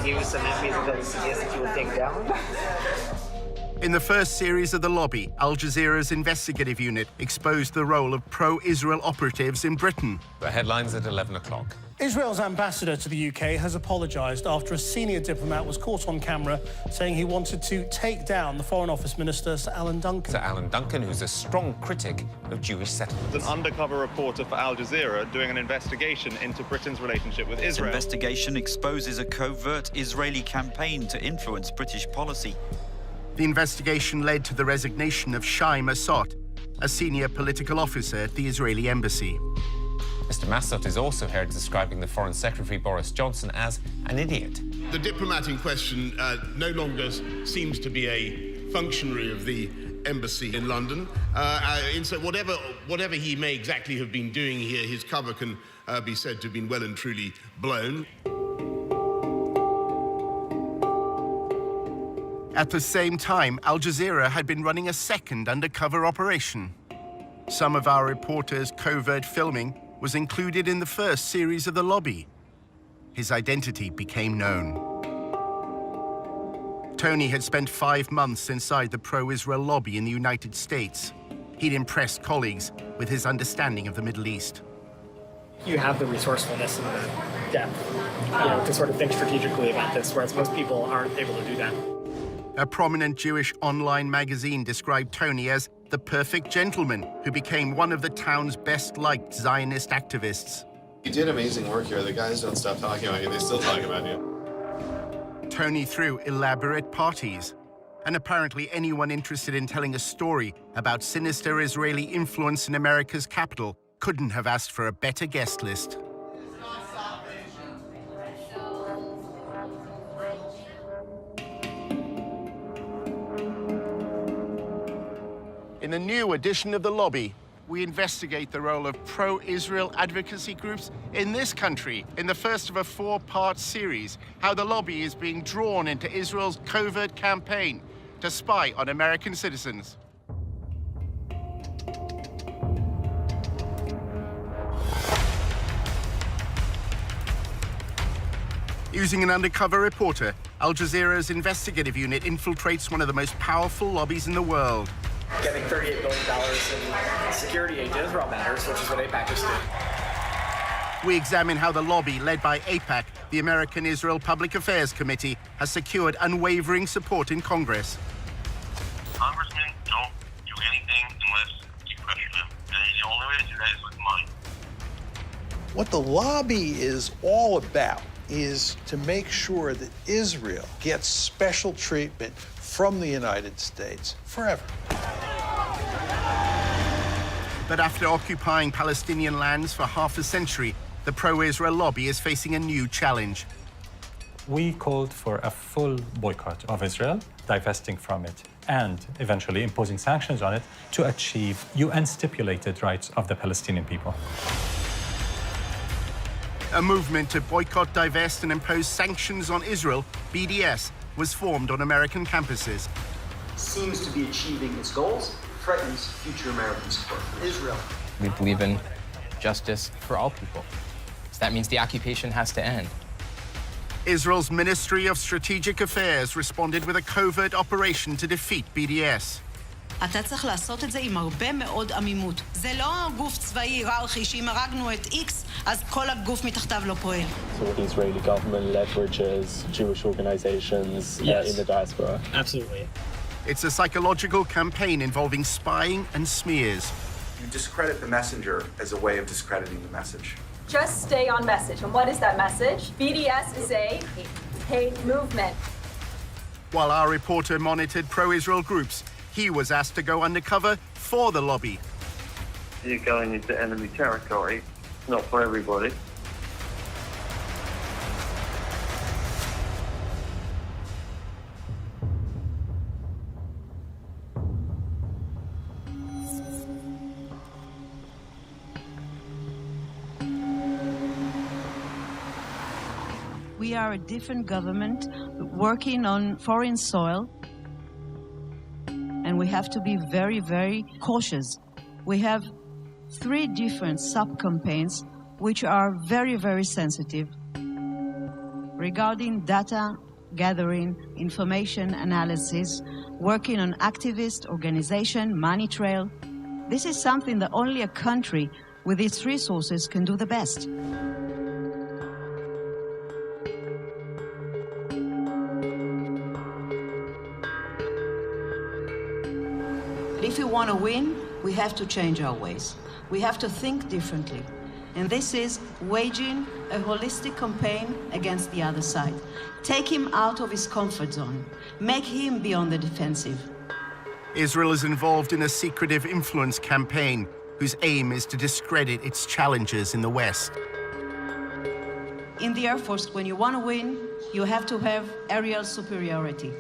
give you some enemies that you suggest that you will take down? In the first series of The Lobby, Al Jazeera's investigative unit exposed the role of pro-Israel operatives in Britain. The headlines at 11 o'clock. Israel's ambassador to the UK has apologised after a senior diplomat was caught on camera saying he wanted to take down the Foreign Office Minister, Sir Alan Duncan. Sir Alan Duncan, who's a strong critic of Jewish settlements. An undercover reporter for Al Jazeera doing an investigation into Britain's relationship with Israel. This investigation exposes a covert Israeli campaign to influence British policy. The investigation led to the resignation of Shai Massot, a senior political officer at the Israeli embassy. Mr. Massot is also heard describing the Foreign Secretary Boris Johnson as an idiot. The diplomat in question no longer seems to be a functionary of the embassy in London. And so whatever he may exactly have been doing here, his cover can be said to have been well and truly blown. At the same time, Al Jazeera had been running a second undercover operation. Some of our reporters' covert filming was included in the first series of The Lobby. His identity became known. Tony had spent 5 months inside the pro-Israel lobby in the United States. He'd impressed colleagues with his understanding of the Middle East. You have the resourcefulness and the depth, to sort of think strategically about this, whereas most people aren't able to do that. A prominent Jewish online magazine described Tony as the perfect gentleman who became one of the town's best-liked Zionist activists. You did amazing work here. The guys don't stop talking about you. They still talk about you. Tony threw elaborate parties, and apparently anyone interested in telling a story about sinister Israeli influence in America's capital couldn't have asked for a better guest list. In the new edition of The Lobby, we investigate the role of pro-Israel advocacy groups in this country in the first of a 4-part series, how the lobby is being drawn into Israel's covert campaign to spy on American citizens. Using an undercover reporter, Al Jazeera's investigative unit infiltrates one of the most powerful lobbies in the world. Getting $38 billion in security aid to Israel matters, which is what AIPAC is doing. We examine how the lobby, led by AIPAC, the American Israel Public Affairs Committee, has secured unwavering support in Congress. Congressmen don't do anything unless you pressure them. And the only way to do that is with money. What the lobby is all about is to make sure that Israel gets special treatment from the United States forever. But after occupying Palestinian lands for half a century, the pro-Israel lobby is facing a new challenge. We called for a full boycott of Israel, divesting from it, and eventually imposing sanctions on it to achieve UN-stipulated rights of the Palestinian people. A movement to boycott, divest, and impose sanctions on Israel, BDS, was formed on American campuses. Seems to be achieving its goals, threatens future American support for Israel. We believe in justice for all people. So that means the occupation has to end. Israel's Ministry of Strategic Affairs responded with a covert operation to defeat BDS. אתה צריך לעשות את זה עם הרבה מאוד עמימות. זה לא גוף צבאי היררכי שאם הרגנו את X, אז כל הגוף מתחתיו לא פועל. So the Israeli government leverages Jewish organizations in the diaspora. Absolutely. It's a psychological campaign involving spying and smears. You discredit the messenger as a way of discrediting the message. Just stay on message. And what is that message? BDS is a hate movement. While our reporter monitored pro-Israel groups, he was asked to go undercover for the lobby. You're going into enemy territory, not for everybody. We are a different government working on foreign soil, and we have to be very, very cautious. We have 3 different sub-campaigns which are very, very sensitive. regarding data gathering, information analysis, working on activist organization, money trail. This is something that only a country with its resources can do the best. If we want to win, we have to change our ways. We have to think differently. And this is waging a holistic campaign against the other side. Take him out of his comfort zone. Make him be on the defensive. Israel is involved in a secretive influence campaign whose aim is to discredit its challengers in the West. In the Air Force, when you want to win, you have to have aerial superiority.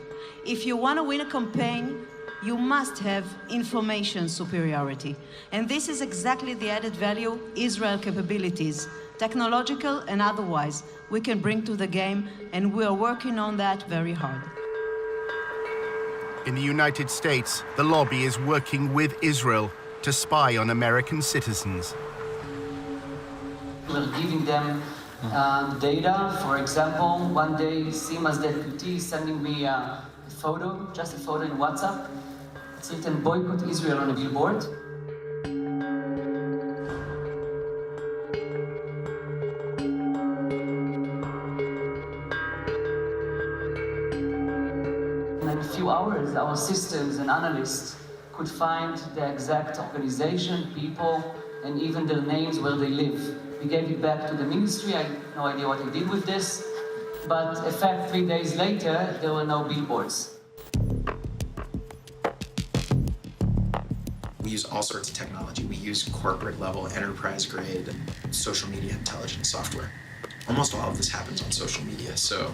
If you want to win a campaign, you must have information superiority. And this is exactly the added value Israel capabilities, technological and otherwise, we can bring to the game, and we are working on that very hard. In the United States, the lobby is working with Israel to spy on American citizens. We're giving them data. For example, one day, Sima's deputy is sending me a photo, just a photo in WhatsApp. It's written, boycott Israel on a billboard. In a few hours, our systems and analysts could find the exact organization, people, and even their names where they live. We gave it back to the ministry. I have no idea what I did with this. But in fact, 3 days later, there were no billboards. We use all sorts of technology. We use corporate-level, enterprise-grade social media intelligence software. Almost all of this happens on social media, so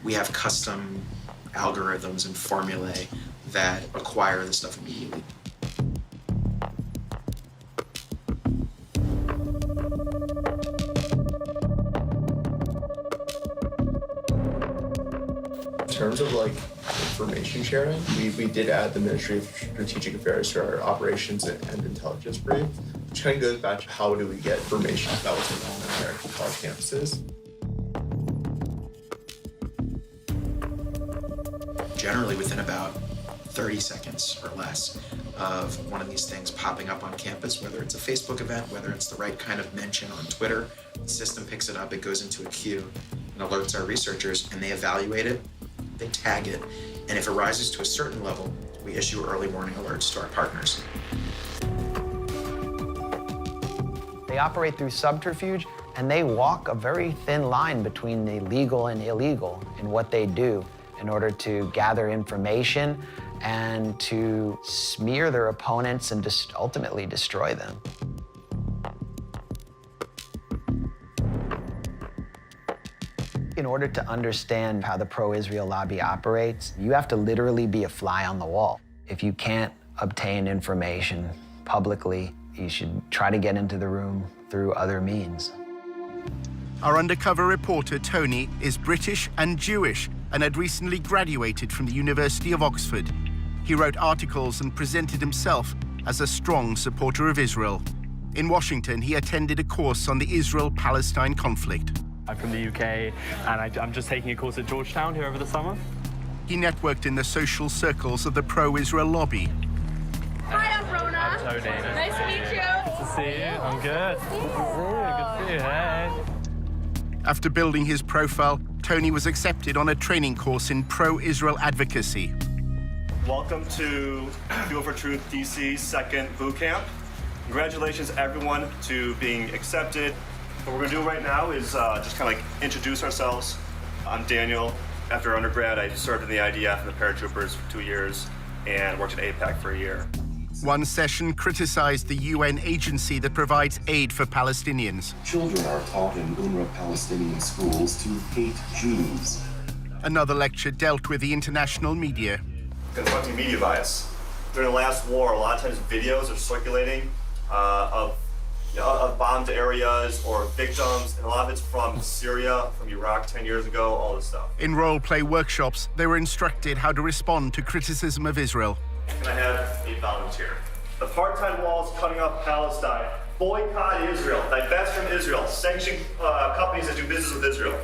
we have custom algorithms and formulae that acquire the stuff immediately. In terms of like information sharing, we did add the Ministry of Strategic Affairs to our operations and intelligence brief, which kind of goes back to how do we get information about what's going on in American college campuses. Generally within about 30 seconds or less of one of these things popping up on campus, whether it's a Facebook event, whether it's the right kind of mention on Twitter, the system picks it up, it goes into a queue and alerts our researchers, and they evaluate it, they tag it, and if it rises to a certain level, we issue early warning alerts to our partners. They operate through subterfuge, and they walk a very thin line between the legal and illegal in what they do in order to gather information and to smear their opponents and ultimately destroy them. In order to understand how the pro-Israel lobby operates, you have to literally be a fly on the wall. If you can't obtain information publicly, you should try to get into the room through other means. Our undercover reporter, Tony, is British and Jewish and had recently graduated from the University of Oxford. He wrote articles and presented himself as a strong supporter of Israel. In Washington, he attended a course on the Israel-Palestine conflict. I'm from the UK, and I'm just taking a course at Georgetown here over the summer. He networked in the social circles of the pro-Israel lobby. Hi, I'm Rona. I'm Tony. Nice to meet you. Good to see you. I'm good. Good to see you. Hey. After building his profile, Tony was accepted on a training course in pro-Israel advocacy. Welcome to Fuel for Truth DC's second boot camp. Congratulations, everyone, to being accepted. What we're going to do right now is just kind of like introduce ourselves. I'm Daniel. After undergrad, I served in the IDF and the paratroopers for 2 years and worked at AIPAC for a year. One session criticized the UN agency that provides aid for Palestinians. Children are taught in UNRWA Palestinian schools to hate Jews. Another lecture dealt with the international media. Confronting media bias. During the last war, a lot of times videos are circulating of bombed areas or victims, and a lot of it's from Syria, from Iraq 10 years ago, all this stuff. In role-play workshops, they were instructed how to respond to criticism of Israel. Can I have a volunteer? Apartheid walls cutting off Palestine. Boycott Israel. Divest from Israel. Sanction companies that do business with Israel.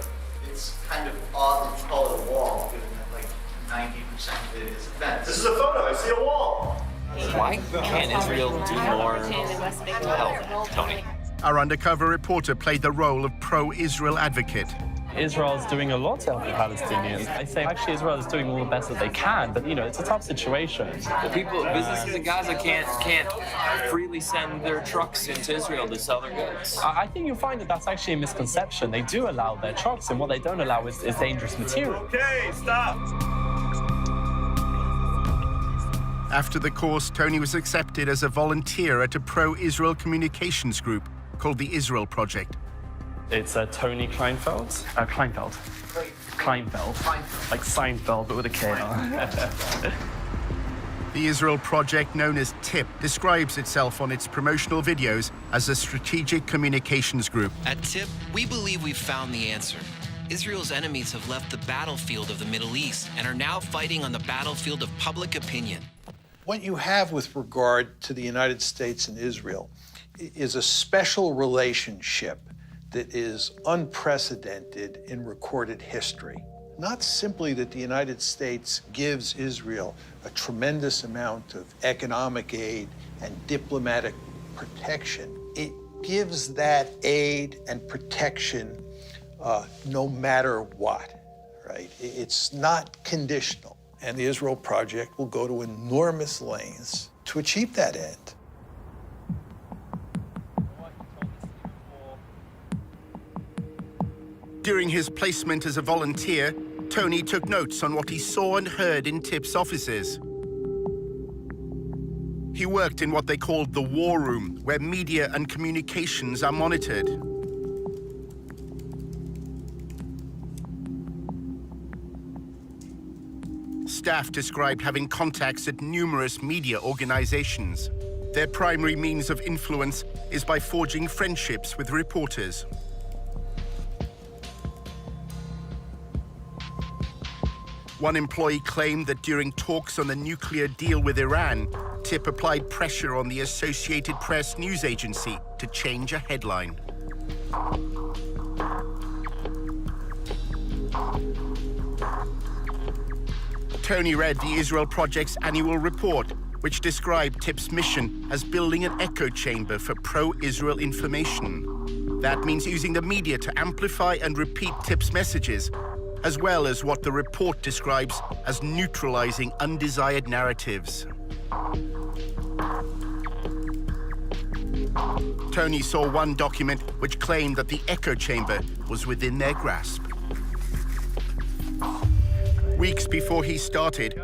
it's kind of odd to call it a wall, given that like 90% of it is a fence. This is a photo. I see a wall. Why can't Israel do more to help, Tony? Our undercover reporter played the role of pro-Israel advocate. Israel is doing a lot to help the Palestinians. I say actually Israel is doing all the best that they can, but you know, it's a tough situation. Businesses in Gaza can't freely send their trucks into Israel to sell their goods. I think you'll find that that's actually a misconception. They do allow their trucks, and what they don't allow is dangerous material. Okay, stop. After the course, Tony was accepted as a volunteer at a pro-Israel communications group called the Israel Project. It's Tony Kleinfeld. Kleinfeld. Like Seinfeld, but with a K. The Israel Project, known as TIP, describes itself on its promotional videos as a strategic communications group. At TIP, we believe we've found the answer. Israel's enemies have left the battlefield of the Middle East and are now fighting on the battlefield of public opinion. What you have with regard to the United States and Israel is a special relationship that is unprecedented in recorded history. Not simply that the United States gives Israel a tremendous amount of economic aid and diplomatic protection, it gives that aid and protection no matter what, right? It's not conditional. And the Israel Project will go to enormous lengths to achieve that end. During his placement as a volunteer, Tony took notes on what he saw and heard in TIP's offices. He worked in what they called the war room, where media and communications are monitored. Staff described having contacts at numerous media organizations. Their primary means of influence is by forging friendships with reporters. One employee claimed that during talks on the nuclear deal with Iran, TIP applied pressure on the Associated Press news agency to change a headline. Tony read the Israel Project's annual report, which described TIP's mission as building an echo chamber for pro-Israel information. That means using the media to amplify and repeat TIP's messages, as well as what the report describes as neutralizing undesired narratives. Tony saw one document which claimed that the echo chamber was within their grasp. Weeks before he started,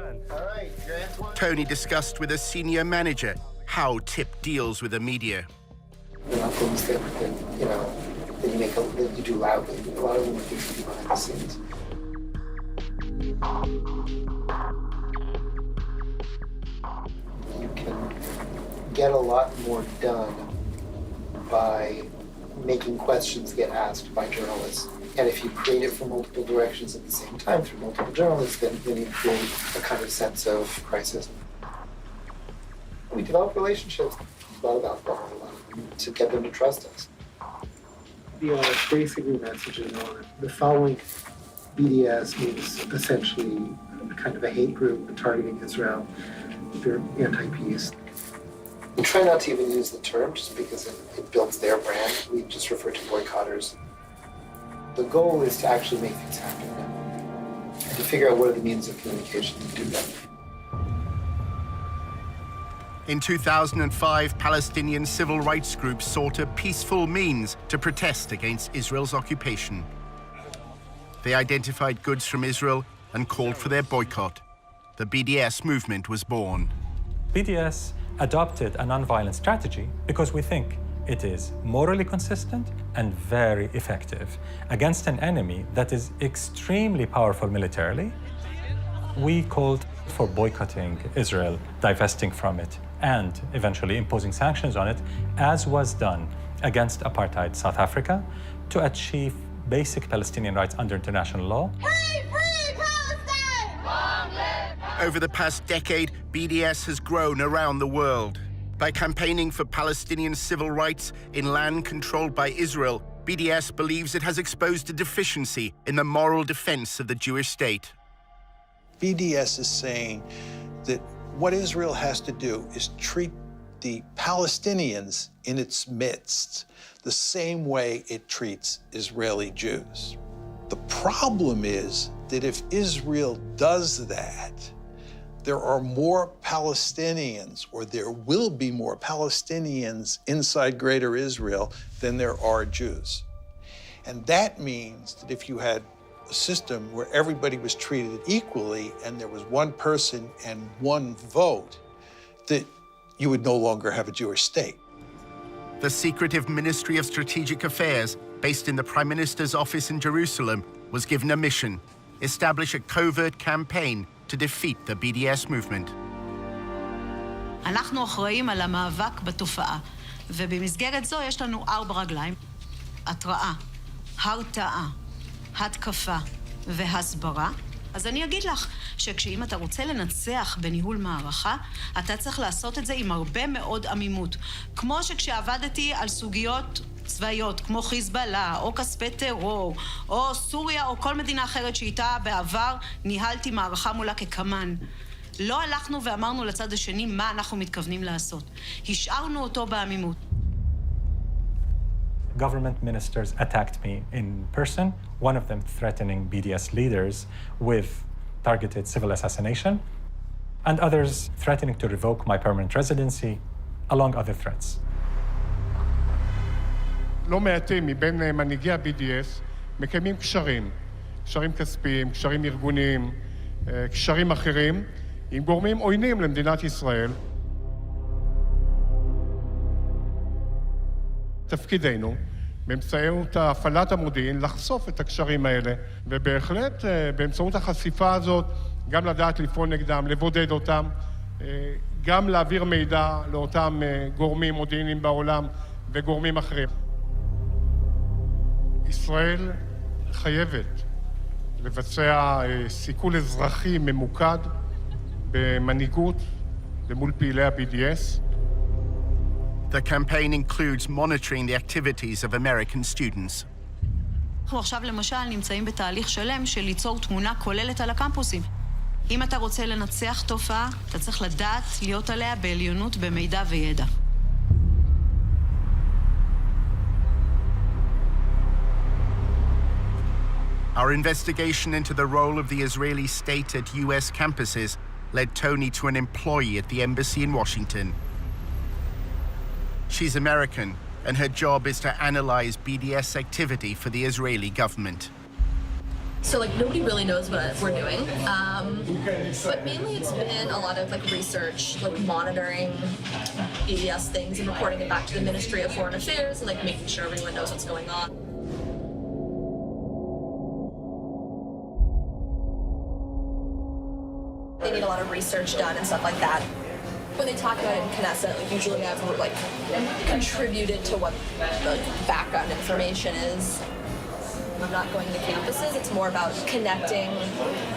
Tony discussed with a senior manager how TIP deals with the media. There are things that you do loudly. A lot of them are things you do behind the scenes. You can get a lot more done by making questions get asked by journalists. And if you create it from multiple directions at the same time through multiple journalists, then you create a kind of sense of crisis. We develop relationships, a lot of alcohol, to get them to trust us. The basically messaging on the following BDS means essentially kind of a hate group targeting Israel. They're anti-peace. We try not to even use the term just because it builds their brand. We just refer to boycotters. The goal is to actually make things happen now and to figure out what are the means of communication to do that. In 2005, Palestinian civil rights groups sought a peaceful means to protest against Israel's occupation. They identified goods from Israel and called for their boycott. The BDS movement was born. BDS adopted a nonviolent strategy because we think it is morally consistent and very effective against an enemy that is extremely powerful militarily. We called for boycotting Israel, divesting from it, and eventually imposing sanctions on it, as was done against apartheid South Africa, to achieve basic Palestinian rights under international law. Over the past decade, BDS has grown around the world. By campaigning for Palestinian civil rights in land controlled by Israel, BDS believes it has exposed a deficiency in the moral defense of the Jewish state. BDS is saying that what Israel has to do is treat the Palestinians in its midst the same way it treats Israeli Jews. The problem is that if Israel does that, there are more Palestinians, or there will be more Palestinians inside Greater Israel than there are Jews. And that means that if you had a system where everybody was treated equally and there was one person and one vote, that you would no longer have a Jewish state. The secretive Ministry of Strategic Affairs, based in the Prime Minister's office in Jerusalem, was given a mission: establish a covert campaign to defeat the BDS movement. אנחנו אחראים על המאבק בתופעה, ובמסגרת זו יש לנו 4 רגליים: התראה, הרתעה, התקפה והסברה. אז אני אגיד לך שכשאם אתה רוצה לנצח בניהול מערכה, אתה צריך לעשות את זה עם הרבה מאוד עמימות. כמו שכשעבדתי על סוגיות צבאיות, כמו חיזבאללה, או כספי טרור, או סוריה, או כל מדינה אחרת שאיתה בעבר ניהלתי מערכה מולה כקמן. לא הלכנו ואמרנו לצד השני מה אנחנו מתכוונים לעשות. השארנו אותו בעמימות. Government ministers attacked me in person, one of them threatening BDS leaders with targeted civil assassination, and others threatening to revoke my permanent residency, along other threats. לא מעטים מבין מנהיגי ה-BDS מקיימים קשרים כספיים, קשרים ארגוניים, קשרים אחרים, עם גורמים עוינים למדינת ישראל. תפקידנו, באמצעות הפעלת המודיעין, לחשוף את הקשרים האלה, ובהחלט באמצעות החשיפה הזאת, גם לדעת לפעול נגדם, לבודד אותם, גם להעביר מידע לאותם גורמים מודיעיניים בעולם וגורמים אחרים. ישראל חייבת לבצע סיכול אזרחי ממוקד במנהיגות למול פעילי ה-BDS. The campaign includes monitoring the activities of American students. אנחנו עכשיו למשל נמצאים בתהליך שלם של ליצור תמונה כוללת על הקמפוסים. אם אתה רוצה לנצח תופעה, אתה צריך לדעת להיות עליה בעליונות במידע וידע. Our investigation into the role of the Israeli state at US campuses led Tony to an employee at the embassy in Washington. She's American, and her job is to analyze BDS activity for the Israeli government. So nobody really knows what we're doing, but mainly it's been a lot of research, monitoring BDS things and reporting it back to the Ministry of Foreign Affairs and making sure everyone knows what's going on. They need a lot of research done and stuff like that. When they talk about it in Knesset, usually I've contributed to what the background information is. I'm not going to campuses. It's more about connecting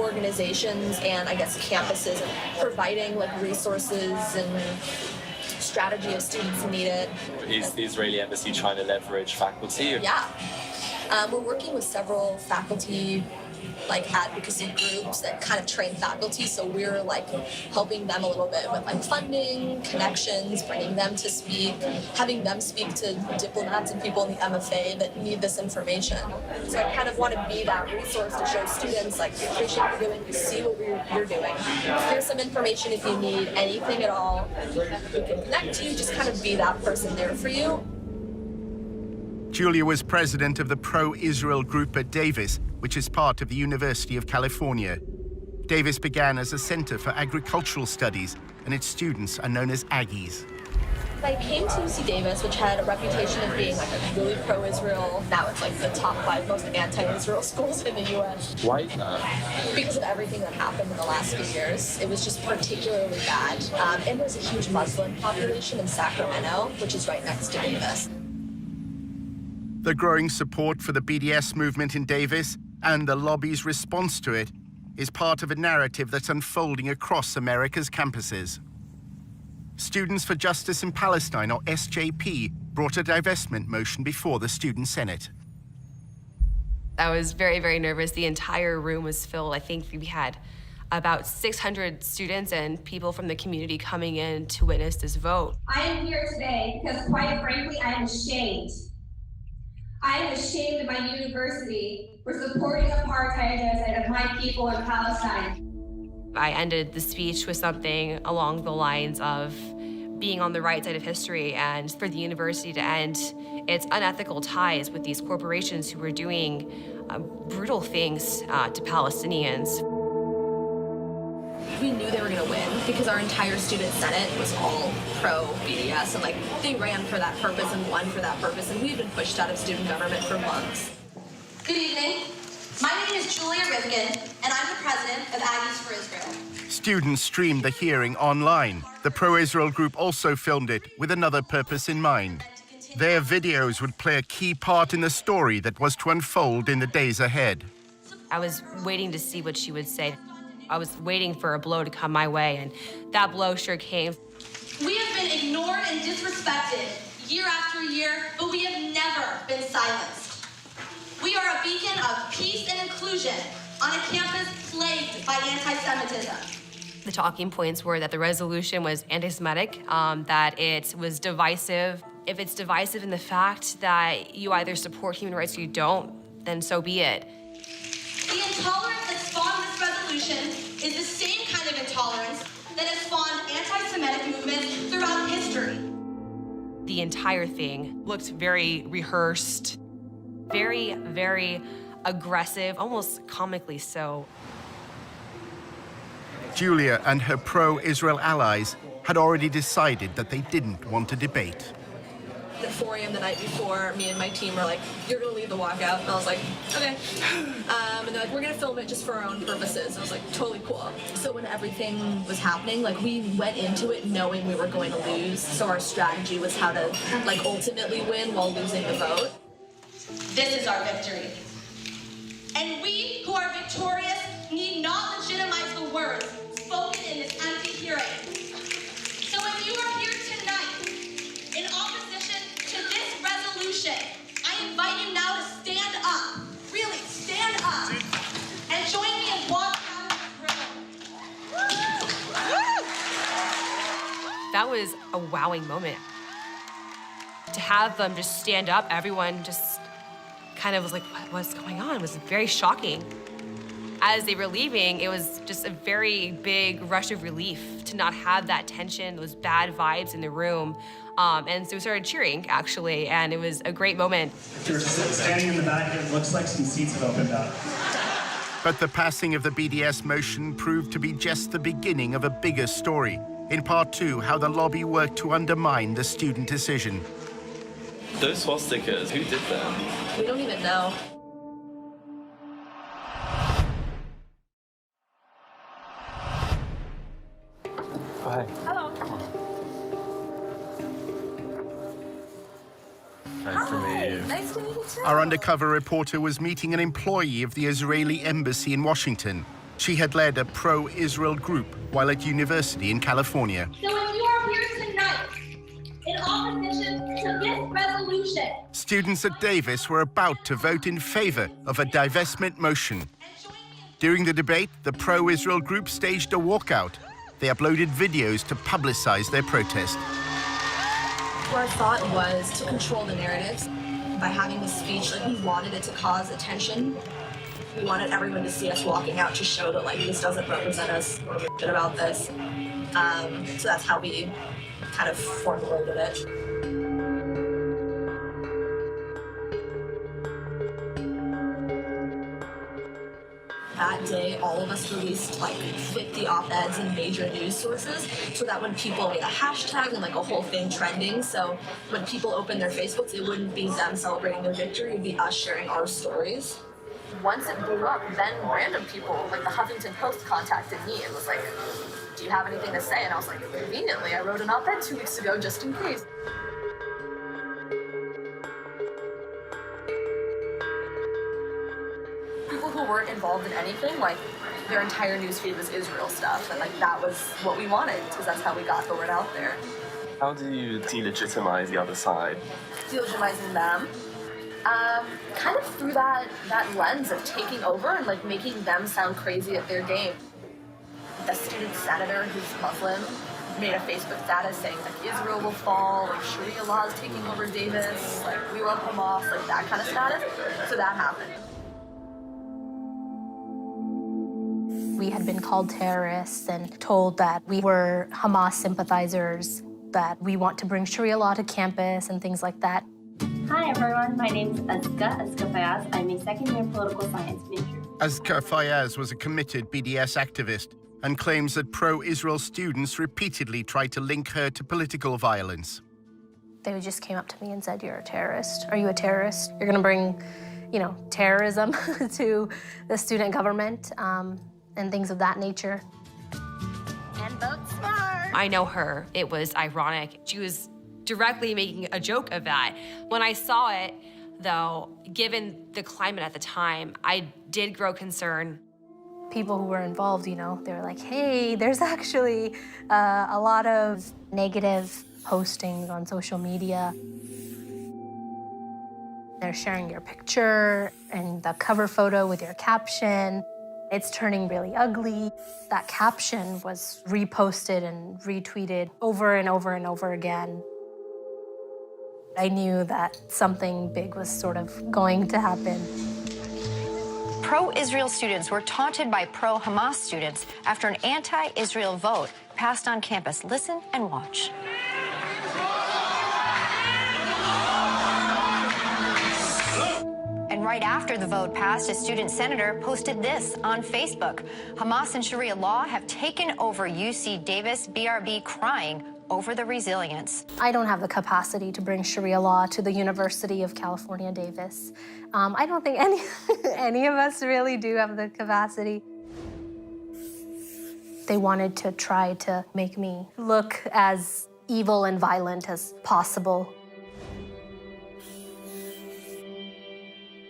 organizations and I guess campuses and providing resources and strategy if students need it. Is the Israeli embassy trying to leverage faculty? Yeah. We're working with several faculty advocacy groups that kind of train faculty, so we're helping them a little bit with funding, connections, bringing them to speak, having them speak to diplomats and people in the MFA that need this information. So I kind of want to be that resource to show students we appreciate what you're doing, we see what you're doing. Here's some information if you need anything at all. We can connect to you, just kind of be that person there for you. Julia was president of the pro-Israel group at Davis, which is part of the University of California. Davis began as a center for agricultural studies, and its students are known as Aggies. I came to UC Davis, which had a reputation of being really pro-Israel. Now it's the top 5 most anti-Israel schools in the U.S. Why is that? Because of everything that happened in the last few years. It was just particularly bad. And there's a huge Muslim population in Sacramento, which is right next to Davis. The growing support for the BDS movement in Davis and the lobby's response to it is part of a narrative that's unfolding across America's campuses. Students for Justice in Palestine, or SJP, brought a divestment motion before the Student Senate. I was very, very nervous. The entire room was filled. I think we had about 600 students and people from the community coming in to witness this vote. I am here today because, quite frankly, I am ashamed. I am ashamed of my university for supporting apartheid genocide of my people in Palestine. I ended the speech with something along the lines of being on the right side of history and for the university to end its unethical ties with these corporations who were doing brutal things to Palestinians. We knew they were going to win because our entire student senate was all pro-BDS, and they ran for that purpose and won for that purpose, and we've been pushed out of student government for months. Good evening. My name is Julia Rivkin, and I'm the president of Aggies for Israel. Students streamed the hearing online. The pro-Israel group also filmed it with another purpose in mind. Their videos would play a key part in the story that was to unfold in the days ahead. I was waiting to see what she would say. I was waiting for a blow to come my way, and that blow sure came. We have been ignored and disrespected year after year, but we have never been silenced. We are a beacon of peace and inclusion on a campus plagued by anti-Semitism. The talking points were that the resolution was anti-Semitic, that it was divisive. If it's divisive in the fact that you either support human rights or you don't, then so be it. The intolerance that spawned this resolution is the same kind of intolerance that has spawned anti-Semitic movements throughout history. The entire thing looked very rehearsed, very, very aggressive, almost comically so. Julia and her pro-Israel allies had already decided that they didn't want a debate. At 4 a.m. the night before, me and my team were like, you're going to lead the walkout. And I was like, okay. And they're like, we're going to film it just for our own purposes. I was like, totally cool. So when everything was happening, we went into it knowing we were going to lose. So our strategy was how to, ultimately win while losing the vote. This is our victory. And we who are victorious need not legitimize the words spoken in this empty hearing. So if you are here tonight in opposition to this resolution, I invite you now to stand up. Really, stand up. And join me in walking out of this room. That was a wowing moment. To have them just stand up, everyone just kind of was like, what's going on? It was very shocking. As they were leaving, it was just a very big rush of relief to not have that tension, those bad vibes in the room. And so we started cheering, actually, and it was a great moment. If you're standing in the back, it looks like some seats have opened up. But the passing of the BDS motion proved to be just the beginning of a bigger story. In part 2, how the lobby worked to undermine the student decision. Those swastikas, who did them? We don't even know. Hi. Hello. Nice to meet you. Nice to meet you too. Our undercover reporter was meeting an employee of the Israeli embassy in Washington. She had led a pro-Israel group while at university in California. So if you are here tonight in opposition to this resolution, Students at Davis were about to vote in favor of a divestment motion. During the debate, the pro-Israel group staged a walkout. They uploaded videos to publicize their protest. Our thought was to control the narratives. By having this speech, we wanted it to cause attention. We wanted everyone to see us walking out to show that this doesn't represent us or shit about this. So that's how we kind of formulated it. That day, all of us released 50 op-eds in major news sources so that when people made a hashtag and a whole thing trending, so when people opened their Facebooks, it wouldn't be them celebrating their victory, it would be us sharing our stories. Once it blew up, then random people, the Huffington Post contacted me and was like, do you have anything to say? And I was like, conveniently, I wrote an op-ed 2 weeks ago just in case. People who weren't involved in anything, their entire newsfeed was Israel stuff, and that was what we wanted, because that's how we got the word out there. How do you delegitimize the other side? Delegitimizing them. Kind of through that lens of taking over and like making them sound crazy at their game. The student senator, who's Muslim, made a Facebook status saying like Israel will fall, like Sharia law is taking over Davis, like we love Hamas, like that kind of status. So that happened. We had been called terrorists and told that we were Hamas sympathizers, that we want to bring Sharia law to campus and things like that. Hi everyone, my name is Azka Fayaz. I'm a second-year political science major. Azka Fayaz was a committed BDS activist and claims that pro-Israel students repeatedly tried to link her to political violence. They just came up to me and said, "You're a terrorist. Are you a terrorist? You're gonna bring, terrorism to the student government," and things of that nature. And vote smart! I know her. It was ironic. She was directly making a joke of that. When I saw it, though, given the climate at the time, I did grow concerned. People who were involved, they were like, "Hey, there's actually a lot of negative postings on social media. They're sharing your picture and the cover photo with your caption. It's turning really ugly." That caption was reposted and retweeted over and over and over again. I knew that something big was sort of going to happen. Pro-Israel students were taunted by pro-Hamas students after an anti-Israel vote passed on campus. Listen and watch. And right after the vote passed, a student senator posted this on Facebook. Hamas and Sharia law have taken over UC Davis, BRB crying over the resilience. I don't have the capacity to bring Sharia law to the University of California, Davis. I don't think any of us really do have the capacity. They wanted to try to make me look as evil and violent as possible.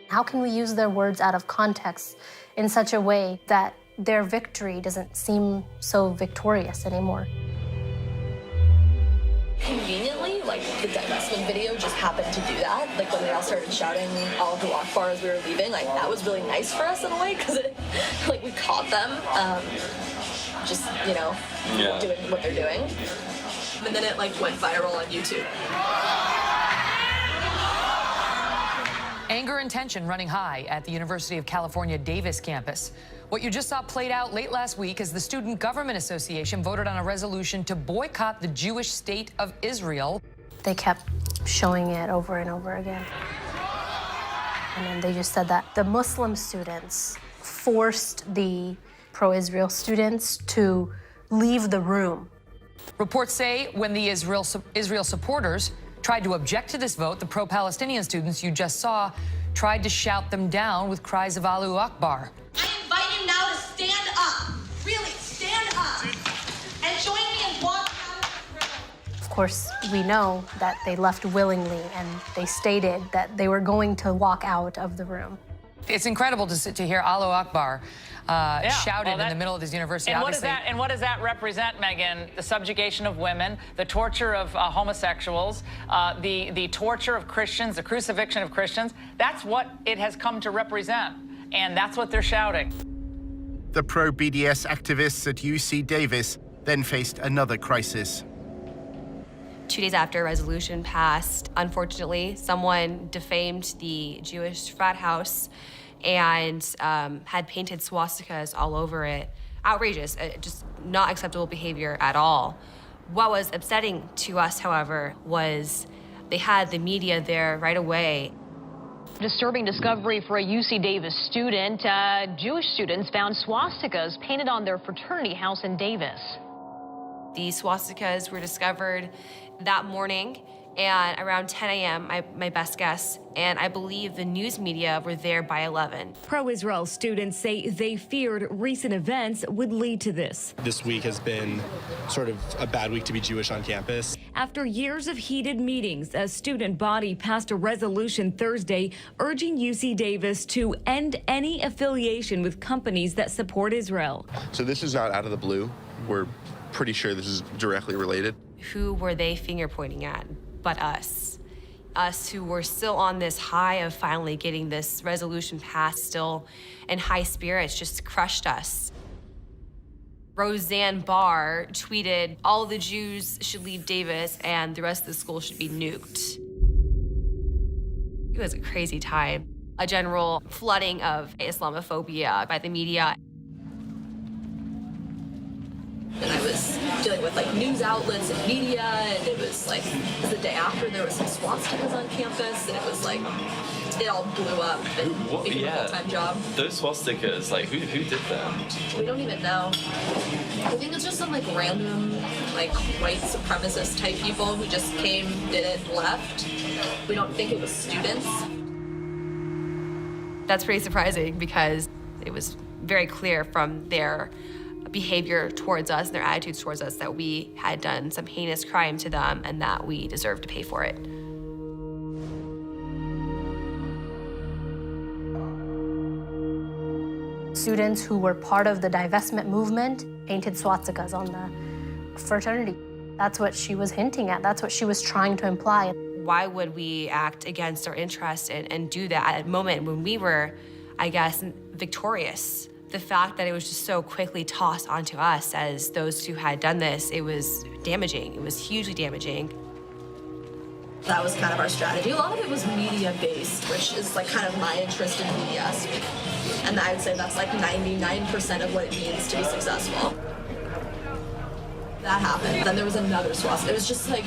How can we use their words out of context in such a way that their victory doesn't seem so victorious anymore? Conveniently, like the divestment video just happened to do that. Like when they all started shouting Allahu Akbar as we were leaving, like that was really nice for us in a way because like we caught them just, doing what they're doing. And then it like went viral on YouTube. Anger and tension running high at the University of California Davis campus. What you just saw played out late last week as the Student Government Association voted on a resolution to boycott the Jewish state of Israel. They kept showing it over and over again. And then they just said that the Muslim students forced the pro-Israel students to leave the room. Reports say when the Israel supporters tried to object to this vote, the pro-Palestinian students you just saw tried to shout them down with cries of Allahu Akbar. I invite you now to stand up. Really, stand up. And join me in walking out of the room. Of course, we know that they left willingly and they stated that they were going to walk out of the room. It's incredible to hear Allahu Akbar shouted in the middle of this university. And what does that represent, Megan? The subjugation of women, the torture of homosexuals, the torture of Christians, the crucifixion of Christians. That's what it has come to represent, and that's what they're shouting. The pro-BDS activists at UC Davis then faced another crisis. 2 days after a resolution passed, unfortunately, someone defamed the Jewish frat house and had painted swastikas all over it. Outrageous, just not acceptable behavior at all. What was upsetting to us, however, was they had the media there right away. Disturbing discovery for a UC Davis student. Jewish students found swastikas painted on their fraternity house in Davis. These swastikas were discovered that morning and around 10 a.m., my best guess, and I believe the news media were there by 11. Pro-Israel students say they feared recent events would lead to this. This week has been sort of a bad week to be Jewish on campus. After years of heated meetings, a student body passed a resolution Thursday urging UC Davis to end any affiliation with companies that support Israel. So this is not out of the blue. We're pretty sure this is directly related. Who were they finger pointing at but us? Us who were still on this high of finally getting this resolution passed, still in high spirits, just crushed us. Roseanne Barr tweeted, "All the Jews should leave Davis and the rest of the school should be nuked." It was a crazy time. A general flooding of Islamophobia by the media. And I was dealing with like news outlets and media, and it was like the day after there was some swastikas on campus, and it was like it all blew up and became a full-time job. Those swastikas, like who did them? We don't even know. I think it's just some like random like white supremacist type people who just came, did it, and left. We don't think it was students. That's pretty surprising because it was very clear from their behavior towards us and their attitudes towards us that we had done some heinous crime to them and that we deserved to pay for it. Students who were part of the divestment movement painted swastikas on the fraternity. That's what she was hinting at. That's what she was trying to imply. Why would we act against our interests and do that at a moment when we were, I guess, victorious? The fact that it was just so quickly tossed onto us as those who had done this, it was damaging. It was hugely damaging. That was kind of our strategy. A lot of it was media-based, which is like kind of my interest in media. And I would say that's like 99% of what it means to be successful. That happened. Then there was another swastika. It was just like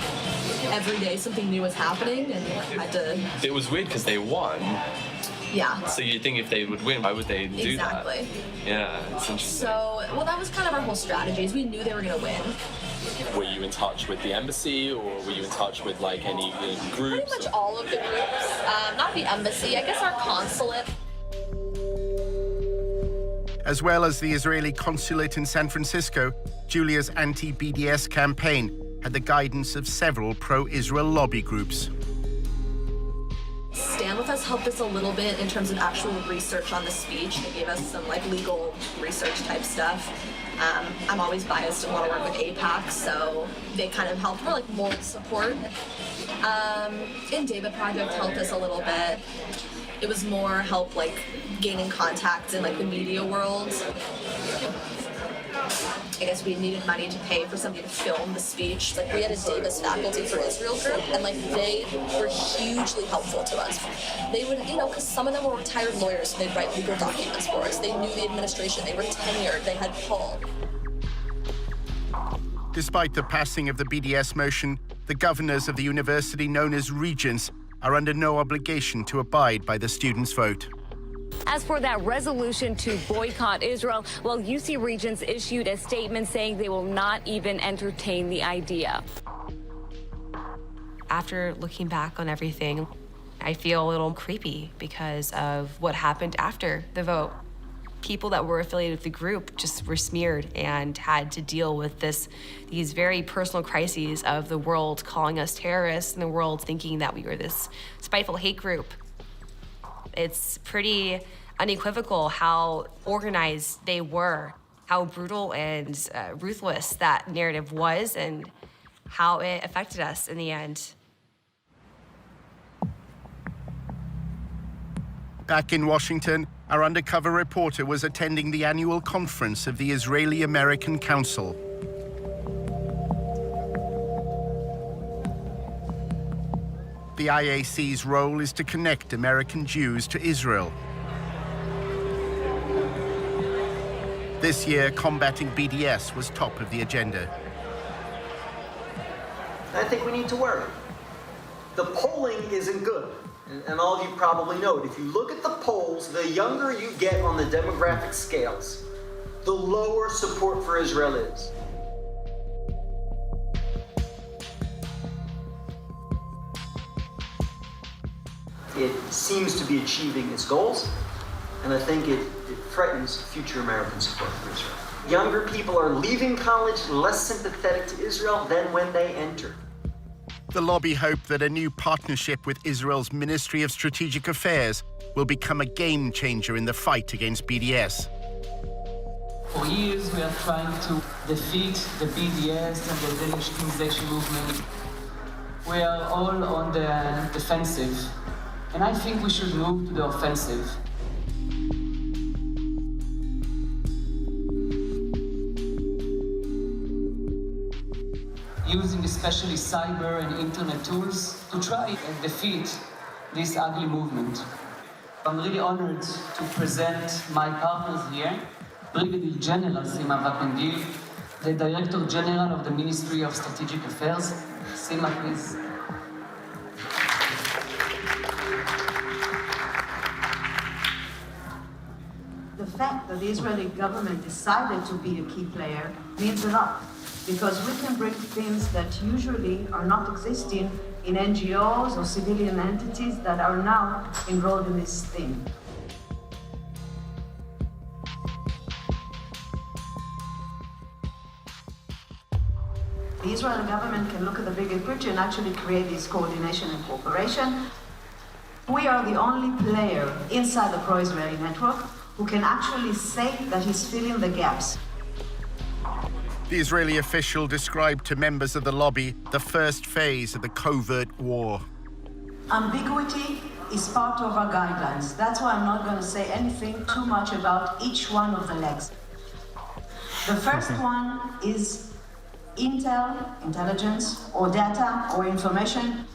every day something new was happening, and I had to... It was weird because they won. Yeah. So you'd think if they would win, why would they do Exactly. that? Yeah, it's interesting. So, well, that was kind of our whole strategy, is we knew they were going to win. Were you in touch with the embassy, or were you in touch with like any groups? Pretty much all of the groups. Not the embassy, I guess our consulate. As well as the Israeli consulate in San Francisco, Julia's anti-BDS campaign had the guidance of several pro-Israel lobby groups. Stand With Us helped us a little bit in terms of actual research on the speech. They gave us some like legal research type stuff. I'm always biased and want to work with AIPAC, so they kind of helped for like moral support. And David Project helped us a little bit. It was more help like gaining contacts in like the media world. I guess we needed money to pay for somebody to film the speech. Like we had a Davis Faculty for Israel group, and like they were hugely helpful to us. They would, you know, because some of them were retired lawyers, so they'd write legal documents for us. They knew the administration, they were tenured, they had pull. Despite the passing of the BDS motion, the governors of the university known as regents are under no obligation to abide by the students' vote. As for that resolution to boycott Israel, well, UC Regents issued a statement saying they will not even entertain the idea. After looking back on everything, I feel a little creepy because of what happened after the vote. People that were affiliated with the group just were smeared and had to deal with these very personal crises of the world calling us terrorists and the world thinking that we were this spiteful hate group. It's pretty unequivocal how organized they were, how brutal and ruthless that narrative was, and how it affected us in the end. Back in Washington, our undercover reporter was attending the annual conference of the Israeli-American Council. The IAC's role is to connect American Jews to Israel. This year, combating BDS was top of the agenda. I think we need to worry. The polling isn't good, and all of you probably know it. If you look at the polls, the younger you get on the demographic scales, the lower support for Israel is. It seems to be achieving its goals, and I think it threatens future American support for Israel. Younger people are leaving college less sympathetic to Israel than when they entered. The lobby hope that a new partnership with Israel's Ministry of Strategic Affairs will become a game changer in the fight against BDS. For years, we are trying to defeat the BDS and the delegitimatization movement. We are all on the defensive, and I think we should move to the offensive. Using especially cyber and internet tools to try and defeat this ugly movement. I'm really honored to present my partners here, Brigadier General Sima Vakundil, the Director General of the Ministry of Strategic Affairs. Sima, please. The fact that the Israeli government decided to be a key player means a lot, because we can bring things that usually are not existing in NGOs or civilian entities that are now enrolled in this thing. The Israeli government can look at the bigger picture and actually create this coordination and cooperation. We are the only player inside the pro-Israeli network who can actually say that he's filling the gaps. The Israeli official described to members of the lobby the first phase of the covert war. Ambiguity is part of our guidelines. That's why I'm not going to say anything too much about each one of the legs. The first one is intelligence, or data, or information.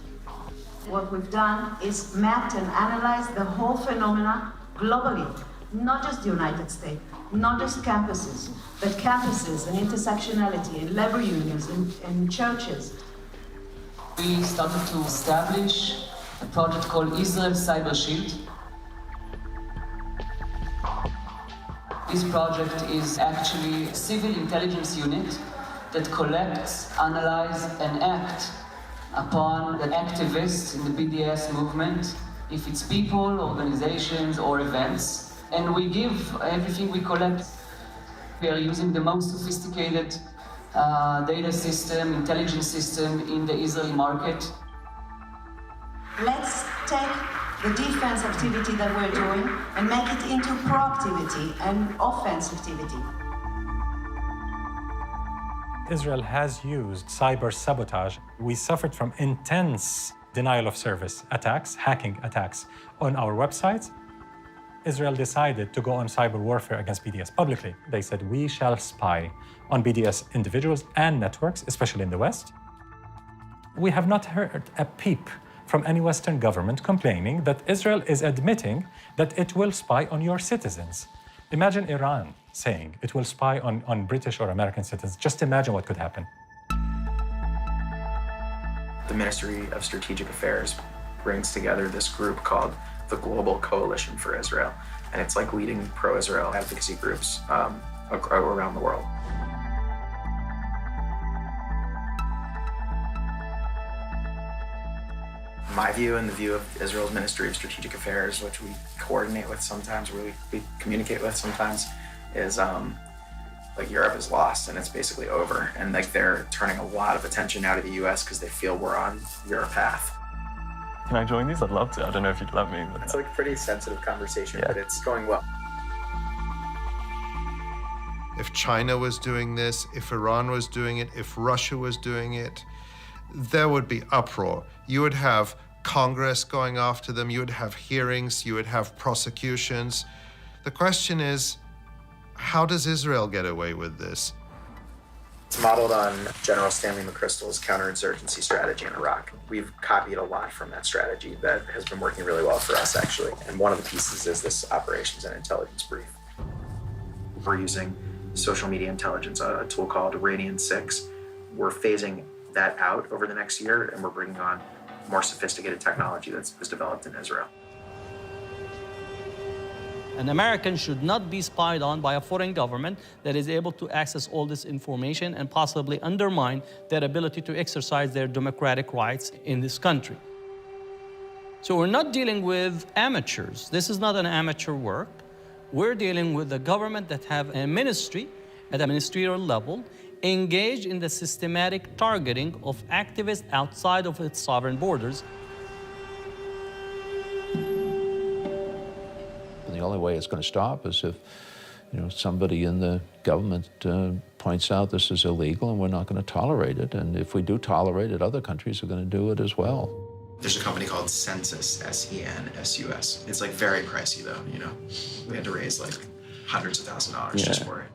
What we've done is mapped and analyzed the whole phenomena globally, not just the United States, not just campuses, but campuses and intersectionality and labor unions and churches. We started to establish a project called Israel Cyber Shield. This project is actually a civil intelligence unit that collects, analyzes, and acts upon the activists in the BDS movement, if it's people, organizations, or events. And we give everything we collect. We are using the most sophisticated data system, intelligence system in the Israeli market. Let's take the defense activity that we're doing and make it into proactivity and offense activity. Israel has used cyber sabotage. We suffered from intense denial of service attacks, hacking attacks on our websites. Israel decided to go on cyber warfare against BDS publicly. They said, we shall spy on BDS individuals and networks, especially in the West. We have not heard a peep from any Western government complaining that Israel is admitting that it will spy on your citizens. Imagine Iran saying it will spy on British or American citizens. Just imagine what could happen. The Ministry of Strategic Affairs brings together this group called the Global Coalition for Israel. And it's like leading pro-Israel advocacy groups around the world. My view and the view of Israel's Ministry of Strategic Affairs, which we coordinate with sometimes, we communicate with sometimes, is like Europe is lost and it's basically over. And like they're turning a lot of attention now to the US because they feel we're on your path. Can I join these? I'd love to. I don't know if you'd let me. But it's like a pretty sensitive conversation, but it's going well. If China was doing this, if Iran was doing it, if Russia was doing it, there would be uproar. You would have Congress going after them, you would have hearings, you would have prosecutions. The question is, how does Israel get away with this? It's modeled on General Stanley McChrystal's counterinsurgency strategy in Iraq. We've copied a lot from that strategy that has been working really well for us, actually. And one of the pieces is this operations and intelligence brief. We're using social media intelligence, a tool called Radian 6. We're phasing that out over the next year, and we're bringing on more sophisticated technology that was developed in Israel. An American should not be spied on by a foreign government that is able to access all this information and possibly undermine their ability to exercise their democratic rights in this country. So we're not dealing with amateurs. This is not an amateur work. We're dealing with a government that have a ministry at a ministerial level engaged in the systematic targeting of activists outside of its sovereign borders. And the only way it's going to stop is if somebody in the government points out this is illegal and we're not going to tolerate it. And if we do tolerate it, other countries are going to do it as well. There's a company called Census, S-E-N-S-U-S. It's like very pricey though, We had to raise like hundreds of $1,000s just for it.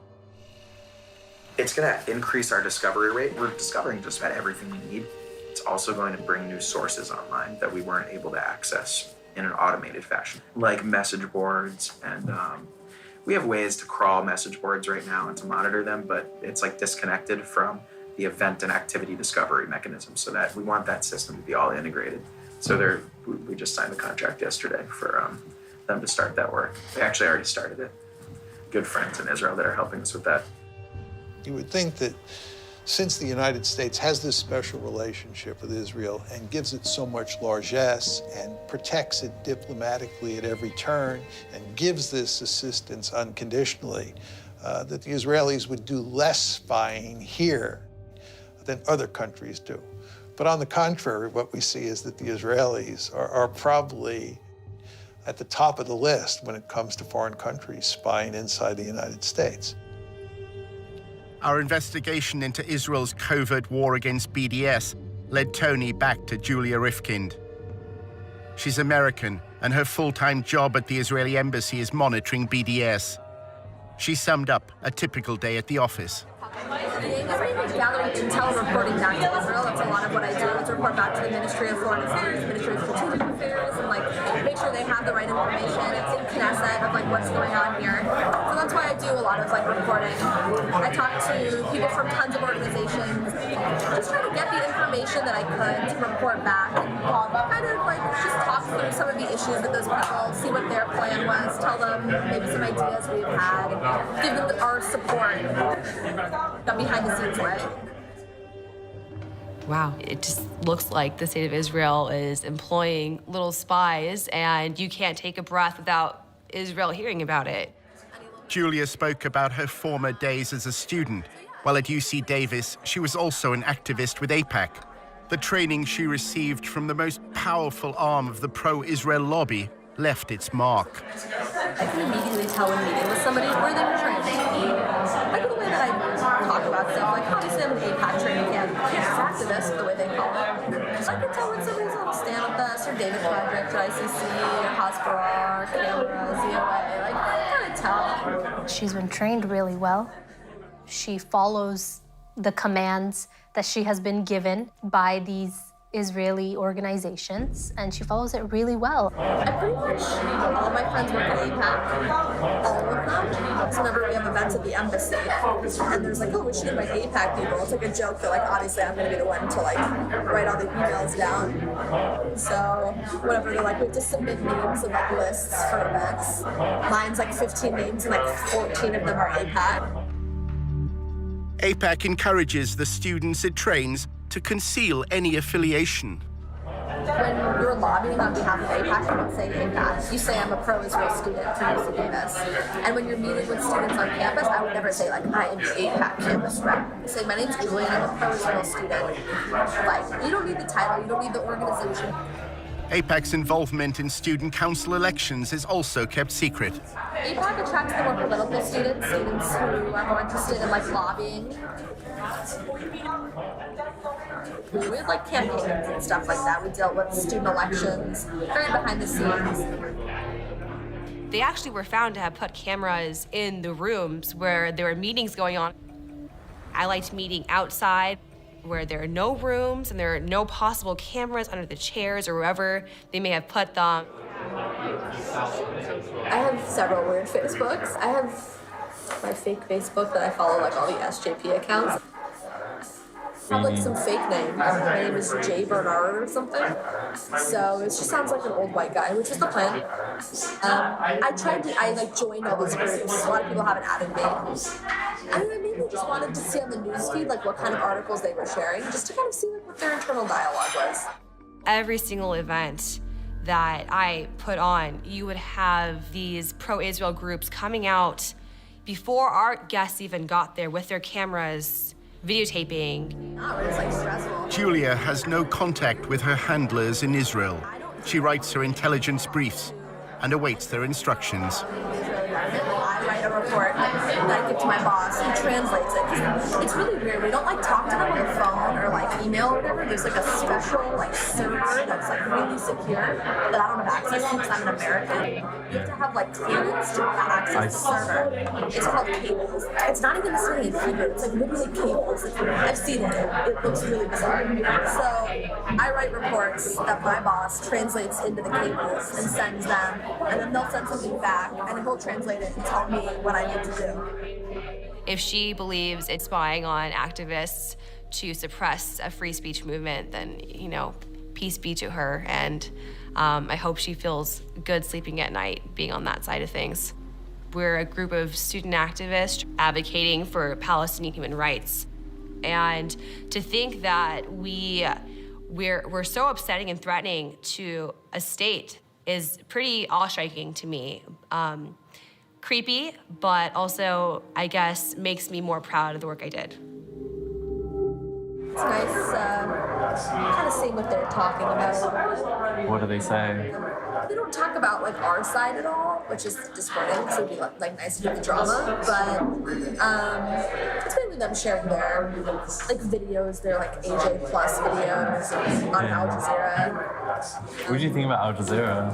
It's gonna increase our discovery rate. We're discovering just about everything we need. It's also going to bring new sources online that we weren't able to access in an automated fashion, like message boards. And we have ways to crawl message boards right now and to monitor them, but it's like disconnected from the event and activity discovery mechanism, so that we want that system to be all integrated. So we just signed the contract yesterday for them to start that work. They actually already started it. Good friends in Israel that are helping us with that. You would think that since the United States has this special relationship with Israel and gives it so much largesse and protects it diplomatically at every turn and gives this assistance unconditionally, that the Israelis would do less spying here than other countries do. But on the contrary, what we see is that the Israelis are probably at the top of the list when it comes to foreign countries spying inside the United States. Our investigation into Israel's covert war against BDS led Tony back to Julia Rifkind. She's American, and her full-time job at the Israeli embassy is monitoring BDS. She summed up a typical day at the office. Gathering intel and reporting back to Israel. That's a lot of what I do, is report back to the Ministry of Foreign Affairs, Ministry of Strategic Affairs, and make sure they have the right information. It's in Knesset of what's going on here. So that's why I do a lot of reporting. I talk to people from tons of organizations, just trying to get the information that I could to report back and kind of just talk through some of the issues with those people, see what their plan was, tell them maybe some ideas we've had, give them our support, the behind the scenes way. Wow, it just looks like the state of Israel is employing little spies, and you can't take a breath without Israel hearing about it. Julia spoke about her former days as a student. While at UC Davis, she was also an activist with AIPAC. The training she received from the most powerful arm of the pro-Israel lobby left its mark. I can immediately tell when meeting with somebody where they were trained. Like the way that I talk about stuff, obviously I'm an AIPAC training camp, activist, the way they call it. So I can tell when somebody's on stand with us, or David Project, or ICC, or Hasbara, or Camera, ZOA, I kind of tell. She's been trained really well. She follows the commands that she has been given by these Israeli organizations, and she follows it really well. I pretty much, all of my friends work at AIPAC, all of them. So whenever we have events at the embassy, and there's we should invite AIPAC people, it's a joke that obviously I'm gonna be the one to write all the emails down. So whatever, they're we have to submit names and lists for events. Mine's 15 names and 14 of them are AIPAC. AIPAC encourages the students it trains to conceal any affiliation. When you're lobbying on behalf of AIPAC, you don't say AIPAC. You say I'm a pro-Israel student from UC Davis. And when you're meeting with students on campus, I would never say I am the AIPAC campus rep. I say my name's Julia, I'm a pro-Israel student. You don't need the title, you don't need the organization. AIPAC's involvement in student council elections is also kept secret. AIPAC attracts the more political students who are more interested in lobbying. We had campaigns and stuff like that. We dealt with student elections, very behind the scenes. They actually were found to have put cameras in the rooms where there were meetings going on. I liked meeting outside, where there are no rooms and there are no possible cameras under the chairs or wherever they may have put them. I have several weird Facebooks. I have my fake Facebook that I follow all the SJP accounts. I have some fake name. My name is Jay Bernard or something. So it just sounds like an old white guy, which is the plan. I joined all these groups. A lot of people haven't added me. And I mainly just wanted to see on the newsfeed what kind of articles they were sharing, just to kind of see what their internal dialogue was. Every single event that I put on, you would have these pro-Israel groups coming out before our guests even got there with their cameras, videotaping. It's stressful. Julia has no contact with her handlers in Israel. She writes her intelligence briefs and awaits their instructions. I write write a report that I give to my boss, who translates it. 'Cause it's really weird. We don't like talk to them on the phone or like email or whatever. There's like a special like server that's like really secure that I don't have access to because I'm an American. You have to have like clearance to access the server. It's called cables. It's not even necessarily in Hebrew. It's like literally cables. I've seen it. It looks really bizarre. So I write reports that my boss translates into the cables and sends them, and then they'll send something back, and he'll translate it and tell me what I need to do. If she believes it's spying on activists to suppress a free speech movement, then, you know, peace be to her. And I hope she feels good sleeping at night being on that side of things. We're a group of student activists advocating for Palestinian human rights. And to think that we're so upsetting and threatening to a state is pretty awe-striking to me. Creepy, but also, I guess, makes me more proud of the work I did. It's nice kind of seeing what they're talking about. What do they say? They don't talk about like our side at all, which is disappointing because it'd be like nice to do the drama. But it's mainly them sharing their like videos, their like AJ Plus videos on Al Jazeera. What do you think about Al Jazeera?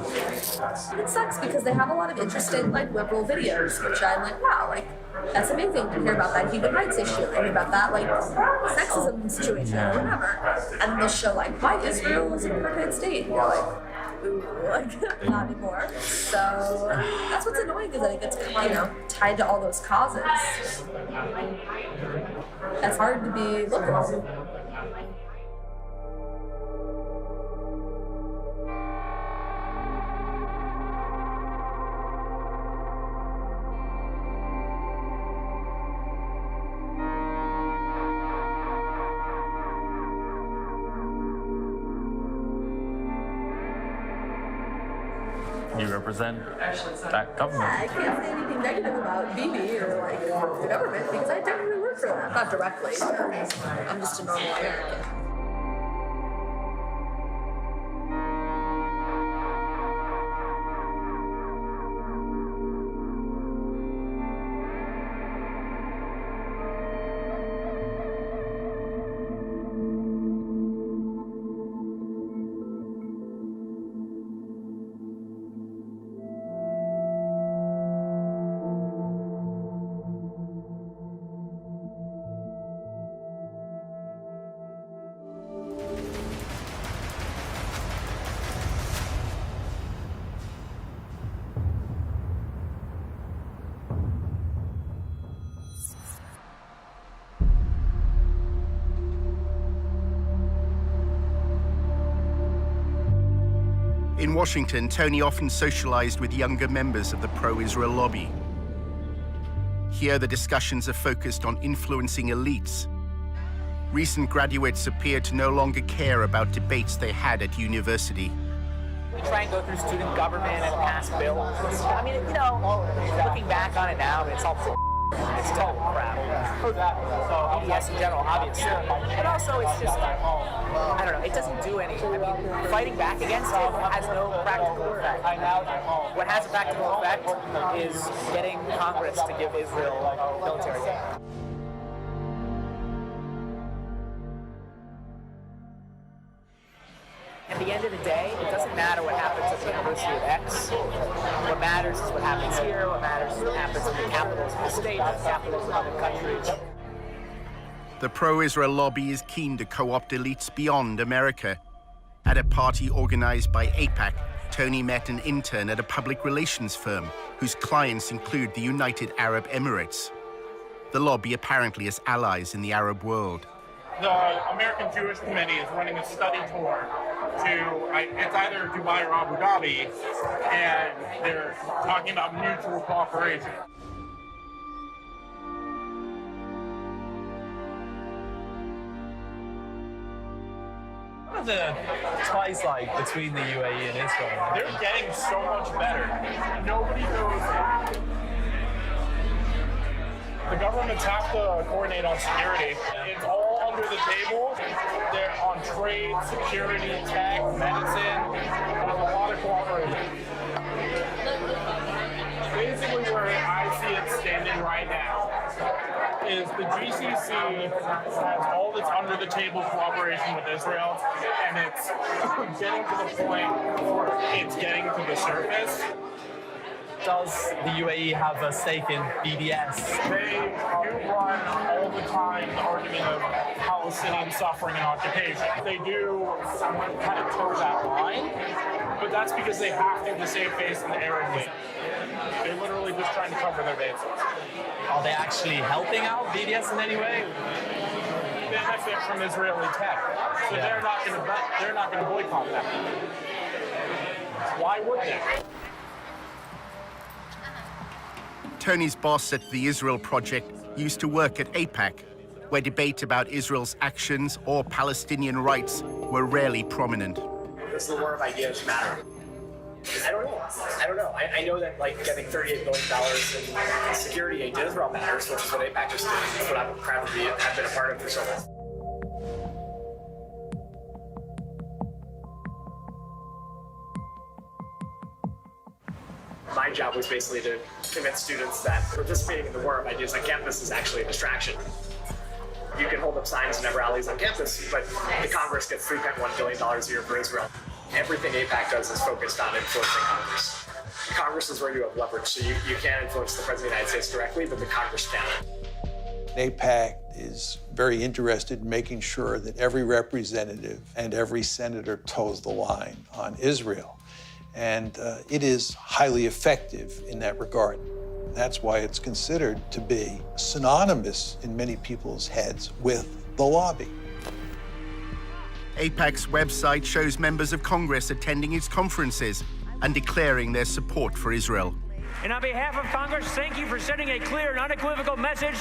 It sucks because they have a lot of interesting like liberal videos, which I'm like, wow, like that's amazing to hear about that human rights issue, and hear about that like sexism situation or whatever. And they'll show like why Israel is an apartheid state. And you're like, ooh, like not anymore. So that's what's annoying is that it gets, you know, tied to all those causes. That's hard to be liberal. You represent that government. I can't say anything negative about Bibi or like the government because I technically work for them. Not directly, but I'm just a normal American. In Washington, Tony often socialized with younger members of the pro-Israel lobby. Here, the discussions are focused on influencing elites. Recent graduates appear to no longer care about debates they had at university. We try and go through student government and pass bills. I mean, you know, looking back on it now, it's all it's total crap. BDS in general, obviously. But also, it's just, I don't know, it doesn't do anything. I mean, fighting back against it has no practical effect. What has a practical effect is getting Congress to give Israel military aid. At the end of the day, it doesn't matter what happens at the University of X. What matters is what happens here. What matters is what happens in the capitals of the state, the capitals of other countries. The pro-Israel lobby is keen to co-opt elites beyond America. At a party organized by AIPAC, Tony met an intern at a public relations firm whose clients include the United Arab Emirates. The lobby apparently has allies in the Arab world. The American Jewish Committee is running a study tour to, it's either Dubai or Abu Dhabi, and they're talking about mutual cooperation. What are the ties like between the UAE and Israel? They're getting so much better. Nobody knows it. The governments have to coordinate on security. It's all under the table. They're on trade, security, tech, medicine. There's a lot of cooperation. Basically, where I see it is the GCC has all this under-the-table cooperation with Israel, and it's getting to the point where it's getting to the surface. Does the UAE have a stake in BDS? They do run all the time the argument of Palestinian suffering and occupation. They do kind of toe that line, but that's because they have to save face in the Arab League. They're literally just trying to cover their bases. Are they actually helping out BDS in any way? They benefit from Israeli tech, so they're not going to boycott that. Why would they? Tony's boss at the Israel Project used to work at AIPAC, where debate about Israel's actions or Palestinian rights were rarely prominent. Does the war of ideas matter? I don't know. I know that like getting $38 billion in security aid to Israel matters, which is what AIPAC just did. That's what I'm proud to have been a part of for so long. My job was basically to convince students that participating in the war of ideas on campus is actually a distraction. You can hold up signs and have rallies on campus, but the Congress gets $3.1 billion a year for Israel. Everything AIPAC does is focused on influencing Congress. Congress is where you have leverage, so you can't influence the President of the United States directly, but the Congress can. AIPAC is very interested in making sure that every representative and every senator toes the line on Israel. And it is highly effective in that regard. That's why it's considered to be synonymous in many people's heads with the lobby. AIPAC's website shows members of Congress attending its conferences and declaring their support for Israel. And on behalf of Congress, thank you for sending a clear and unequivocal message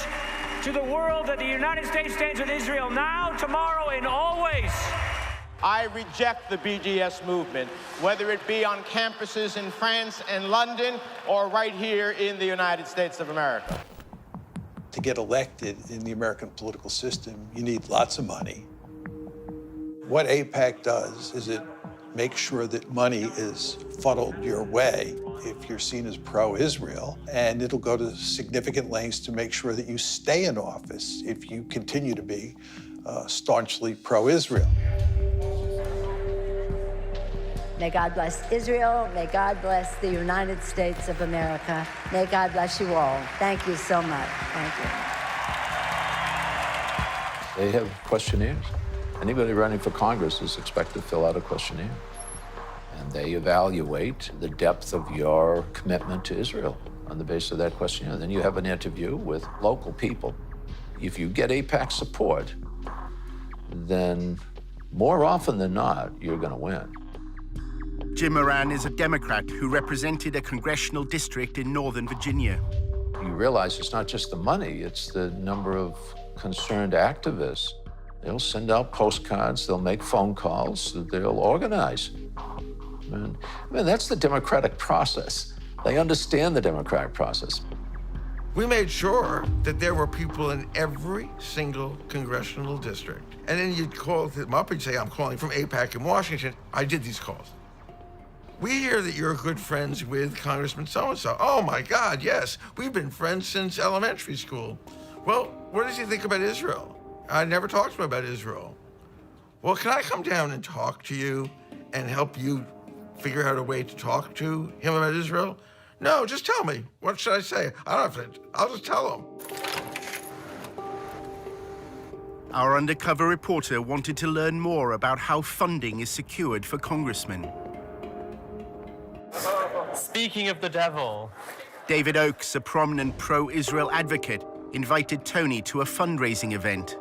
to the world that the United States stands with Israel now, tomorrow, and always. I reject the BDS movement, whether it be on campuses in France and London or right here in the United States of America. To get elected in the American political system, you need lots of money. What AIPAC does is it makes sure that money is funneled your way if you're seen as pro-Israel, and it'll go to significant lengths to make sure that you stay in office if you continue to be staunchly pro-Israel. May God bless Israel. May God bless the United States of America. May God bless you all. Thank you so much. Thank you. They have questionnaires. Anybody running for Congress is expected to fill out a questionnaire. And they evaluate the depth of your commitment to Israel on the basis of that questionnaire. Then you have an interview with local people. If you get AIPAC support, then more often than not, you're going to win. Jim Moran is a Democrat who represented a congressional district in Northern Virginia. You realize it's not just the money, it's the number of concerned activists. They'll send out postcards, they'll make phone calls, they'll organize. I mean, that's the democratic process. They understand the democratic process. We made sure that there were people in every single congressional district. And then you'd call them up and say, I'm calling from AIPAC in Washington. I did these calls. We hear that you're good friends with Congressman so-and-so. Oh my God, yes. We've been friends since elementary school. Well, what does he think about Israel? I never talked to him about Israel. Well, can I come down and talk to you and help you figure out a way to talk to him about Israel? No, just tell me. What should I say? I don't have to, I'll just tell him. Our undercover reporter wanted to learn more about how funding is secured for congressmen. Speaking of the devil. David Oakes, a prominent pro-Israel advocate, invited Tony to a fundraising event.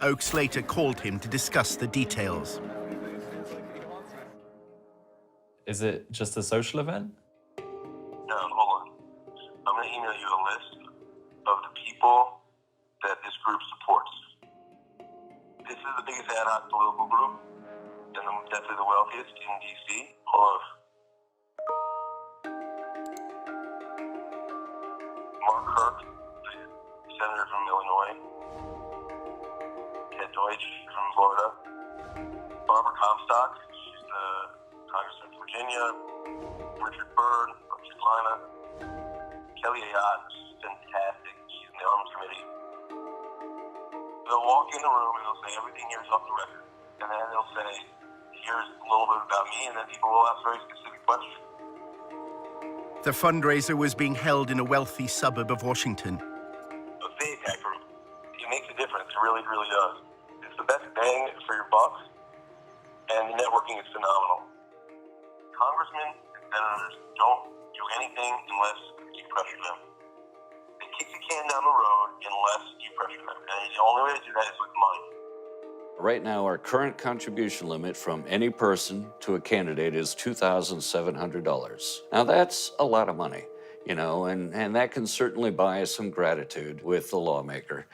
Oakes later called him to discuss the details. Is it just a social event? No, hold on. I'm going to email you a list of the people that this group supports. This is the biggest ad hoc political group, and definitely the wealthiest in D.C. Hold on. Mark Kirk, the senator from Illinois. Ted Deutsch from Florida. Barbara Comstock, she's the congressman from Virginia. Richard Byrd, North Carolina. Kelly Ayotte is fantastic. She's in the Arms Committee. They'll walk in the room and they'll say everything here is off the record. And then they'll say, here's a little bit about me, and then people will ask very specific questions. The fundraiser was being held in a wealthy suburb of Washington. A VAPAC group, it makes a difference. It really, really does. It's the best bang for your buck, and the networking is phenomenal. Congressmen and senators don't do anything unless you pressure them. They kick the can down the road unless you pressure them. And the only way to do that is with money. Right now, our current contribution limit from any person to a candidate is $2,700. Now, that's a lot of money, you know, and that can certainly buy some gratitude with the lawmaker.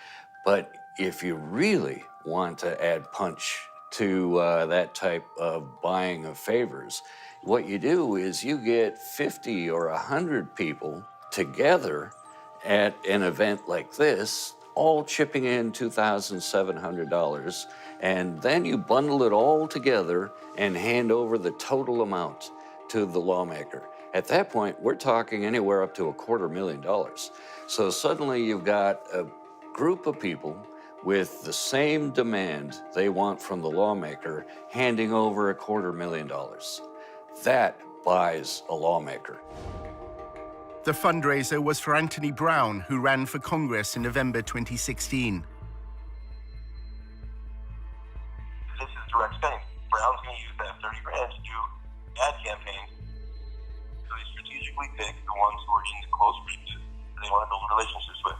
But if you really want to add punch to that type of buying of favors, what you do is you get 50 or 100 people together at an event like this, all chipping in $2,700, and then you bundle it all together and hand over the total amount to the lawmaker. At that point, we're talking anywhere up to $250,000. So suddenly you've got a group of people with the same demand they want from the lawmaker handing over $250,000. That buys a lawmaker. The fundraiser was for Anthony Brown, who ran for Congress in November 2016. This is direct spending. Brown's going to use that 30 grand to do ad campaigns. So they strategically pick the ones who are in the close reaches that they want to build relationships with.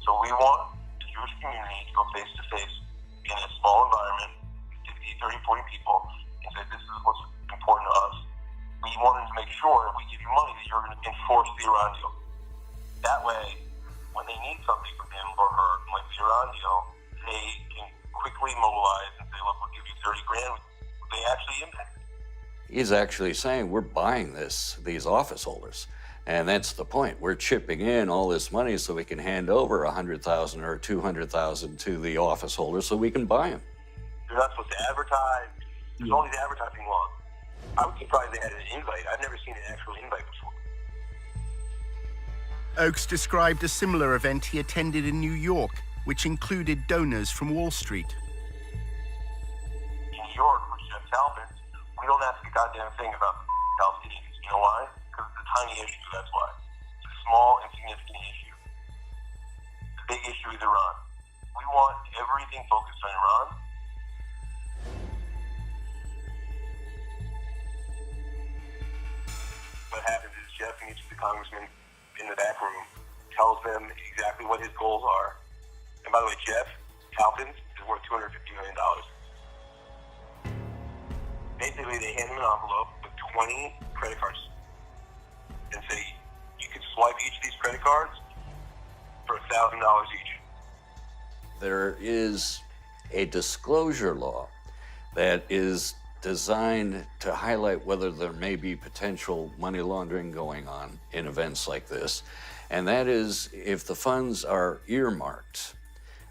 So we want the Jewish community to go face to face in a small environment, 50, 30, 40 people, and say, this is what's important to us. We wanted to make sure if we give you money that you're going to enforce the Iran deal. That way, when they need something from him or her, like the Iran deal, they can quickly mobilize and say, look, we'll give you 30 grand. They actually impact it. He's actually saying we're buying these office holders. And that's the point. We're chipping in all this money so we can hand over $100,000 or $200,000 to the office holders so we can buy them. You're not supposed to advertise. There's all these advertising laws. I was surprised they had an invite. I've never seen an actual invite before. Oakes described a similar event he attended in New York, which included donors from Wall Street. In New York, with Jeff Talbot, we don't ask a goddamn thing about the Palestinians. You know why? Because it's a tiny issue, that's why. It's a small, insignificant issue. The big issue is Iran. We want everything focused on Iran. What happens is Jeff meets the congressman in the back room, tells them exactly what his goals are. And by the way, Jeff Talbot is worth $250 million. Basically, they hand him an envelope with 20 credit cards and say, you can swipe each of these credit cards for $1,000 each. There is a disclosure law that is designed to highlight whether there may be potential money laundering going on in events like this. And that is if the funds are earmarked.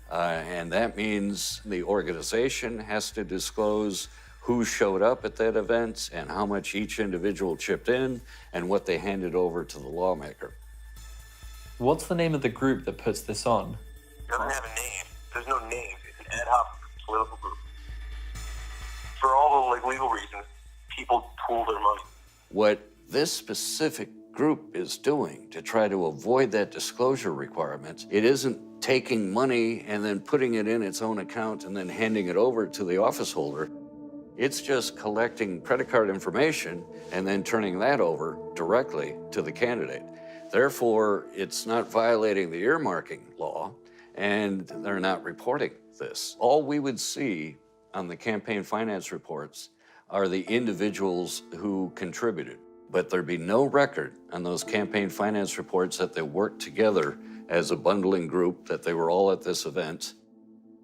And that means the organization has to disclose who showed up at that event and how much each individual chipped in and what they handed over to the lawmaker. What's the name of the group that puts this on? It doesn't have a name. There's no name. It's an ad hoc political group. For all the legal reasons, people pool their money. What this specific group is doing to try to avoid that disclosure requirement, it isn't taking money and then putting it in its own account and then handing it over to the office holder. It's just collecting credit card information and then turning that over directly to the candidate. Therefore, it's not violating the earmarking law, and they're not reporting this. All we would see on the campaign finance reports are the individuals who contributed, but there'd be no record on those campaign finance reports that they worked together as a bundling group, that they were all at this event.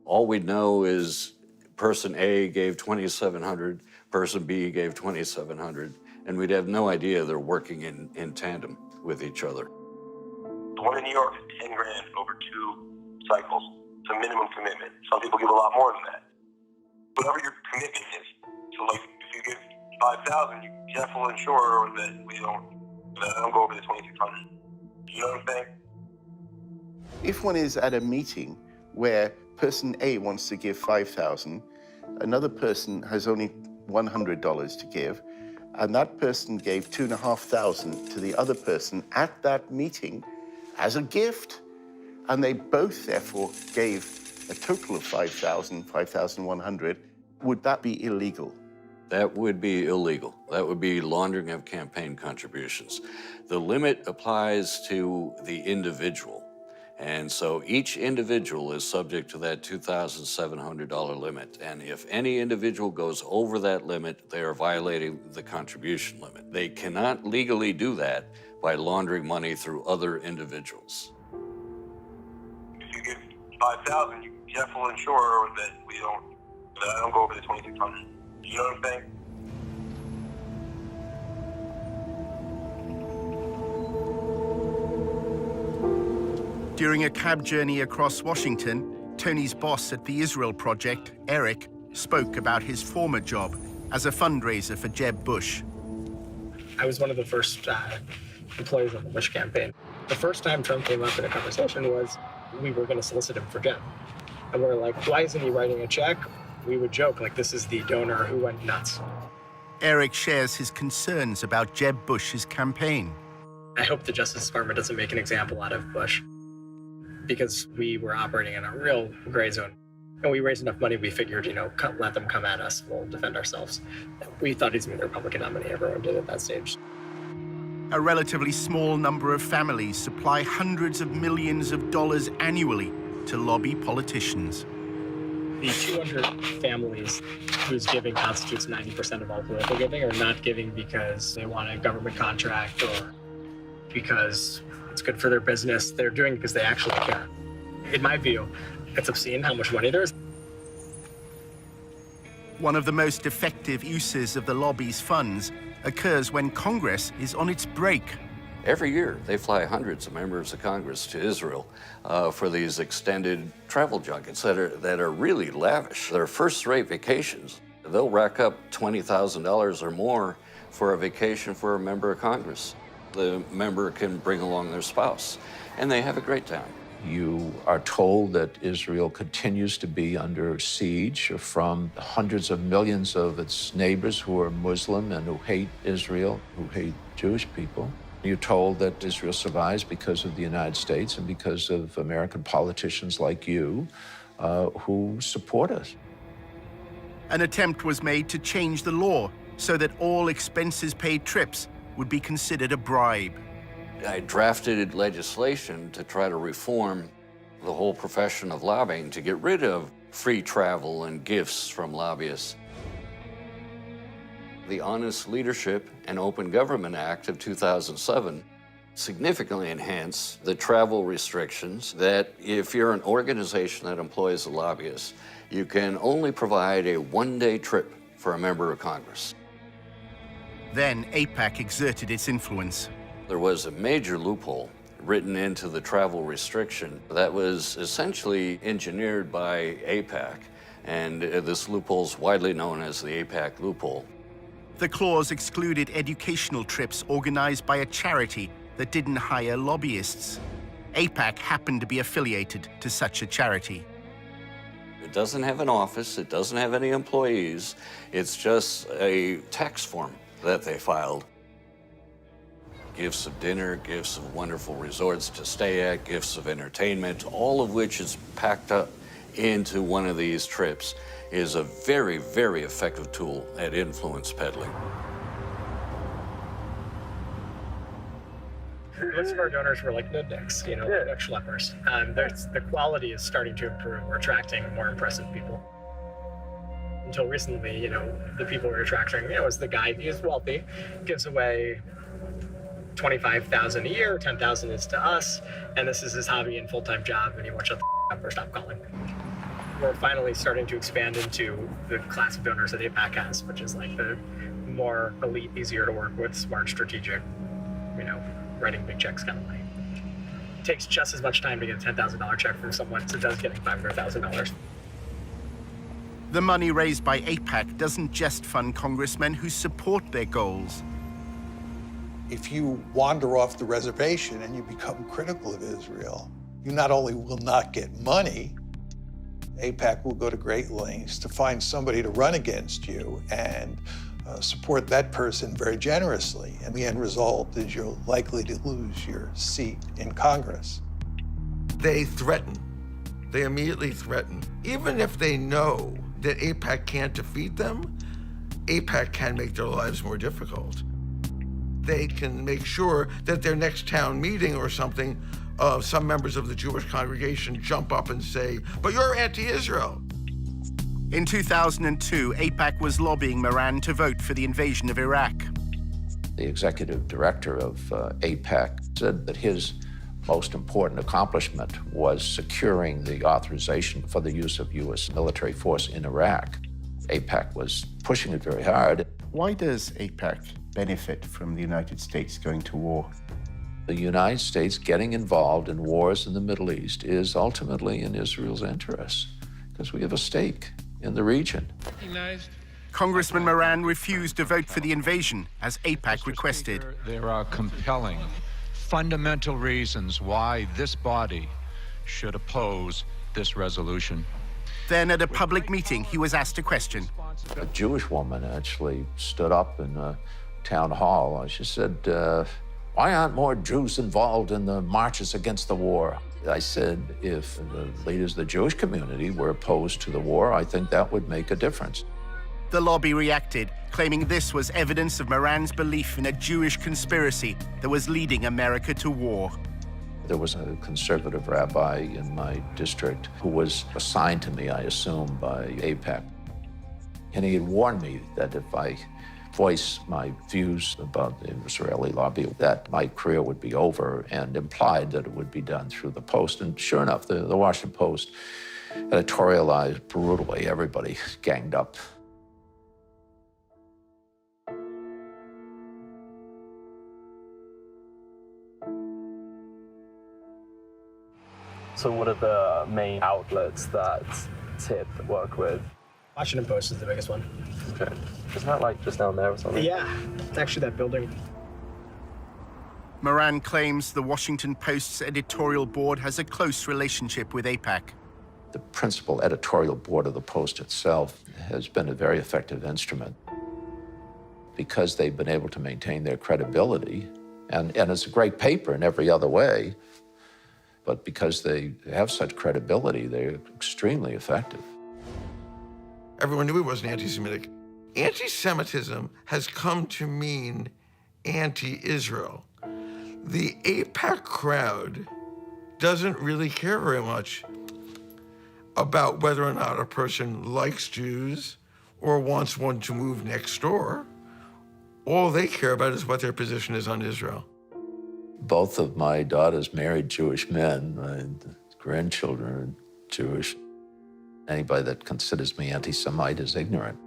All we'd know is person A gave $2,700, person B gave $2,700, and we'd have no idea they're working in tandem with each other. The one in New York is 10 grand over 2 cycles. It's a minimum commitment. Some people give a lot more than that. Whatever your commitment is. So like if you give 5,000, Jeff will ensure that I don't go over the 2,600. You know what I'm saying? If one is at a meeting where person A wants to give $5,000, another person has only $100 to give, and that person gave $2,500 to the other person at that meeting as a gift, and they both therefore gave a total of $5,000, $5,100, would that be illegal? That would be illegal. That would be laundering of campaign contributions. The limit applies to the individual. And so each individual is subject to that $2,700 limit. And if any individual goes over that limit, they are violating the contribution limit. They cannot legally do that by laundering money through other individuals. If you give $5,000, you definitely ensure that I don't go over the $2,600. You know what I'm saying? During a cab journey across Washington, Tony's boss at the Israel Project, Eric, spoke about his former job as a fundraiser for Jeb Bush. I was one of the first employees on the Bush campaign. The first time Trump came up in a conversation was we were going to solicit him for Jeb. And we're like, why isn't he writing a check? We would joke, like, this is the donor who went nuts. Eric shares his concerns about Jeb Bush's campaign. I hope the Justice Department doesn't make an example out of Bush, because we were operating in a real gray zone. And we raised enough money, we figured, let them come at us, we'll defend ourselves. We thought he's going to be the Republican nominee, everyone did at that stage. A relatively small number of families supply hundreds of millions of dollars annually to lobby politicians. The 200 families whose giving constitutes 90% of all political giving are not giving because they want a government contract or because it's good for their business. They're doing it because they actually care. In my view, it's obscene how much money there is. One of the most effective uses of the lobby's funds occurs when Congress is on its break. Every year, they fly hundreds of members of Congress to Israel for these extended travel junkets that are really lavish. They're first-rate vacations. They'll rack up $20,000 or more for a vacation for a member of Congress. The member can bring along their spouse, and they have a great time. You are told that Israel continues to be under siege from hundreds of millions of its neighbors who are Muslim and who hate Israel, who hate Jewish people. You're told that Israel survives because of the United States and because of American politicians like you who support us. An attempt was made to change the law so that all expenses-paid trips would be considered a bribe. I drafted legislation to try to reform the whole profession of lobbying to get rid of free travel and gifts from lobbyists. The Honest Leadership and Open Government Act of 2007 significantly enhanced the travel restrictions that if you're an organization that employs a lobbyist, you can only provide a one-day trip for a member of Congress. Then AIPAC exerted its influence. There was a major loophole written into the travel restriction that was essentially engineered by AIPAC, and this loophole is widely known as the AIPAC loophole. The clause excluded educational trips organized by a charity that didn't hire lobbyists. AIPAC happened to be affiliated to such a charity. It doesn't have an office, it doesn't have any employees, it's just a tax form that they filed. Gifts of dinner, gifts of wonderful resorts to stay at, gifts of entertainment, all of which is packed up into one of these trips, is a very, very effective tool at influence peddling. Most of our donors were like nudniks, like schleppers. The quality is starting to improve. We're attracting more impressive people. Until recently, the people we're attracting, is the guy who's wealthy, gives away $25,000 a year, $10,000 is to us, and this is his hobby and full-time job, and he won't shut the up or stop calling. We're finally starting to expand into the class of donors that AIPAC has, which is like the more elite, easier to work with, smart, strategic, writing big checks kind of money. It takes just as much time to get a $10,000 check from someone as it does getting $500,000. The money raised by AIPAC doesn't just fund congressmen who support their goals. If you wander off the reservation and you become critical of Israel, you not only will not get money, AIPAC will go to great lengths to find somebody to run against you and support that person very generously. And the end result is you're likely to lose your seat in Congress. They threaten. They immediately threaten. Even if they know that AIPAC can't defeat them, AIPAC can make their lives more difficult. They can make sure that their next town meeting or something, some members of the Jewish congregation jump up and say, but you're anti-Israel. In 2002, AIPAC was lobbying Moran to vote for the invasion of Iraq. The executive director of AIPAC said that his most important accomplishment was securing the authorization for the use of U.S. military force in Iraq. AIPAC was pushing it very hard. Why does AIPAC benefit from the United States going to war? The United States getting involved in wars in the Middle East is ultimately in Israel's interests, because we have a stake in the region. Congressman Moran refused to vote for the invasion, as AIPAC requested. There are compelling, fundamental reasons why this body should oppose this resolution. Then at a public meeting, he was asked a question. A Jewish woman actually stood up in a town hall. She said, why aren't more Jews involved in the marches against the war? I said, if the leaders of the Jewish community were opposed to the war, I think that would make a difference. The lobby reacted, claiming this was evidence of Moran's belief in a Jewish conspiracy that was leading America to war. There was a conservative rabbi in my district who was assigned to me, I assume, by AIPAC. And he had warned me that if I voiced my views about the Israeli lobby, that my career would be over, and implied that it would be done through the Post. And sure enough, the Washington Post editorialized brutally. Everybody ganged up. So what are the main outlets that TIP work with? Washington Post is the biggest one. Okay. Isn't that like just down there or something? Yeah, it's actually that building. Moran claims the Washington Post's editorial board has a close relationship with AIPAC. The principal editorial board of the Post itself has been a very effective instrument because they've been able to maintain their credibility. And it's a great paper in every other way, but because they have such credibility, they're extremely effective. Everyone knew it wasn't anti-Semitic. Anti-Semitism has come to mean anti-Israel. The AIPAC crowd doesn't really care very much about whether or not a person likes Jews or wants one to move next door. All they care about is what their position is on Israel. Both of my daughters married Jewish men. My grandchildren are Jewish. Anybody that considers me anti-Semite is ignorant.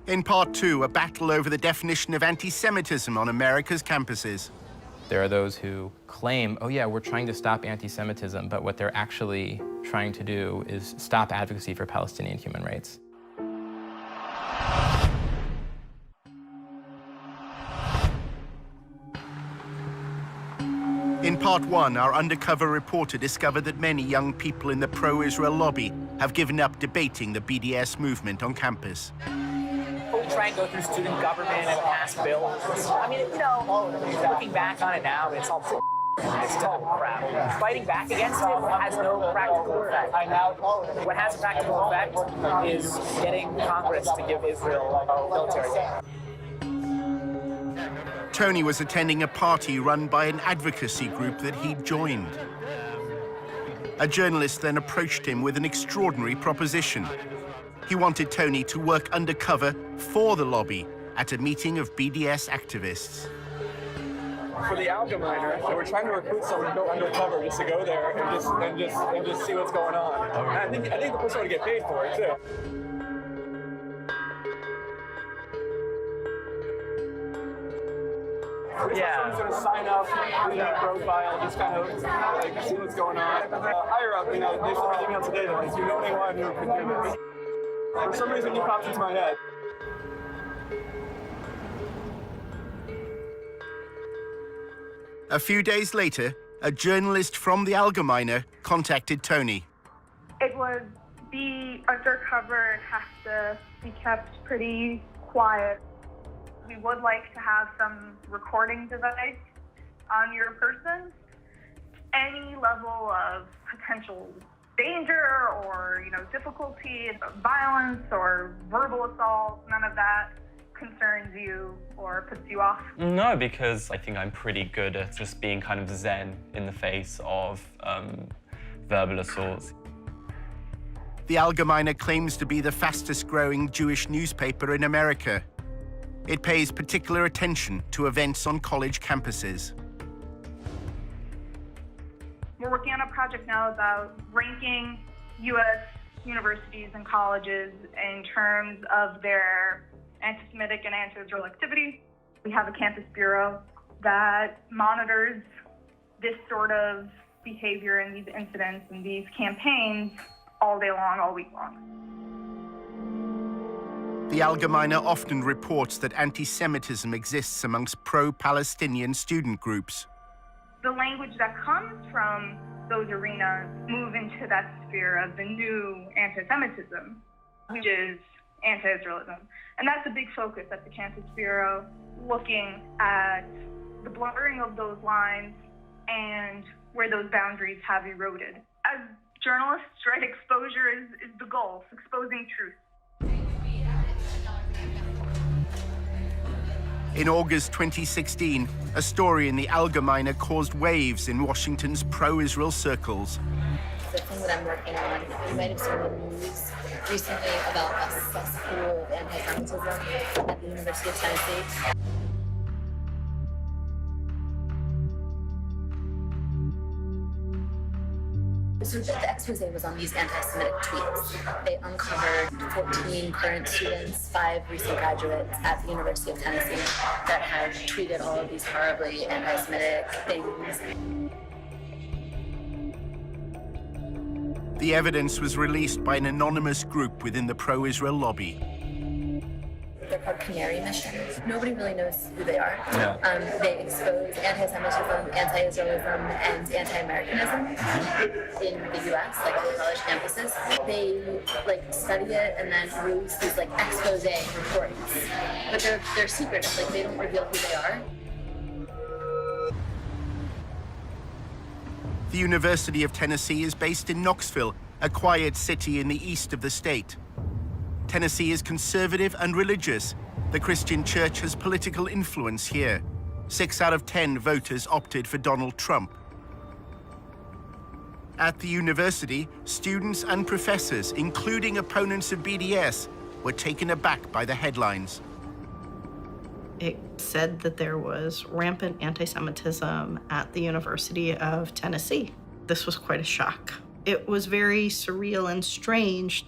In part two, a battle over the definition of anti-Semitism on America's campuses. There are those who claim, oh yeah, we're trying to stop anti-Semitism, but what they're actually trying to do is stop advocacy for Palestinian human rights. In part one, our undercover reporter discovered that many young people in the pro-Israel lobby have given up debating the BDS movement on campus. Try and go through student government and pass bills. I mean, you know, looking back on it now, it's all it's total crap. Fighting back against it has no practical effect. What has a practical effect is getting Congress to give Israel military aid. Tony was attending a party run by an advocacy group that he'd joined. A journalist then approached him with an extraordinary proposition. He wanted Tony to work undercover for the lobby at a meeting of BDS activists. for the Allgemeiner, and we're trying to recruit someone to go undercover just to go there and just see what's going on. And I think the person would get paid for it too. Yeah. Someone's gonna sign up, do that profile, just kind of like see what's going on. Higher up, they sent me an email today that like, do you know anyone who could do this? For some reason, he popped into my head. A few days later, a journalist from the Allgemeiner contacted Tony. It would be undercover and have to be kept pretty quiet. We would like to have some recording device on your person. Any level of potential danger or, difficulty, violence or verbal assault, none of that concerns you or puts you off? No, because I think I'm pretty good at just being kind of zen in the face of verbal assaults. The Allgemeiner claims to be the fastest growing Jewish newspaper in America. It pays particular attention to events on college campuses. We're working on a project now about ranking U.S. universities and colleges in terms of their anti-Semitic and anti-Israel activity. We have a campus bureau that monitors this sort of behavior and these incidents and these campaigns all day long, all week long. The Allgemeiner often reports that anti-Semitism exists amongst pro-Palestinian student groups. The language that comes from those arenas move into that sphere of the new anti-Semitism, which is anti-Israelism. And that's a big focus at the Campus Bureau, looking at the blurring of those lines and where those boundaries have eroded. As journalists, right, exposure is the goal, exposing truth. In August 2016, a story in the Allgemeiner caused waves in Washington's pro-Israel circles. The thing that I'm working on, you might have seen the news recently about a cesspool of anti-Semitism at the University of Tennessee. So the expose was on these anti-Semitic tweets. They uncovered 14 current students, 5 recent graduates at the University of Tennessee that had tweeted all of these horribly anti-Semitic things. The evidence was released by an anonymous group within the pro-Israel lobby. They're called Canary Mission. Nobody really knows who they are. Yeah. They expose anti-Semitism, anti-Israelism, and anti-Americanism in the U.S., like on college campuses. They study it and then release these expose reports, but they're secretive. They don't reveal who they are. The University of Tennessee is based in Knoxville, a quiet city in the east of the state. Tennessee is conservative and religious. The Christian church has political influence here. 6 out of 10 voters opted for Donald Trump. At the university, students and professors, including opponents of BDS, were taken aback by the headlines. It said that there was rampant anti-Semitism at the University of Tennessee. This was quite a shock. It was very surreal and strange.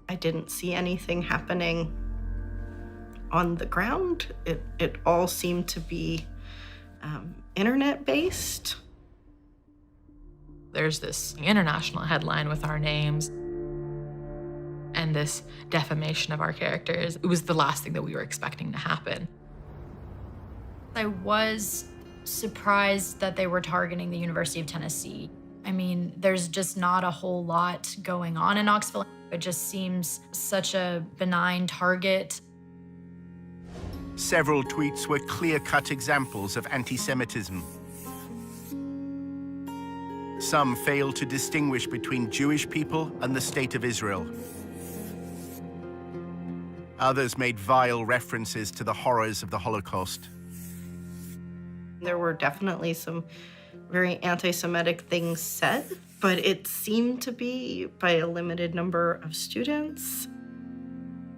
I didn't see anything happening on the ground. It all seemed to be internet-based. There's this international headline with our names and this defamation of our characters. It was the last thing that we were expecting to happen. I was surprised that they were targeting the University of Tennessee. I mean, there's just not a whole lot going on in Knoxville. It just seems such a benign target. Several tweets were clear-cut examples of anti-Semitism. Some failed to distinguish between Jewish people and the State of Israel. Others made vile references to the horrors of the Holocaust. There were definitely some very anti-Semitic things said, but it seemed to be by a limited number of students.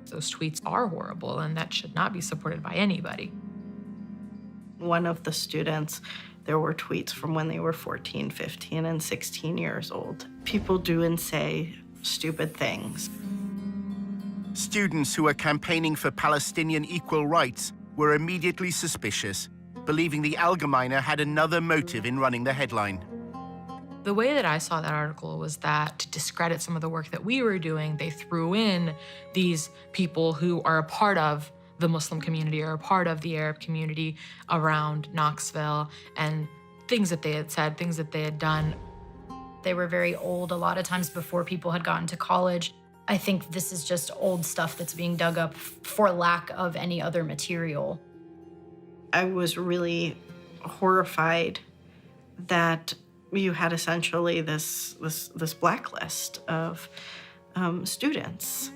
Those tweets are horrible, and that should not be supported by anybody. One of the students, there were tweets from when they were 14, 15, and 16 years old. People do and say stupid things. Students who were campaigning for Palestinian equal rights were immediately suspicious, believing the Allgemeine had another motive in running the headline. The way that I saw that article was that to discredit some of the work that we were doing, they threw in these people who are a part of the Muslim community or a part of the Arab community around Knoxville, and things that they had said, things that they had done. They were very old, a lot of times before people had gotten to college. I think this is just old stuff that's being dug up for lack of any other material. I was really horrified that you had essentially this blacklist of students.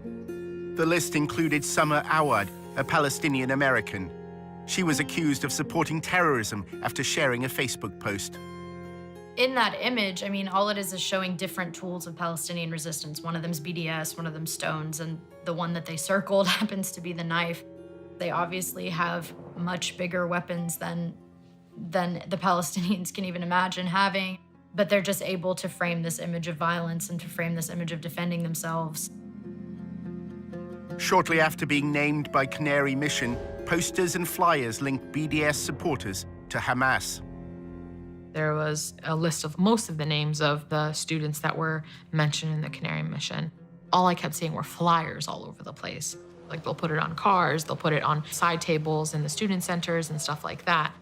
The list included Summer Awad, a Palestinian American. She was accused of supporting terrorism after sharing a Facebook post. In that image, I mean, all it is showing different tools of Palestinian resistance. One of them's BDS, one of them's stones, and the one that they circled happens to be the knife. They obviously have much bigger weapons than the Palestinians can even imagine having, but they're just able to frame this image of violence and to frame this image of defending themselves. Shortly after being named by Canary Mission, posters and flyers linked BDS supporters to Hamas. There was a list of most of the names of the students that were mentioned in the Canary Mission. All I kept seeing were flyers all over the place. Like, they'll put it on cars, they'll put it on side tables in the student centers and stuff like that.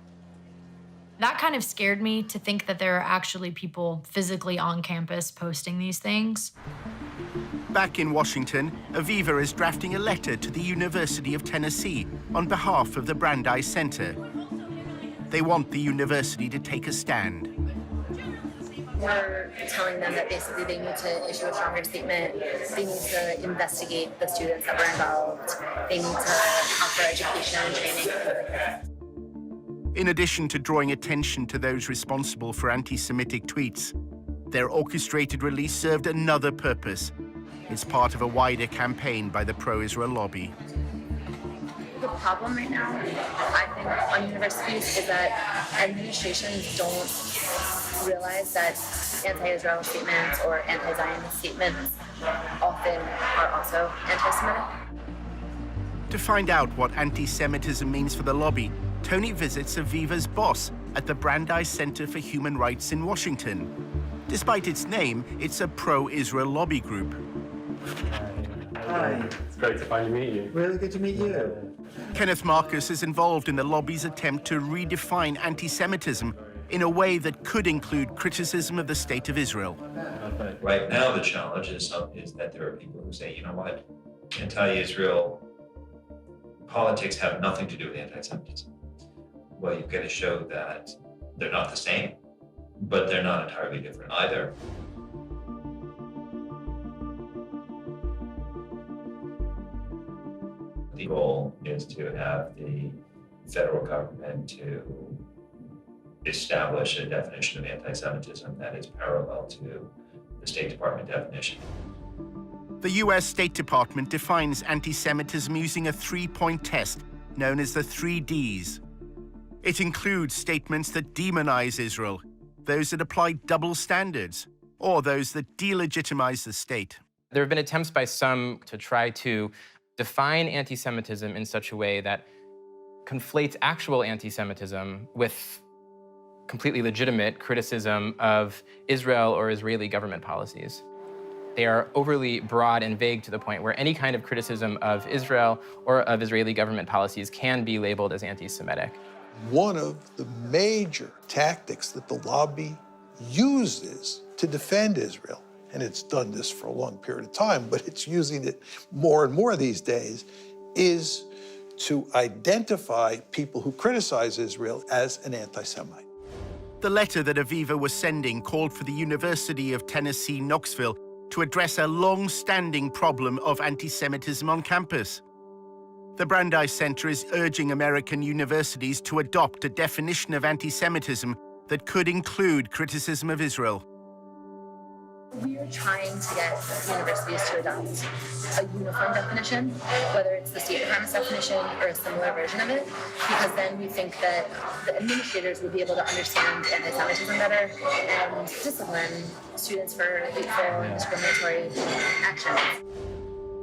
That kind of scared me, to think that there are actually people physically on campus posting these things. Back in Washington, Aviva is drafting a letter to the University of Tennessee on behalf of the Brandeis Center. They want the university to take a stand. We're telling them that basically they need to issue a stronger statement. They need to investigate the students that were involved. They need to offer education and training. In addition to drawing attention to those responsible for anti-Semitic tweets, their orchestrated release served another purpose. It's part of a wider campaign by the pro-Israel lobby. The problem right now, I think, on universities is that administrations don't realize that anti-Israel statements or anti-Zionist statements often are also anti-Semitic. To find out what anti-Semitism means for the lobby, Tony visits Aviva's boss at the Brandeis Center for Human Rights in Washington. Despite its name, it's a pro-Israel lobby group. Hi. It's great to finally meet you. Really good to meet you. Kenneth Marcus is involved in the lobby's attempt to redefine anti-Semitism in a way that could include criticism of the state of Israel. Right now, the challenge is that there are people who say, you know what, anti-Israel politics have nothing to do with anti-Semitism. Well, you've got to show that they're not the same, but they're not entirely different either. The goal is to have the federal government to establish a definition of anti-Semitism that is parallel to the State Department definition. The US State Department defines anti-Semitism using a three-point test known as the 3 Ds. It includes statements that demonize Israel, those that apply double standards, or those that delegitimize the state. There have been attempts by some to try to define anti-Semitism in such a way that conflates actual anti-Semitism with completely legitimate criticism of Israel or Israeli government policies. They are overly broad and vague to the point where any kind of criticism of Israel or of Israeli government policies can be labeled as anti-Semitic. One of the major tactics that the lobby uses to defend Israel, and it's done this for a long period of time, but it's using it more and more these days, is to identify people who criticize Israel as an anti-Semite. The letter that Aviva was sending called for the University of Tennessee, Knoxville, to address a long-standing problem of anti-Semitism on campus. The Brandeis Center is urging American universities to adopt a definition of anti-Semitism that could include criticism of Israel. We are trying to get universities to adopt a uniform definition, whether it's the State Department's definition or a similar version of it, because then we think that the administrators would be able to understand anti-Semitism better and discipline students for hateful and discriminatory actions.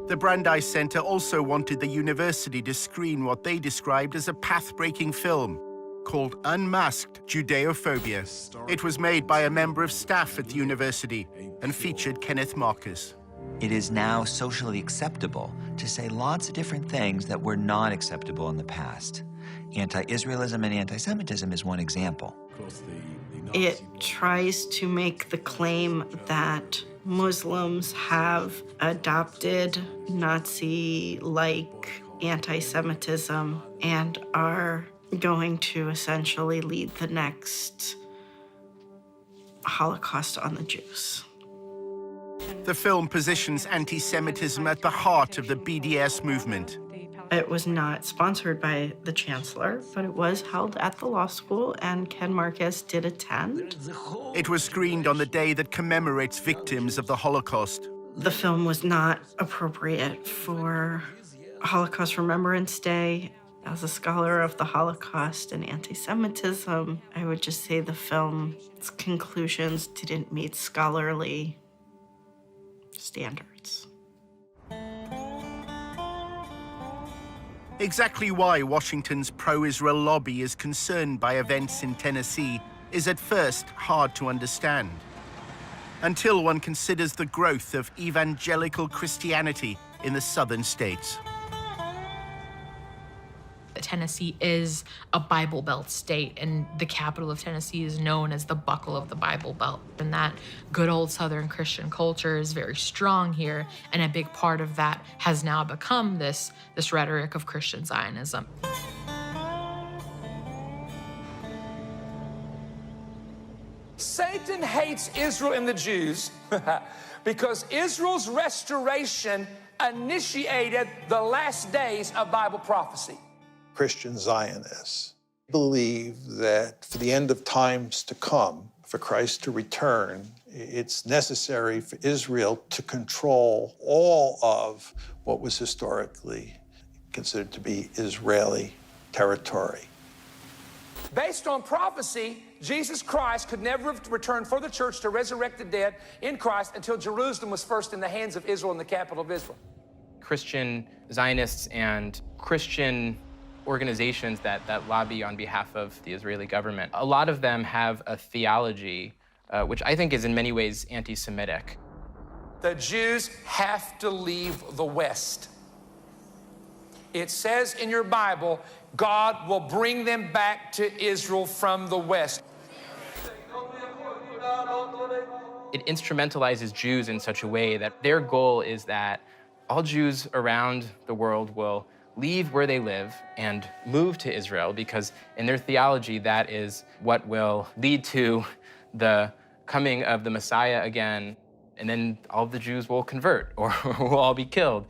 The Brandeis Center also wanted the university to screen what they described as a path-breaking film called Unmasked Judeophobia. It was made by a member of staff at the university and featured Kenneth Marcus. It is now socially acceptable to say lots of different things that were not acceptable in the past. Anti-Israelism and anti-Semitism is one example. It tries to make the claim that Muslims have adopted Nazi-like anti-Semitism and are going to essentially lead the next Holocaust on the Jews. The film positions anti-Semitism at the heart of the BDS movement. It was not sponsored by the chancellor, but it was held at the law school, and Ken Marcus did attend. It was screened on the day that commemorates victims of the Holocaust. The film was not appropriate for Holocaust Remembrance Day. As a scholar of the Holocaust and anti-Semitism, I would just say the film's conclusions didn't meet scholarly standards. Exactly why Washington's pro-Israel lobby is concerned by events in Tennessee is at first hard to understand, until one considers the growth of evangelical Christianity in the southern states. Tennessee is a Bible Belt state, and the capital of Tennessee is known as the buckle of the Bible Belt. And that good old Southern Christian culture is very strong here, and a big part of that has now become this rhetoric of Christian Zionism. Satan hates Israel and the Jews because Israel's restoration initiated the last days of Bible prophecy. Christian Zionists believe that for the end of times to come, for Christ to return, it's necessary for Israel to control all of what was historically considered to be Israeli territory. Based on prophecy, Jesus Christ could never have returned for the church to resurrect the dead in Christ until Jerusalem was first in the hands of Israel and the capital of Israel. Christian Zionists and Christian organizations that lobby on behalf of the Israeli government, a lot of them have a theology which I think is in many ways anti-Semitic. The Jews have to leave the West. It says in your Bible, God will bring them back to Israel from the West. It instrumentalizes Jews in such a way that their goal is that all Jews around the world will leave where they live and move to Israel, because in their theology, that is what will lead to the coming of the Messiah again, and then all of the Jews will convert or will all be killed.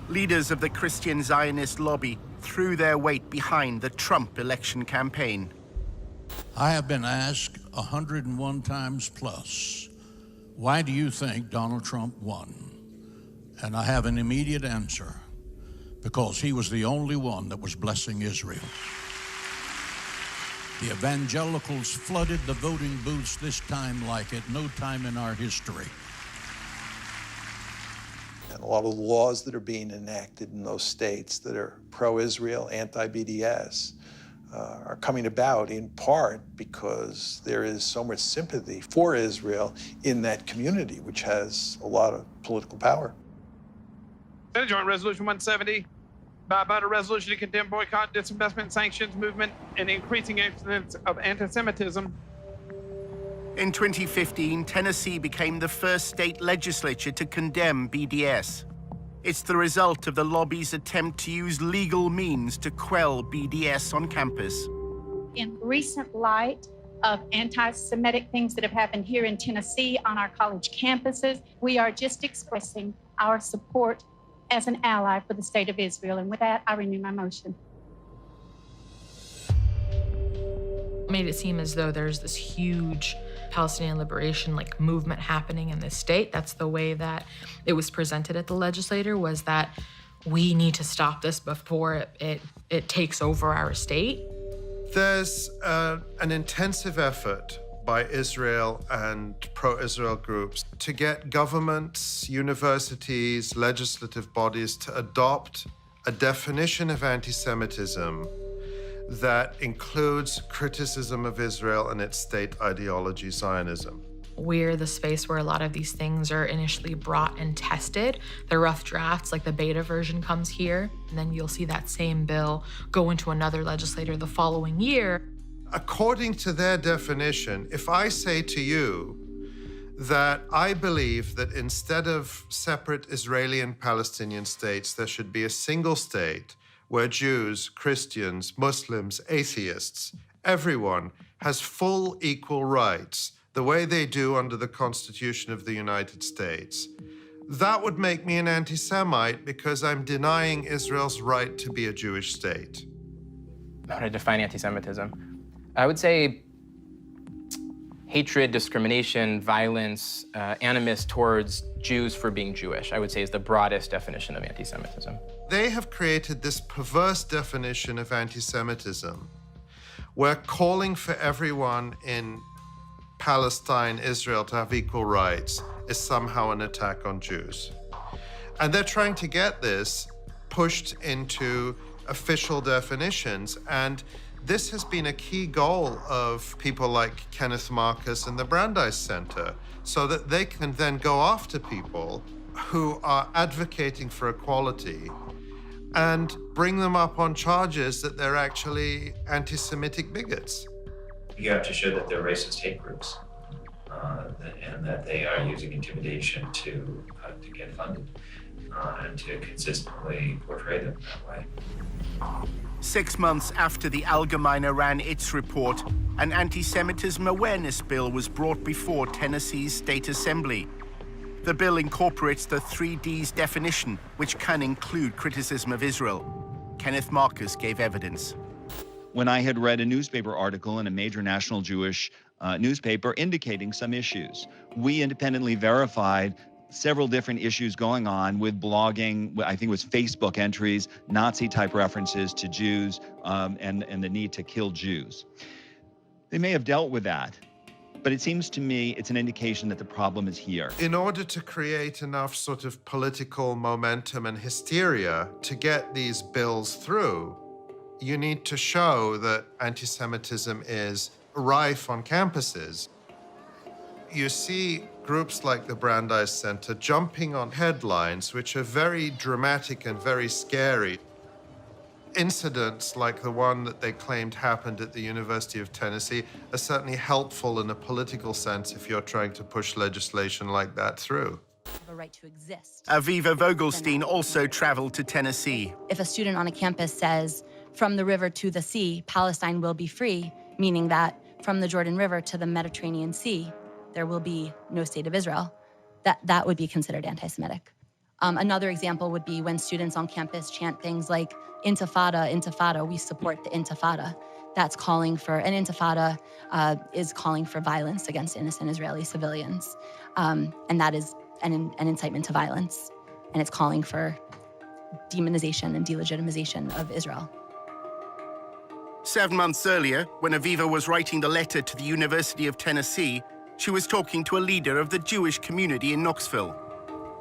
Leaders of the Christian Zionist lobby threw their weight behind the Trump election campaign. I have been asked 101 times plus, why do you think Donald Trump won? And I have an immediate answer: because he was the only one that was blessing Israel. The evangelicals flooded the voting booths this time like at no time in our history. And a lot of the laws that are being enacted in those states that are pro-Israel, anti-BDS, are coming about in part because there is so much sympathy for Israel in that community, which has a lot of political power. Senate Joint Resolution 170, bipartisan resolution to condemn boycott, disinvestment, sanctions movement, and increasing incidence of anti-Semitism. In 2015, Tennessee became the first state legislature to condemn BDS. It's the result of the lobby's attempt to use legal means to quell BDS on campus. In recent light of anti-Semitic things that have happened here in Tennessee on our college campuses, we are just expressing our support as an ally for the state of Israel. And with that, I renew my motion. Made it seem as though there's this huge Palestinian liberation movement happening in this state. That's the way that it was presented at the legislature, was that we need to stop this before it takes over our state. There's an intensive effort by Israel and pro-Israel groups to get governments, universities, legislative bodies to adopt a definition of anti-Semitism that includes criticism of Israel and its state ideology, Zionism. We're the space where a lot of these things are initially brought and tested. The rough drafts, the beta version, comes here, and then you'll see that same bill go into another legislator the following year. According to their definition, if I say to you that I believe that instead of separate Israeli and Palestinian states, there should be a single state where Jews, Christians, Muslims, atheists, everyone has full equal rights, the way they do under the Constitution of the United States, that would make me an anti-Semite because I'm denying Israel's right to be a Jewish state. How to define anti-Semitism? I would say hatred, discrimination, violence, animus towards Jews for being Jewish, I would say, is the broadest definition of anti-Semitism. They have created this perverse definition of anti-Semitism where calling for everyone in Palestine, Israel to have equal rights is somehow an attack on Jews. And they're trying to get this pushed into official definitions. And this has been a key goal of people like Kenneth Marcus and the Brandeis Center, so that they can then go after people who are advocating for equality and bring them up on charges that they're actually anti-Semitic bigots. You have to show that they're racist hate groups and that they are using intimidation to get funded and to consistently portray them that way. 6 months after the Allgemeine ran its report, an anti-Semitism awareness bill was brought before Tennessee's State Assembly. The bill incorporates the 3Ds definition, which can include criticism of Israel. Kenneth Marcus gave evidence. When I had read a newspaper article in a major national Jewish newspaper indicating some issues, we independently verified several different issues going on with blogging, I think it was Facebook entries, Nazi-type references to Jews, and the need to kill Jews. They may have dealt with that, but it seems to me it's an indication that the problem is here. In order to create enough sort of political momentum and hysteria to get these bills through, you need to show that anti-Semitism is rife on campuses. You see groups like the Brandeis Center jumping on headlines which are very dramatic and very scary. Incidents like the one that they claimed happened at the University of Tennessee are certainly helpful in a political sense if you're trying to push legislation like that through. A right to exist. Aviva Vogelstein also traveled to Tennessee. If a student on a campus says, from the river to the sea, Palestine will be free, meaning that from the Jordan River to the Mediterranean Sea, there will be no state of Israel, that would be considered anti-Semitic. Another example would be when students on campus chant things like, Intifada, Intifada, we support the Intifada. That's calling for, an Intifada is calling for violence against innocent Israeli civilians. And that is an incitement to violence. And it's calling for demonization and delegitimization of Israel. 7 months earlier, when Aviva was writing the letter to the University of Tennessee, she was talking to a leader of the Jewish community in Knoxville.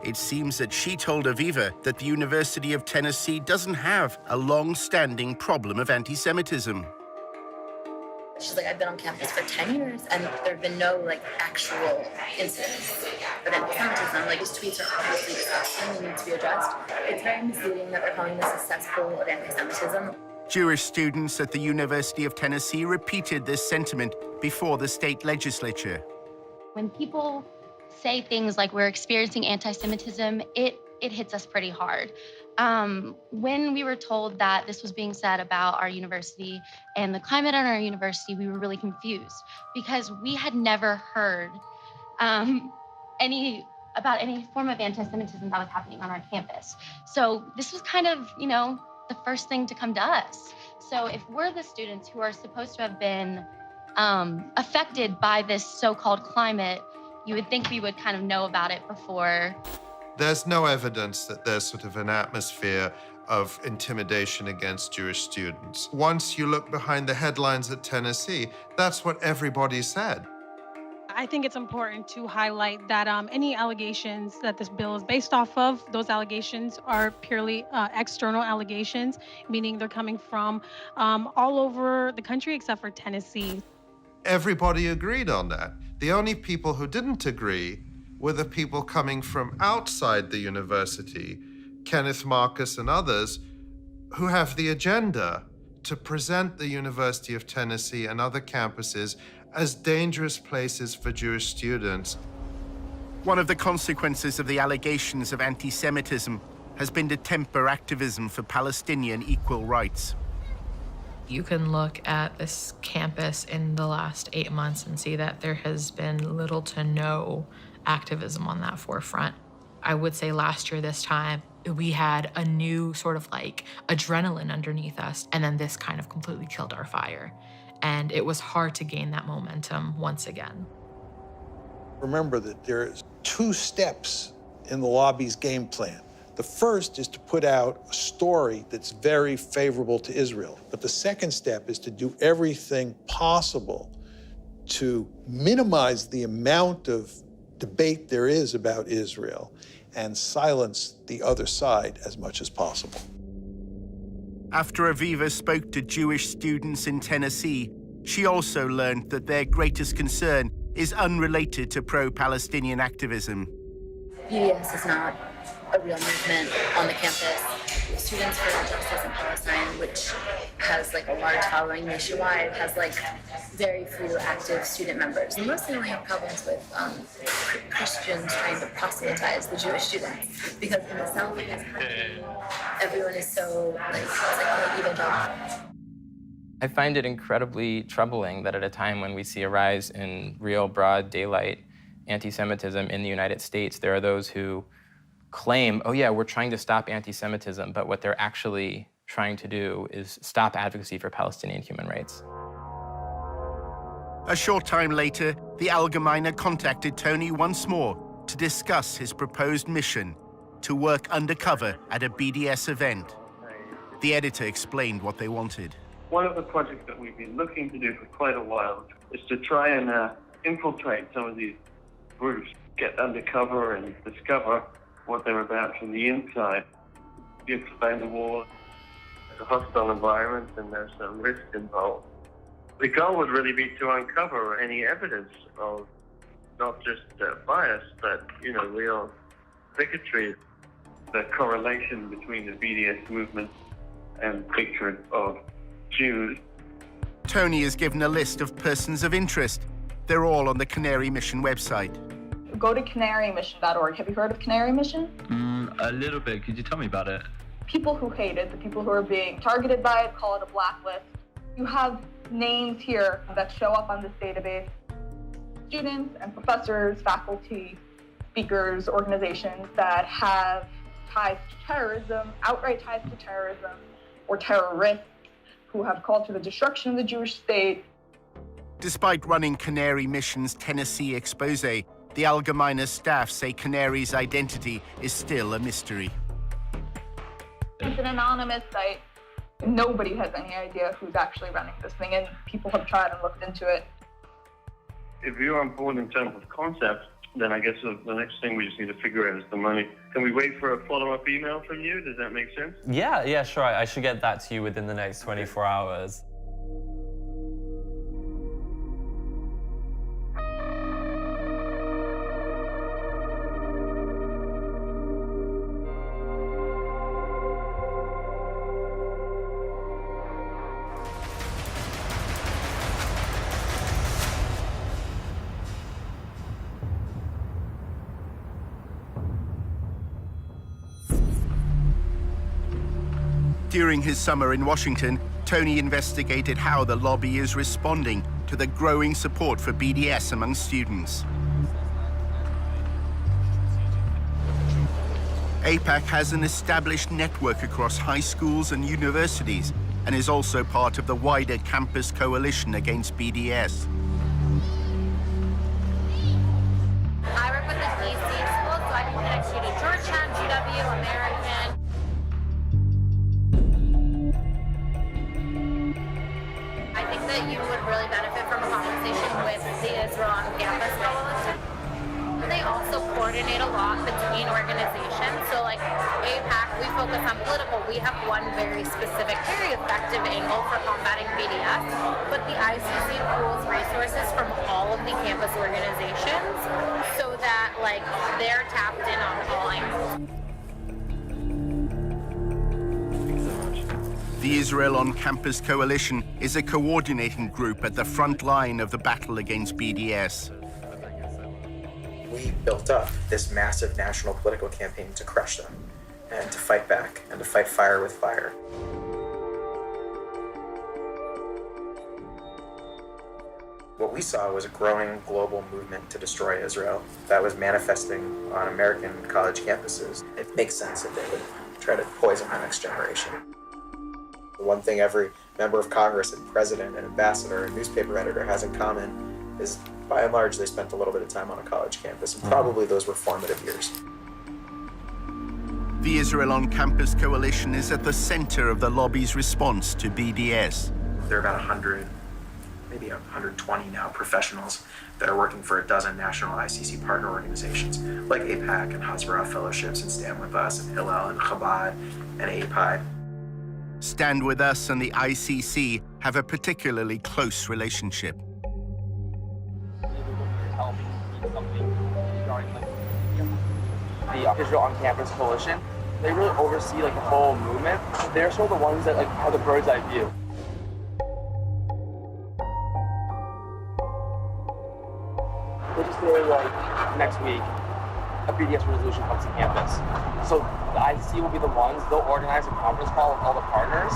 It seems that she told Aviva that the University of Tennessee doesn't have a long-standing problem of anti-Semitism. She's like, I've been on campus for 10 years and there have been no actual incidents of anti-Semitism. These tweets are obviously disgusting and need to be addressed. It's very misleading that they're calling this a cesspool of anti-Semitism. Jewish students at the University of Tennessee repeated this sentiment before the state legislature. When people say things like we're experiencing anti-Semitism, it hits us pretty hard. When we were told that this was being said about our university and the climate at our university, we were really confused because we had never heard about any form of anti-Semitism that was happening on our campus. So this was kind of, the first thing to come to us. So if we're the students who are supposed to have been affected by this so-called climate, you would think we would kind of know about it before. There's no evidence that there's sort of an atmosphere of intimidation against Jewish students. Once you look behind the headlines at Tennessee, that's what everybody said. I think it's important to highlight that any allegations that this bill is based off of, those allegations are purely external allegations, meaning they're coming from all over the country except for Tennessee. Everybody agreed on that. The only people who didn't agree were the people coming from outside the university, Kenneth Marcus and others, who have the agenda to present the University of Tennessee and other campuses as dangerous places for Jewish students. One of the consequences of the allegations of anti-Semitism has been to temper activism for Palestinian equal rights. You can look at this campus in the last 8 months and see that there has been little to no activism on that forefront. I would say last year this time, we had a new sort of like adrenaline underneath us, and then this kind of completely killed our fire. And it was hard to gain that momentum once again. Remember that there's 2 steps in the lobby's game plan. The first is to put out a story that's very favorable to Israel. But the second step is to do everything possible to minimize the amount of debate there is about Israel and silence the other side as much as possible. After Aviva spoke to Jewish students in Tennessee, she also learned that their greatest concern is unrelated to pro-Palestinian activism. BDS is not a real movement on the campus. Students for Justice in Palestine, which has like a large following nationwide, has like very few active student members. We mostly only have problems with Christians trying to proselytize the Jewish students, because in the South it is happening. Everyone is so like, it's like evangelical. I find it incredibly troubling that at a time when we see a rise in real broad daylight anti-Semitism in the United States, there are those who claim, oh yeah, we're trying to stop anti-Semitism, but what they're actually trying to do is stop advocacy for Palestinian human rights. A short time later, the Allgemeine contacted Tony once more to discuss his proposed mission to work undercover at a BDS event. The editor explained what they wanted. One of the projects that we've been looking to do for quite a while is to try and infiltrate some of these groups, get undercover and discover what they're about from the inside. You explain the war, it's a hostile environment and there's some risk involved. The goal would really be to uncover any evidence of not just bias, but real bigotry, the correlation between the BDS movement and picture of Jews. Tony has given a list of persons of interest. They're all on the Canary Mission website. Go to canarymission.org. Have you heard of Canary Mission? A little bit. Could you tell me about it? People who hate it, the people who are being targeted by it, call it a blacklist. You have names here that show up on this database. Students and professors, faculty, speakers, organizations that have ties to terrorism, outright ties to terrorism, or terrorists who have called for the destruction of the Jewish state. Despite running Canary Mission's Tennessee expose, the Allgemeine staff say Canary's identity is still a mystery. It's an anonymous site. Nobody has any idea who's actually running this thing, and people have tried and looked into it. If you're on board in terms of concept, then I guess the next thing we just need to figure out is the money. Can we wait for a follow-up email from you? Does that make sense? Yeah, sure. I should get that to you within the next 24 hours. During his summer in Washington, Tony investigated how the lobby is responding to the growing support for BDS among students. AIPAC has an established network across high schools and universities and is also part of the wider campus coalition against BDS. I work with the DC school, so I can connect you to Georgetown, GW, American. I think that you would really benefit from a conversation with the Israel on Campus Coalition. They also coordinate a lot between organizations. So like APAC, we focus on political. We have one very specific, very effective angle for combating BDS, but the ICC pools resources from all of the campus organizations so that like they're tapped in on all angles. The Israel on Campus Coalition is a coordinating group at the front line of the battle against BDS. We built up this massive national political campaign to crush them and to fight back and to fight fire with fire. What we saw was a growing global movement to destroy Israel that was manifesting on American college campuses. It makes sense that they would try to poison the next generation. The one thing every member of Congress and president and ambassador and newspaper editor has in common is, by and large, they spent a little bit of time on a college campus, and probably those were formative years. The Israel on Campus Coalition is at the center of the lobby's response to BDS. There are about 100, maybe 120 now, professionals that are working for a dozen national ICC partner organizations, like APAC and Hasbara Fellowships and Stand With Us and Hillel and Chabad and API. Stand With Us and the ICC have a particularly close relationship. The Israel on Campus Coalition, they really oversee like the whole movement. They're sort of the ones that like have the bird's eye view. Let's just say like next week, a BDS resolution comes to campus. So the ICC will be the ones, they'll organize a conference call with all the partners.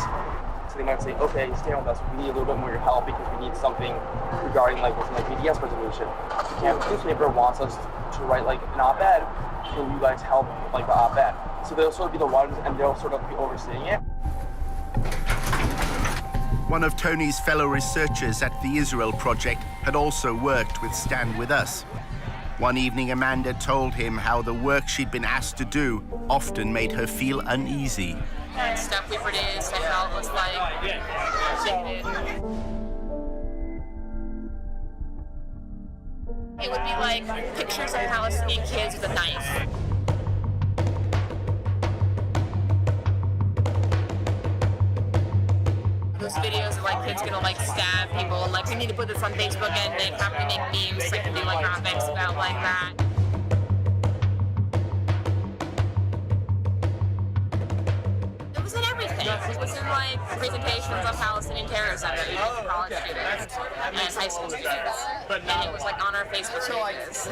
So they might say, okay, stand with us, we need a little bit more of your help because we need something regarding like what's in the BDS resolution. The campus newspaper wants us to write like an op-ed. Can you guys help like the op-ed? So they'll sort of be the ones and they'll sort of be overseeing it. One of Tony's fellow researchers at the Israel Project had also worked with Stand With Us. One evening, Amanda told him how the work she'd been asked to do often made her feel uneasy. Stuff we produced and how it was like. It would be like pictures of Palestinian kids with a knife. Those videos of like kids gonna like stab people and like we need to put this on Facebook and then have to make memes like and do like graphics about like that. It was in everything. It was in like presentations on Palestinian terrorism that we did for college students and high school students. And it was like on our Facebook pages.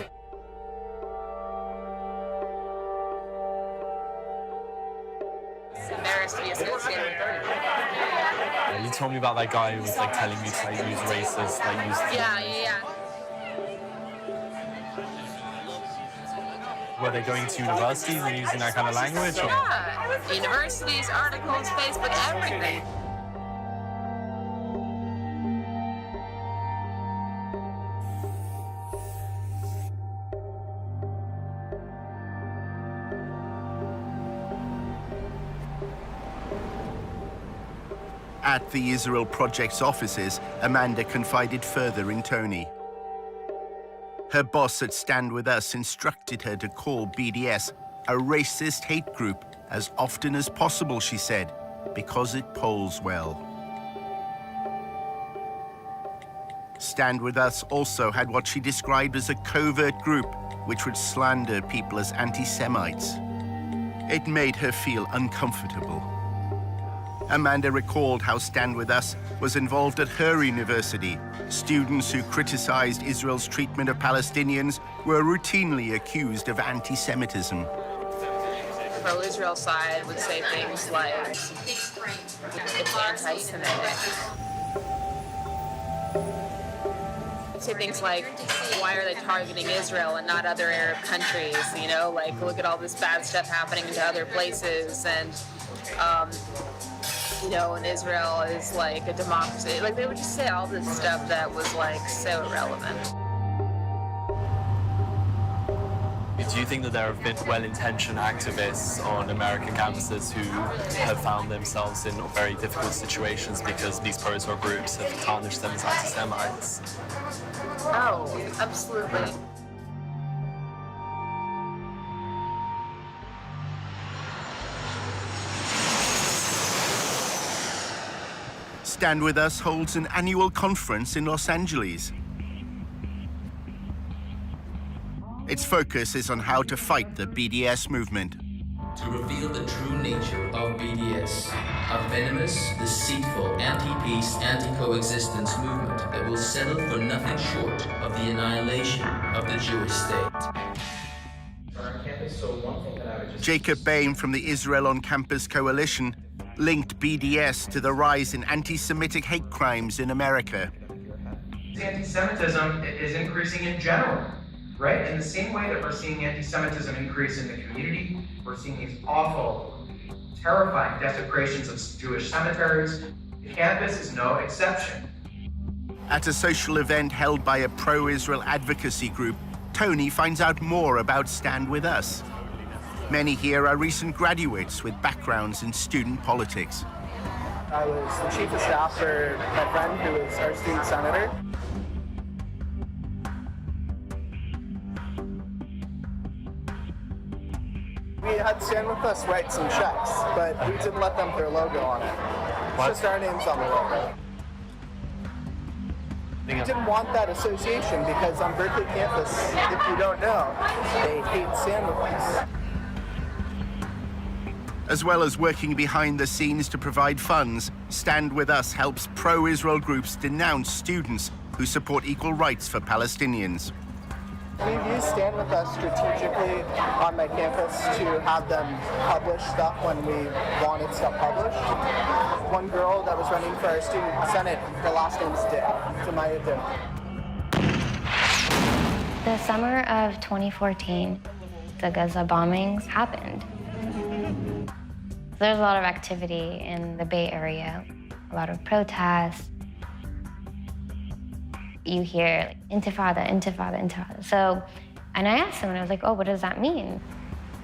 Embarrassed to be associated with them. You told me about that guy who was like telling me to like use racist, like use. Yeah. Were they going to universities and using that kind of language? Or? Yeah, universities, articles, Facebook, everything. At the Israel Project's offices, Amanda confided further in Tony. Her boss at Stand With Us instructed her to call BDS a racist hate group as often as possible, she said, because it polls well. Stand With Us also had what she described as a covert group which would slander people as anti-Semites. It made her feel uncomfortable. Amanda recalled how Stand With Us was involved at her university. Students who criticized Israel's treatment of Palestinians were routinely accused of anti-Semitism. The pro-Israel side would say things like, it's anti-Semitic. Say things like, why are they targeting Israel and not other Arab countries? You know, like, look at all this bad stuff happening to other places. And you know, and Israel is like a democracy. Like, they would just say all this stuff that was like so irrelevant. Do you think that there have been well-intentioned activists on American campuses who have found themselves in very difficult situations because these pro-Israel groups have tarnished them as anti-Semites? Oh, absolutely. Stand With Us holds an annual conference in Los Angeles. Its focus is on how to fight the BDS movement. To reveal the true nature of BDS, a venomous, deceitful, anti-peace, anti-coexistence movement that will settle for nothing short of the annihilation of the Jewish state. Jacob Bain from the Israel on Campus Coalition linked BDS to the rise in anti-Semitic hate crimes in America. Anti-Semitism is increasing in general. Right? In the same way that we're seeing anti-Semitism increase in the community, we're seeing these awful, terrifying desecrations of Jewish cemeteries. The campus is no exception. At a social event held by a pro-Israel advocacy group, Tony finds out more about Stand With Us. Many here are recent graduates with backgrounds in student politics. I was the chief of staff for my friend who is our student senator. We had Stand With Us write some checks, but we didn't let them put their logo on it. It's just our names on the logo. We didn't want that association because on Berkeley campus, if you don't know, they hate Stand With Us. As well as working behind the scenes to provide funds, Stand With Us helps pro-Israel groups denounce students who support equal rights for Palestinians. We've used Stand With Us strategically on my campus to have them publish stuff when we wanted stuff published. One girl that was running for our student senate, her last name's Dick, Tamaya Dick. The summer of 2014, the Gaza bombings happened. There's a lot of activity in the Bay Area, a lot of protests. You hear like, intifada, intifada, intifada. So, and I asked someone, I was like, oh, what does that mean?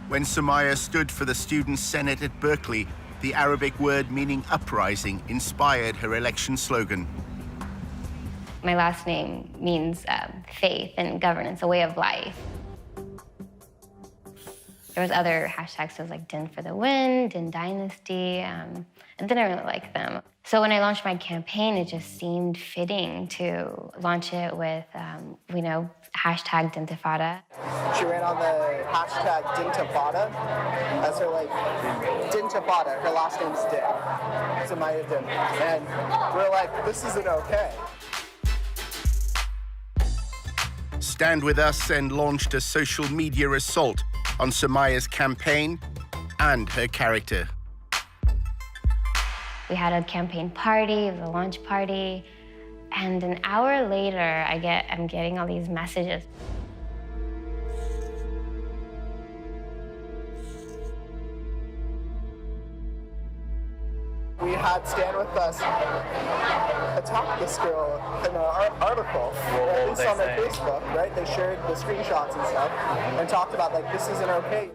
When Sumaya stood for the Student Senate at Berkeley, the Arabic word meaning uprising inspired her election slogan. My last name means faith and governance, a way of life. There was other hashtags, so it was like Din for the Win, Din Dynasty, and didn't really like them. So when I launched my campaign, it just seemed fitting to launch it with, you know, hashtag Dintifada. She ran on the hashtag Dintifada as her like, Dintifada, her last name's Dick, Samaya Din. And we're like, this isn't okay. Stand With Us and launched a social media assault on Sumaya's campaign and her character. We had a campaign party, it was a launch party, and an hour later, I'm getting all these messages. We had Stand With Us attack this girl in an article, at least on their Facebook, right? They shared the screenshots and stuff and talked about, like, this isn't okay.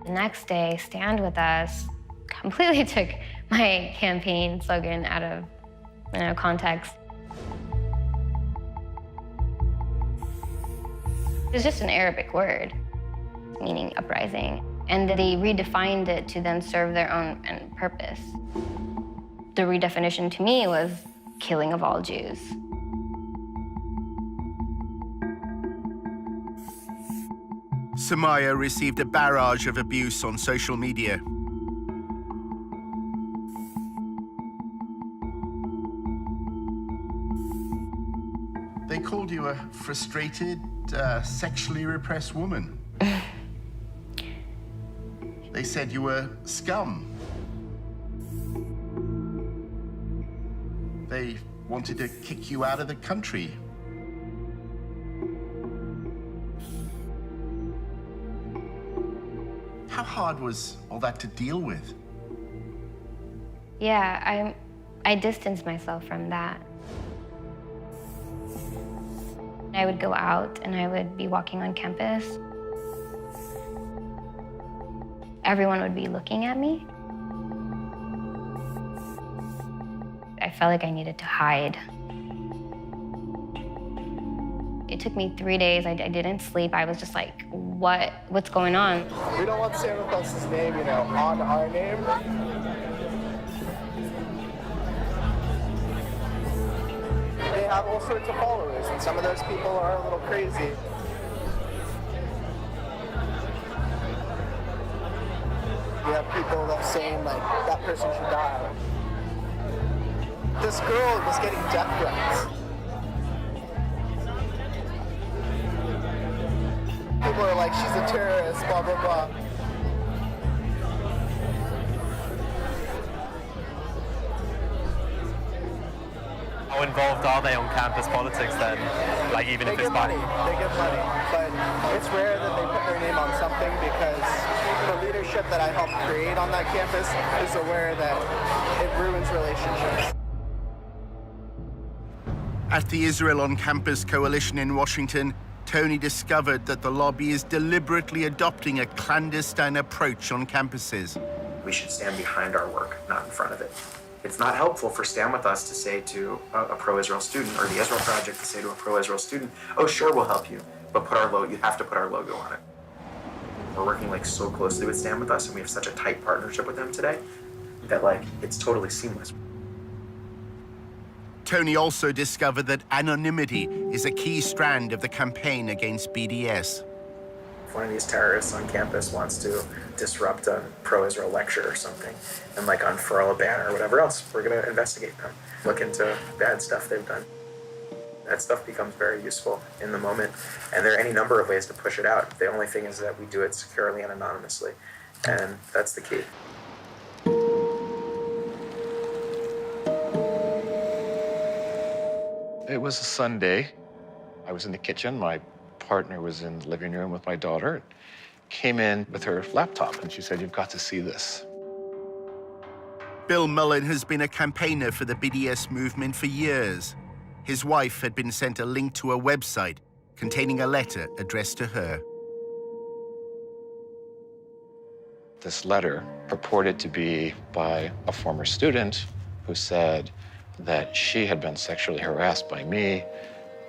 The next day, Stand With Us completely took my campaign slogan out of context. It's just an Arabic word, meaning uprising. And they redefined it to then serve their own purpose. The redefinition to me was killing of all Jews. Sumaya received a barrage of abuse on social media. They called you a frustrated, sexually repressed woman. They said you were scum. They wanted to kick you out of the country. How hard was all that to deal with? Yeah, I distanced myself from that. I would go out and I would be walking on campus. Everyone would be looking at me. I felt like I needed to hide. It took me 3 days. I didn't sleep. I was just like, what's going on? We don't want Santa Claus's name, you know, on our name. They have all sorts of followers, and some of those people are a little crazy. We have people that saying, like, that person should die. This girl was getting death threats. People are like, she's a terrorist, blah, blah, blah. How involved are they on campus politics then? Like even if it's money. They get money, but it's rare that they put their name on something because the leadership that I helped create on that campus is aware that it ruins relationships. At the Israel on Campus Coalition in Washington, Tony discovered that the lobby is deliberately adopting a clandestine approach on campuses. We should stand behind our work, not in front of it. It's not helpful for Stand With Us to say to a pro-Israel student, or the Israel Project to say to a pro-Israel student, oh, sure, we'll help you, but you have to put our logo on it. We're working like so closely with Stand With Us, and we have such a tight partnership with them today that like it's totally seamless. Tony also discovered that anonymity is a key strand of the campaign against BDS. If one of these terrorists on campus wants to disrupt a pro-Israel lecture or something and like unfurl a banner or whatever else, we're going to investigate them, look into bad stuff they've done. That stuff becomes very useful in the moment, and there are any number of ways to push it out. The only thing is that we do it securely and anonymously, and that's the key. It was a Sunday. I was in the kitchen. My partner was in the living room with my daughter. Came in with her laptop, and she said, "You've got to see this." Bill Mullen has been a campaigner for the BDS movement for years. His wife had been sent a link to a website containing a letter addressed to her. This letter purported to be by a former student who said that she had been sexually harassed by me,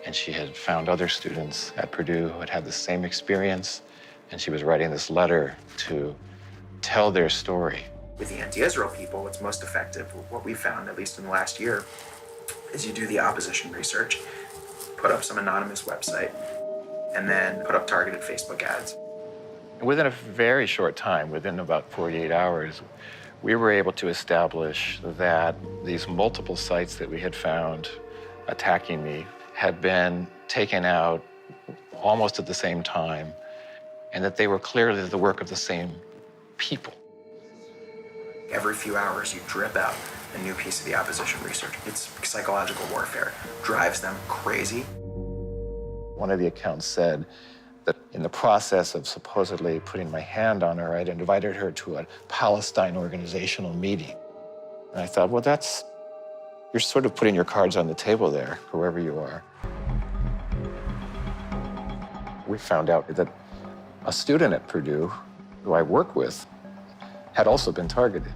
and she had found other students at Purdue who had had the same experience, and she was writing this letter to tell their story. With the anti-Israel people, what's most effective, what we found, at least in the last year, is you do the opposition research, put up some anonymous website, and then put up targeted Facebook ads. Within a very short time, within about 48 hours, we were able to establish that these multiple sites that we had found attacking me had been taken out almost at the same time, and that they were clearly the work of the same people. Every few hours, you drip out a new piece of the opposition research. It's psychological warfare. Drives them crazy. One of the accounts said that in the process of supposedly putting my hand on her, I'd invited her to a Palestine organizational meeting. And I thought, well, you're sort of putting your cards on the table there, whoever you are. We found out that a student at Purdue, who I work with, had also been targeted.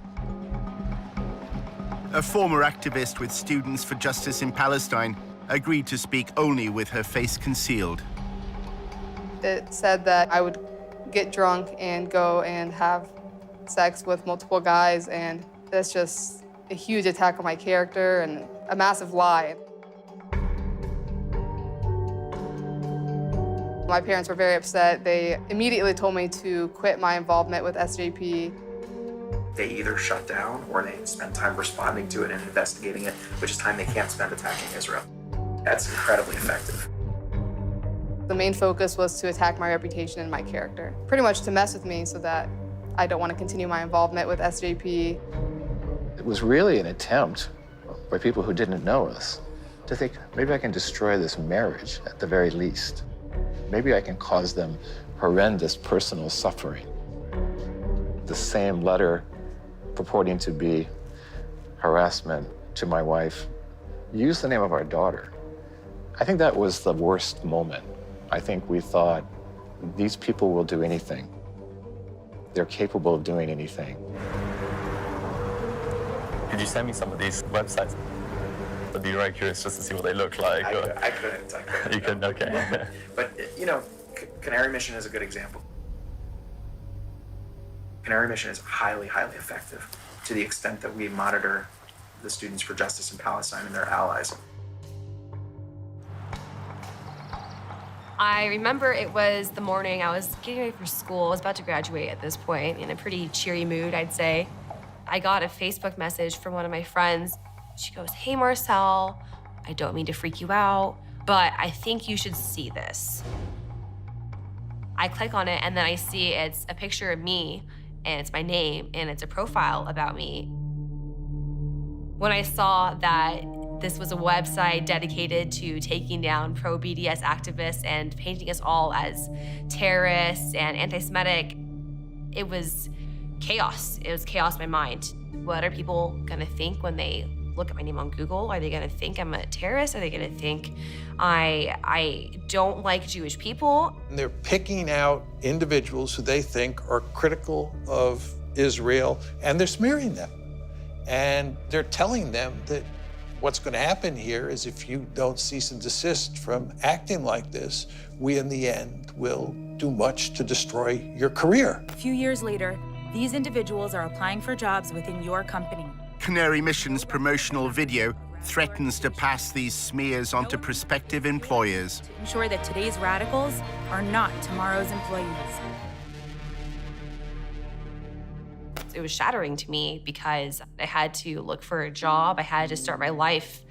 A former activist with Students for Justice in Palestine agreed to speak only with her face concealed. It said that I would get drunk and go and have sex with multiple guys, and that's just a huge attack on my character and a massive lie. My parents were very upset. They immediately told me to quit my involvement with SJP. They either shut down or they spend time responding to it and investigating it, which is time they can't spend attacking Israel. That's incredibly effective. The main focus was to attack my reputation and my character, pretty much to mess with me so that I don't want to continue my involvement with SJP. It was really an attempt by people who didn't know us to think, maybe I can destroy this marriage at the very least. Maybe I can cause them horrendous personal suffering. The same letter purporting to be harassment to my wife used the name of our daughter. I think that was the worst moment. I think we thought, these people will do anything. They're capable of doing anything. Could you send me some of these websites? I'd be very curious just to see what they look like. I couldn't. You couldn't, okay. But, you know, Canary Mission is a good example. Canary Mission is highly, highly effective to the extent that we monitor the Students for Justice in Palestine and their allies. I remember it was the morning I was getting ready for school. I was about to graduate at this point, in a pretty cheery mood, I'd say. I got a Facebook message from one of my friends. She goes, "Hey, Marcel, I don't mean to freak you out, but I think you should see this." I click on it, and then I see it's a picture of me, and it's my name, and it's a profile about me. When I saw that this was a website dedicated to taking down pro-BDS activists and painting us all as terrorists and anti-Semitic, it was chaos. It was chaos in my mind. What are people gonna think when they look at my name on Google? Are they gonna think I'm a terrorist? Are they gonna think I don't like Jewish people? And they're picking out individuals who they think are critical of Israel, and they're smearing them. And they're telling them that what's going to happen here is if you don't cease and desist from acting like this, we in the end will do much to destroy your career. A few years later, these individuals are applying for jobs within your company. Canary Mission's promotional video threatens to pass these smears onto prospective employers. To ensure that today's radicals are not tomorrow's employees. It was shattering to me because I had to look for a job, I had to start my life,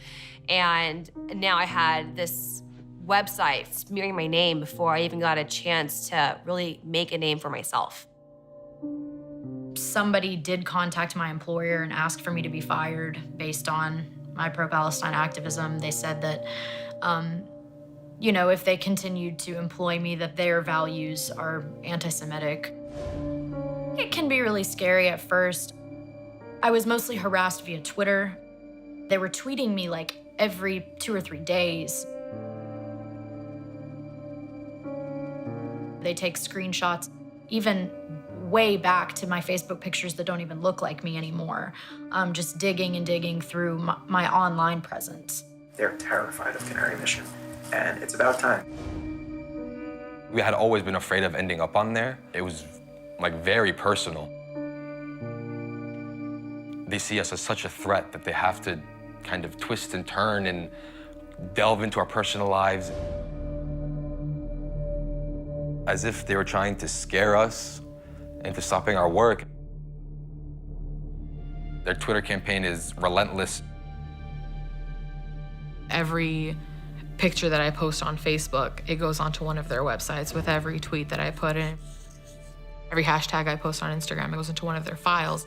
and now I had this website smearing my name before I even got a chance to really make a name for myself. Somebody did contact my employer and ask for me to be fired based on my pro-Palestine activism. They said that, you know, if they continued to employ me, that their values are anti-Semitic. It can be really scary at first. I was mostly harassed via Twitter. They were tweeting me like every 2 or 3 days. They take screenshots, even way back to my Facebook pictures that don't even look like me anymore. Just digging and digging through my online presence. They're terrified of Canary Mission, and it's about time. We had always been afraid of ending up on there. It was like very personal. They see us as such a threat that they have to kind of twist and turn and delve into our personal lives. As if they were trying to scare us into stopping our work. Their Twitter campaign is relentless. Every picture that I post on Facebook, it goes onto one of their websites with every tweet that I put in. Every hashtag I post on Instagram, it goes into one of their files.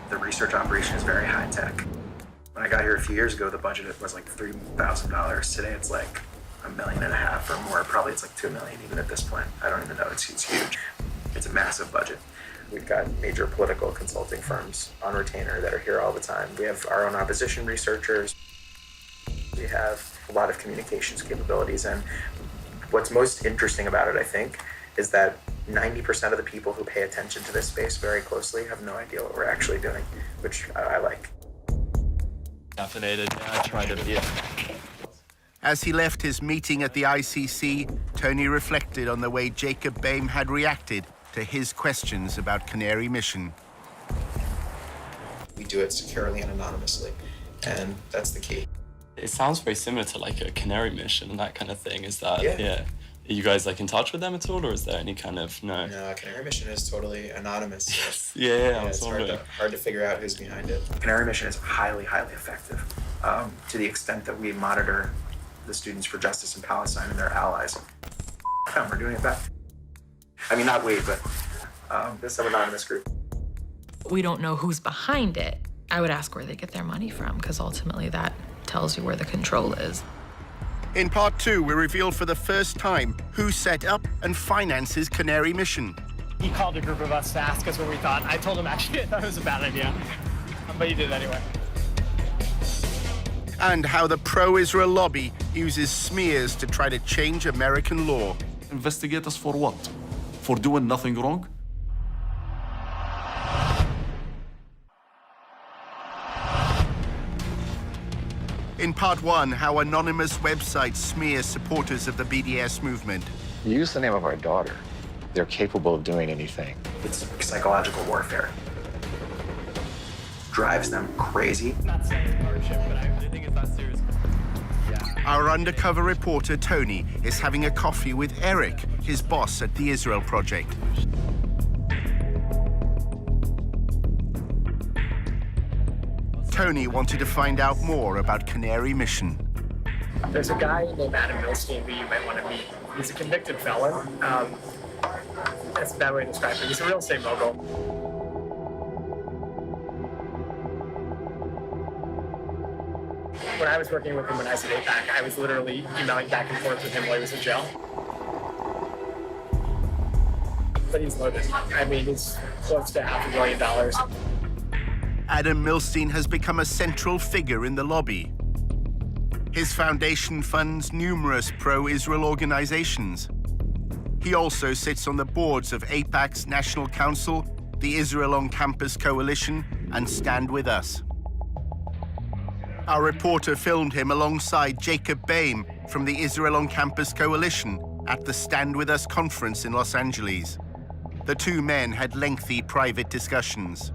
The research operation is very high tech. When I got here a few years ago, the budget was like $3,000. Today it's like $1.5 million or more. Probably it's like $2 million even at this point. I don't even know, it's huge. It's a massive budget. We've got major political consulting firms on retainer that are here all the time. We have our own opposition researchers. We have a lot of communications capabilities, and what's most interesting about it, I think, is that 90% of the people who pay attention to this space very closely have no idea what we're actually doing, which I like. Caffeinated, yeah, I tried it, yeah. As he left his meeting at the ICC, Tony reflected on the way Jacob Boehme had reacted to his questions about Canary Mission. We do it securely and anonymously, and that's the key. It sounds very similar to like a Canary Mission and that kind of thing. Is that, yeah. Are you guys like in touch with them at all, or is there any kind of, no? No, Canary Mission is totally anonymous. Yes. Yeah, it's hard to figure out who's behind it. Canary Mission is highly, highly effective to the extent that we monitor the Students for Justice in Palestine and their allies. We're doing it back. I mean, not we, but this is an anonymous group. We don't know who's behind it. I would ask where they get their money from, because ultimately that tells you where the control is. In part 2, we reveal for the first time who set up and finances Canary Mission. He called a group of us to ask us what we thought. I told him actually I thought it was a bad idea, but he did it anyway. And how the pro-Israel lobby uses smears to try to change American law. Investigate us for what? For doing nothing wrong? In part 1, how anonymous websites smear supporters of the BDS movement. Use the name of our daughter. They're capable of doing anything. It's psychological warfare. Drives them crazy. Not saying ownership, but I think it's that serious. Our undercover reporter, Tony, is having a coffee with Eric, his boss at the Israel Project. Tony wanted to find out more about Canary Mission. There's a guy named Adam Milstein who you might want to meet. He's a convicted felon. That's a bad way to describe it. He's a real estate mogul. When I was working with him when I was at APAC, I was literally emailing back and forth with him while he was in jail. But he's loaded. I mean, he's close to $500 million. Adam Milstein has become a central figure in the lobby. His foundation funds numerous pro-Israel organizations. He also sits on the boards of AIPAC's National Council, the Israel on Campus Coalition, and Stand With Us. Our reporter filmed him alongside Jacob Boehm from the Israel on Campus Coalition at the Stand With Us conference in Los Angeles. The two men had lengthy private discussions.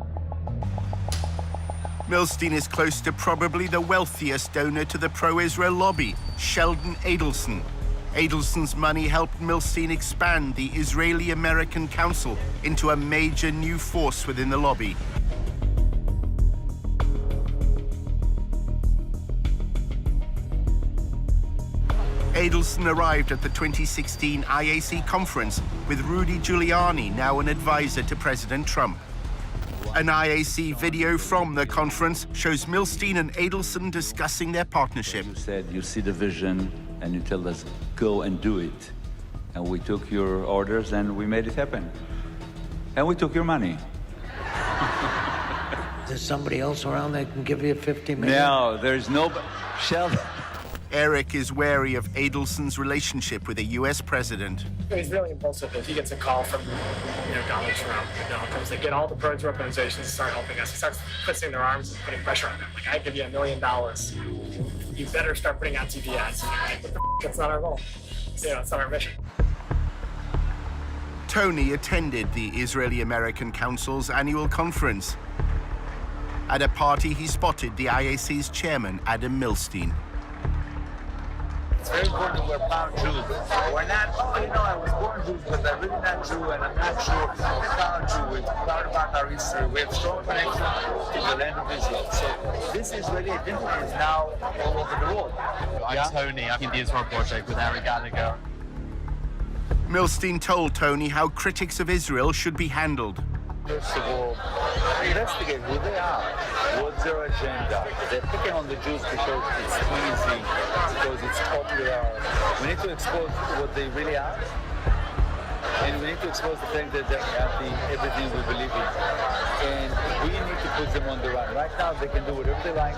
Milstein is close to probably the wealthiest donor to the pro-Israel lobby, Sheldon Adelson. Adelson's money helped Milstein expand the Israeli-American Council into a major new force within the lobby. Adelson arrived at the 2016 IAC conference with Rudy Giuliani, now an advisor to President Trump. An IAC video from the conference shows Milstein and Adelson discussing their partnership. You said you see the vision and you tell us, go and do it. And we took your orders and we made it happen. And we took your money. There's somebody else around that can give you $50 million? No, there's no... Sheldon. Eric is wary of Adelson's relationship with the U.S. president. He's really impulsive. If he gets a call from, Donald Trump, comes to get all the pro-Israel organizations to start helping us. He starts twisting their arms and putting pressure on them. Like, I give you $1 million. You better start putting out TV ads. And you're like, what the f***? That's not our goal. It's not our mission. Tony attended the Israeli-American Council's annual conference. At a party, he spotted the IAC's chairman, Adam Milstein. It's very important that we're proud Jews. We're not, I was born Jews, but I'm really not Jew, and I'm not sure we're proud Jew. We're proud about our history. We have strong connection to the land of Israel. So this Israeli identity is now all over the world. I'm Tony. I'm in the Israel Project with Eric Gallagher. Milstein told Tony how critics of Israel should be handled. First of all, investigate who they are. What's their agenda? They're picking on the Jews because it's easy, because it's popular. We need to expose what they really are. And we need to expose the fact that they're anti-everything we believe in. And we need to put them on the run. Right now, they can do whatever they like,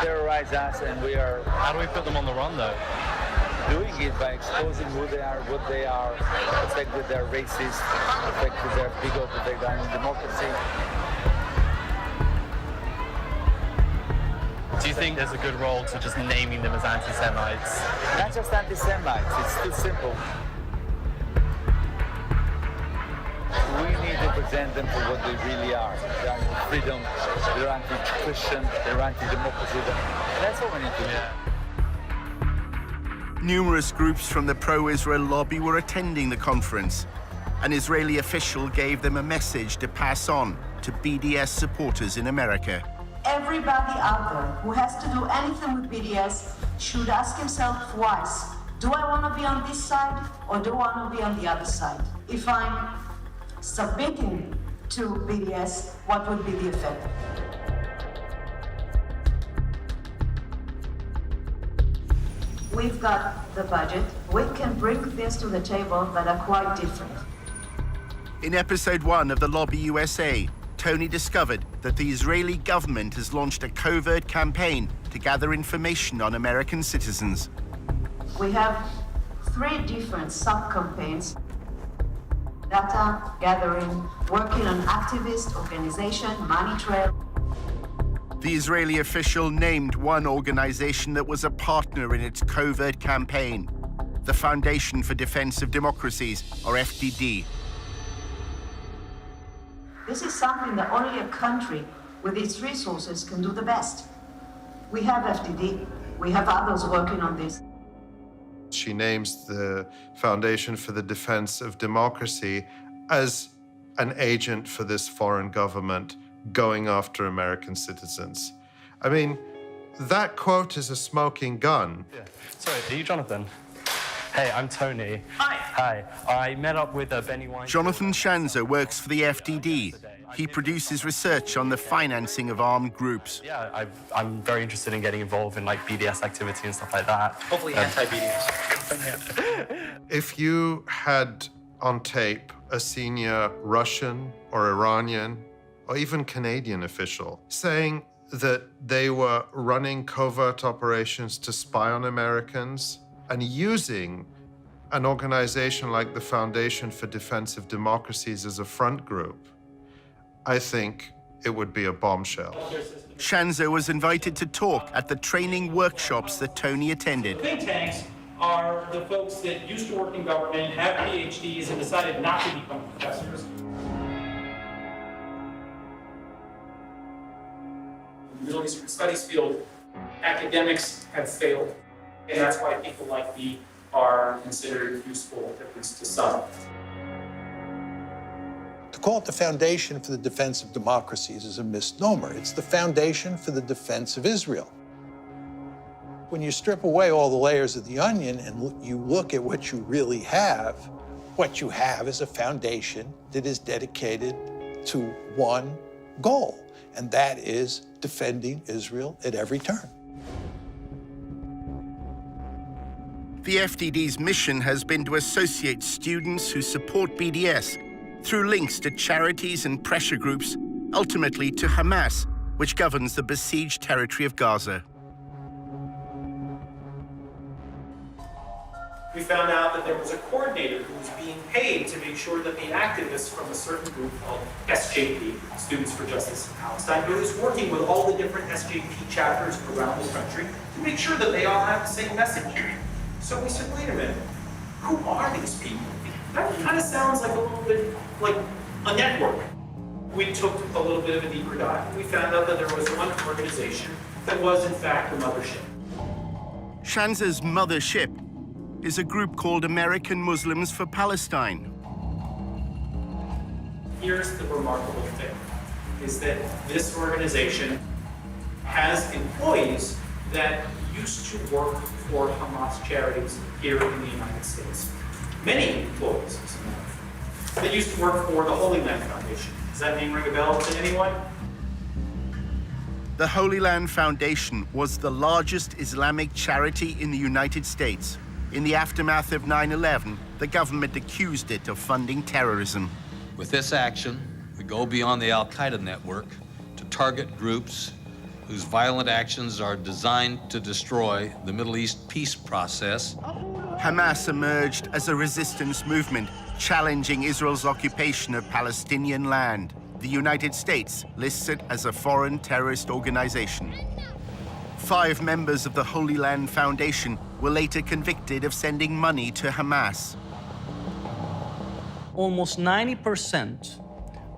terrorize us, and we are... How do we put them on the run, though? Doing it by exposing who they are, what they are, the fact that they're racist, the fact that they're bigoted, that they're anti-democracy. Do you think there's a good role to just naming them as anti-Semites? Not just anti-Semites, it's too simple. We need to present them for what they really are. They're anti-freedom, they're anti-Christian, they're anti-democracy. That's what we need to do. Numerous groups from the pro-Israel lobby were attending the conference. An Israeli official gave them a message to pass on to BDS supporters in America. Everybody out there who has to do anything with BDS should ask himself twice, do I want to be on this side or do I want to be on the other side? If I'm submitting to BDS, what would be the effect? We've got the budget. We can bring things to the table that are quite different. In episode 1 of The Lobby USA, Tony discovered that the Israeli government has launched a covert campaign to gather information on American citizens. We have 3 different sub-campaigns: data gathering, working on activist organization, money trail. The Israeli official named one organization that was a partner in its covert campaign, the Foundation for Defense of Democracies, or FDD. This is something that only a country with its resources can do the best. We have FDD, we have others working on this. She names the Foundation for the Defense of Democracy as an agent for this foreign government going after American citizens. I mean, that quote is a smoking gun. Yeah. Sorry, are you Jonathan? Hey, I'm Tony. Hi. Hi. I met up with Benny Wine. Jonathan Shanzer works for the FDD. He produces research on the financing of armed groups. Yeah, I'm very interested in getting involved in like BDS activity and stuff like that. Hopefully anti-BDS. If you had on tape a senior Russian or Iranian or even Canadian official saying that they were running covert operations to spy on Americans and using an organization like the Foundation for Defense of Democracies as a front group, I think it would be a bombshell. Shanzer was invited to talk at the training workshops that Tony attended. Think tanks are the folks that used to work in government, have PhDs, and decided not to become professors. In the Middle Eastern Studies field, academics have failed, and that's why people like me are considered useful, at least to some. To call it the Foundation for the Defense of Democracies is a misnomer. It's the Foundation for the Defense of Israel. When you strip away all the layers of the onion and you look at what you really have, what you have is a foundation that is dedicated to one goal, and that is defending Israel at every turn. The FDD's mission has been to associate students who support BDS through links to charities and pressure groups, ultimately to Hamas, which governs the besieged territory of Gaza. We found out that there was a coordinator who was being paid to make sure that the activists from a certain group called SJP, Students for Justice in Palestine, who was working with all the different SJP chapters around the country to make sure that they all have the same message. So we said, wait a minute, who are these people? That kind of sounds like a little bit like a network. We took a little bit of a deeper dive. We found out that there was one organization that was in fact the mothership. Shanzer's mothership is a group called American Muslims for Palestine. Here's the remarkable thing, is that this organization has employees that used to work for Hamas charities here in the United States. Many employees, as a matter of fact, that used to work for the Holy Land Foundation. Does that name ring a bell to anyone? The Holy Land Foundation was the largest Islamic charity in the United States. In the aftermath of 9/11, the government accused it of funding terrorism. With this action, we go beyond the Al-Qaeda network to target groups whose violent actions are designed to destroy the Middle East peace process. Hamas emerged as a resistance movement, challenging Israel's occupation of Palestinian land. The United States lists it as a foreign terrorist organization. 5 members of the Holy Land Foundation were later convicted of sending money to Hamas. Almost 90%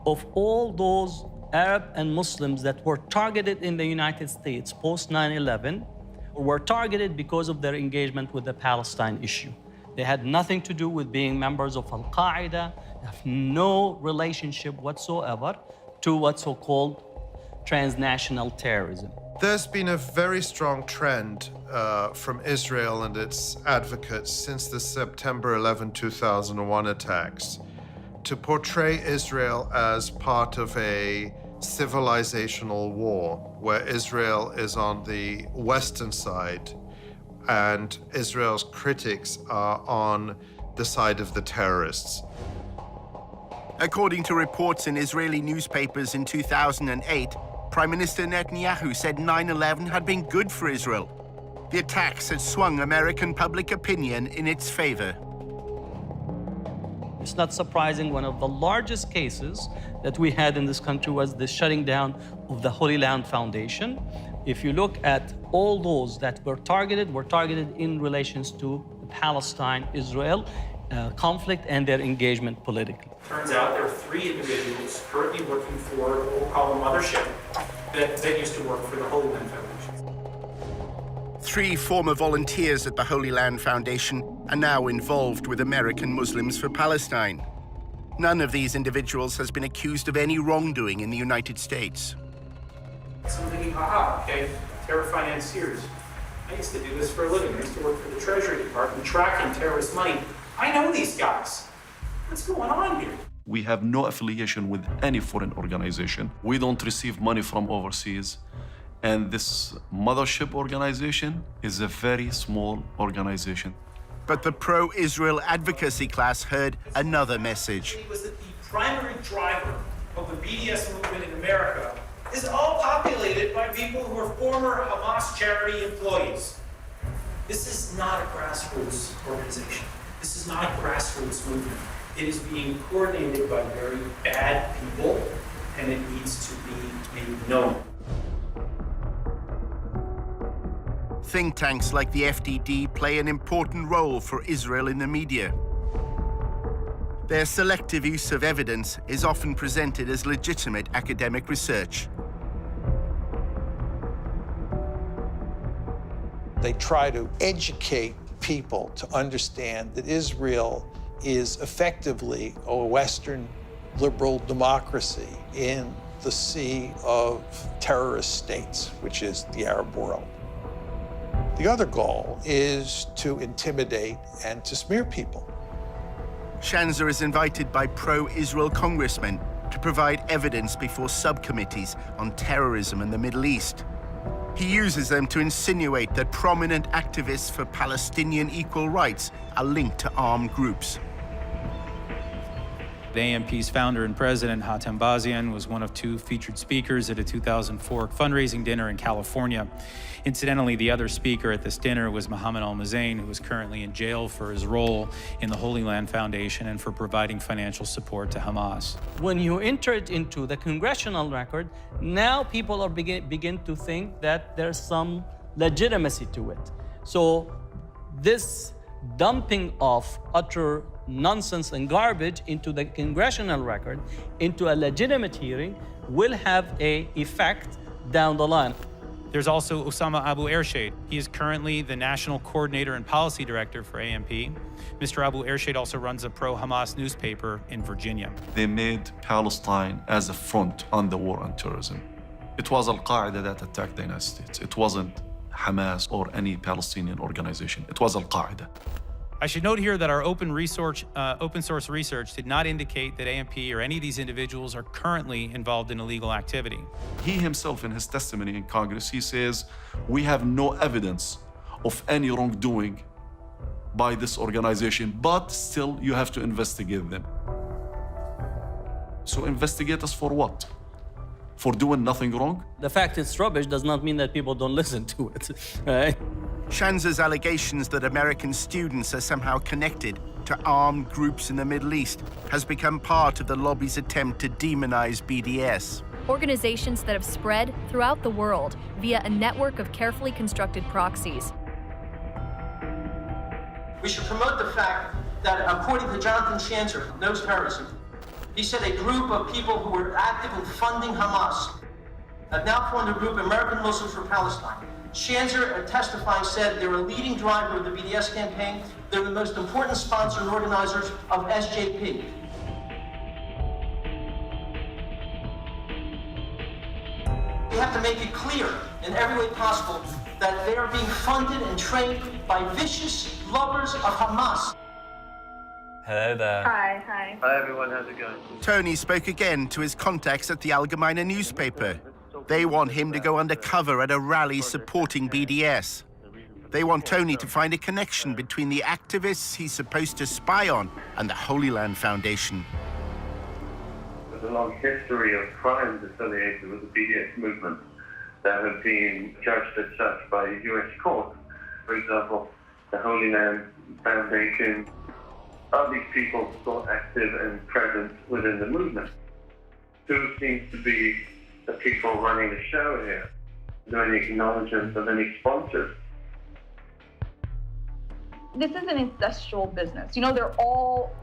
of all those Arab and Muslims that were targeted in the United States post 9/11 were targeted because of their engagement with the Palestine issue. They had nothing to do with being members of Al-Qaeda, have no relationship whatsoever to what's so-called transnational terrorism. There's been a very strong trend from Israel and its advocates since the September 11, 2001 attacks to portray Israel as part of a civilizational war where Israel is on the Western side and Israel's critics are on the side of the terrorists. According to reports in Israeli newspapers in 2008, Prime Minister Netanyahu said 9/11 had been good for Israel. The attacks had swung American public opinion in its favor. It's not surprising, one of the largest cases that we had in this country was the shutting down of the Holy Land Foundation. If you look at all those that were targeted in relations to the Palestine-Israel conflict and their engagement politically. Turns out there are 3 individuals currently working for what we'll call a mothership that used to work for the Holy Land Foundation. 3 former volunteers at the Holy Land Foundation are now involved with American Muslims for Palestine. None of these individuals has been accused of any wrongdoing in the United States. So I'm thinking, okay, terror financiers. I used to do this for a living. I used to work for the Treasury Department tracking terrorist money. I know these guys. What's going on here? We have no affiliation with any foreign organization. We don't receive money from overseas. And this mothership organization is a very small organization. But the pro-Israel advocacy class heard another message. It was that the primary driver of the BDS movement in America is all populated by people who are former Hamas charity employees. This is not a grassroots organization. This is not a grassroots movement. It is being coordinated by very bad people, and it needs to be made known. Think tanks like the FDD play an important role for Israel in the media. Their selective use of evidence is often presented as legitimate academic research. They try to educate people to understand that Israel is effectively a Western liberal democracy in the sea of terrorist states, which is the Arab world. The other goal is to intimidate and to smear people. Shanzer is invited by pro-Israel congressmen to provide evidence before subcommittees on terrorism in the Middle East. He uses them to insinuate that prominent activists for Palestinian equal rights are linked to armed groups. AMP's founder and president, Hatem Bazian, was one of 2 featured speakers at a 2004 fundraising dinner in California. Incidentally, the other speaker at this dinner was Mohammed Al-Mazain, who is currently in jail for his role in the Holy Land Foundation and for providing financial support to Hamas. When you enter it into the congressional record, now people are begin to think that there's some legitimacy to it. So this dumping of utter nonsense and garbage into the congressional record, into a legitimate hearing, will have an effect down the line. There's also Osama Abu Ershad. He is currently the National Coordinator and Policy Director for AMP. Mr. Abu Ershad also runs a pro-Hamas newspaper in Virginia. They made Palestine as a front on the war on terrorism. It was Al-Qaeda that attacked the United States. It wasn't Hamas or any Palestinian organization. It was Al-Qaeda. I should note here that our open source research did not indicate that AMP or any of these individuals are currently involved in illegal activity. He himself, in his testimony in Congress, he says, we have no evidence of any wrongdoing by this organization, but still you have to investigate them. So investigate us for what? For doing nothing wrong? The fact it's rubbish does not mean that people don't listen to it, right? Shanzer's allegations that American students are somehow connected to armed groups in the Middle East has become part of the lobby's attempt to demonize BDS. Organizations that have spread throughout the world via a network of carefully constructed proxies. We should promote the fact that, according to Jonathan Censored, who knows terrorism, he said a group of people who were actively funding Hamas have now formed a group, American Muslims for Palestine. Shanzer, testifying, said they're a leading driver of the BDS campaign. They're the most important sponsor and organizers of SJP. We have to make it clear in every way possible that they are being funded and trained by vicious lovers of Hamas. Hello there. Hi, hi. Hi everyone, how's it going? Tony spoke again to his contacts at the Allgemeine newspaper. They want him to go undercover at a rally supporting BDS. They want Tony to find a connection between the activists he's supposed to spy on and the Holy Land Foundation. There's a long history of crimes affiliated with the BDS movement that have been judged as such by US courts. For example, the Holy Land Foundation. Are these people still active and present within the movement? Who seems to be the people running the show here? Is there any acknowledgement of any sponsors? This is an incestual business. You know, they're all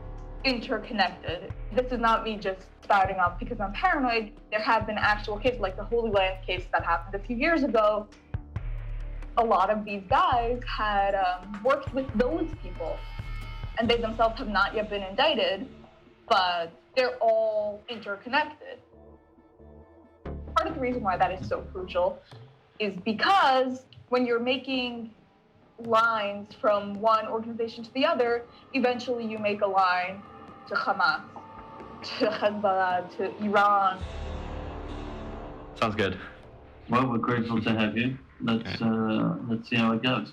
interconnected. This is not me just spouting off because I'm paranoid. There have been actual cases, like the Holy Land case that happened a few years ago. A lot of these guys had worked with those people, and they themselves have not yet been indicted, but they're all interconnected. Part of the reason why that is so crucial is because when you're making lines from one organization to the other, eventually you make a line to Hamas, to Hezbollah, to Iran. Sounds good. Well, we're grateful to have you. Let's see how it goes.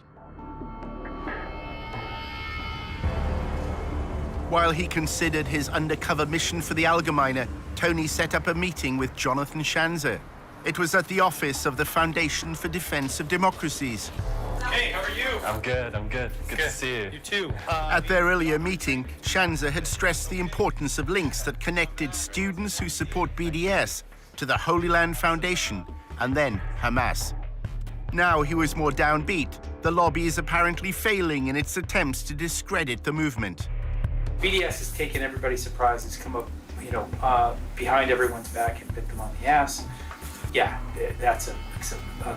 While he considered his undercover mission for the Allgemeine, Tony set up a meeting with Jonathan Schanzer. It was at the office of the Foundation for Defense of Democracies. Hey, how are you? I'm good. Good to see you. You too. At their earlier meeting, Schanzer had stressed the importance of links that connected students who support BDS to the Holy Land Foundation and then Hamas. Now he was more downbeat. The lobby is apparently failing in its attempts to discredit the movement. BDS has taken everybody's surprise. It's come up, behind everyone's back and bit them on the ass. Yeah, that's a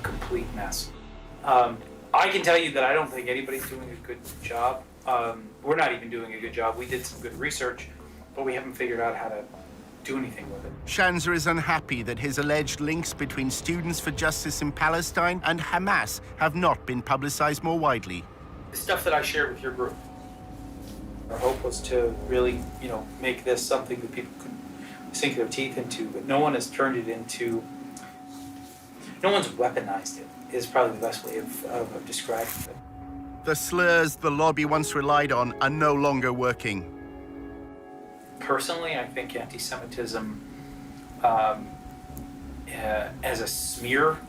complete mess. I can tell you that I don't think anybody's doing a good job. We're not even doing a good job. We did some good research, but we haven't figured out how to do anything with it. Schanzer is unhappy that his alleged links between Students for Justice in Palestine and Hamas have not been publicized more widely. The stuff that I shared with your group, our hope was to really, make this something that people could sink their teeth into, but no one has turned it into, no one's weaponized it, is probably the best way of describing it. The slurs the lobby once relied on are no longer working. Personally, I think anti-Semitism as a smear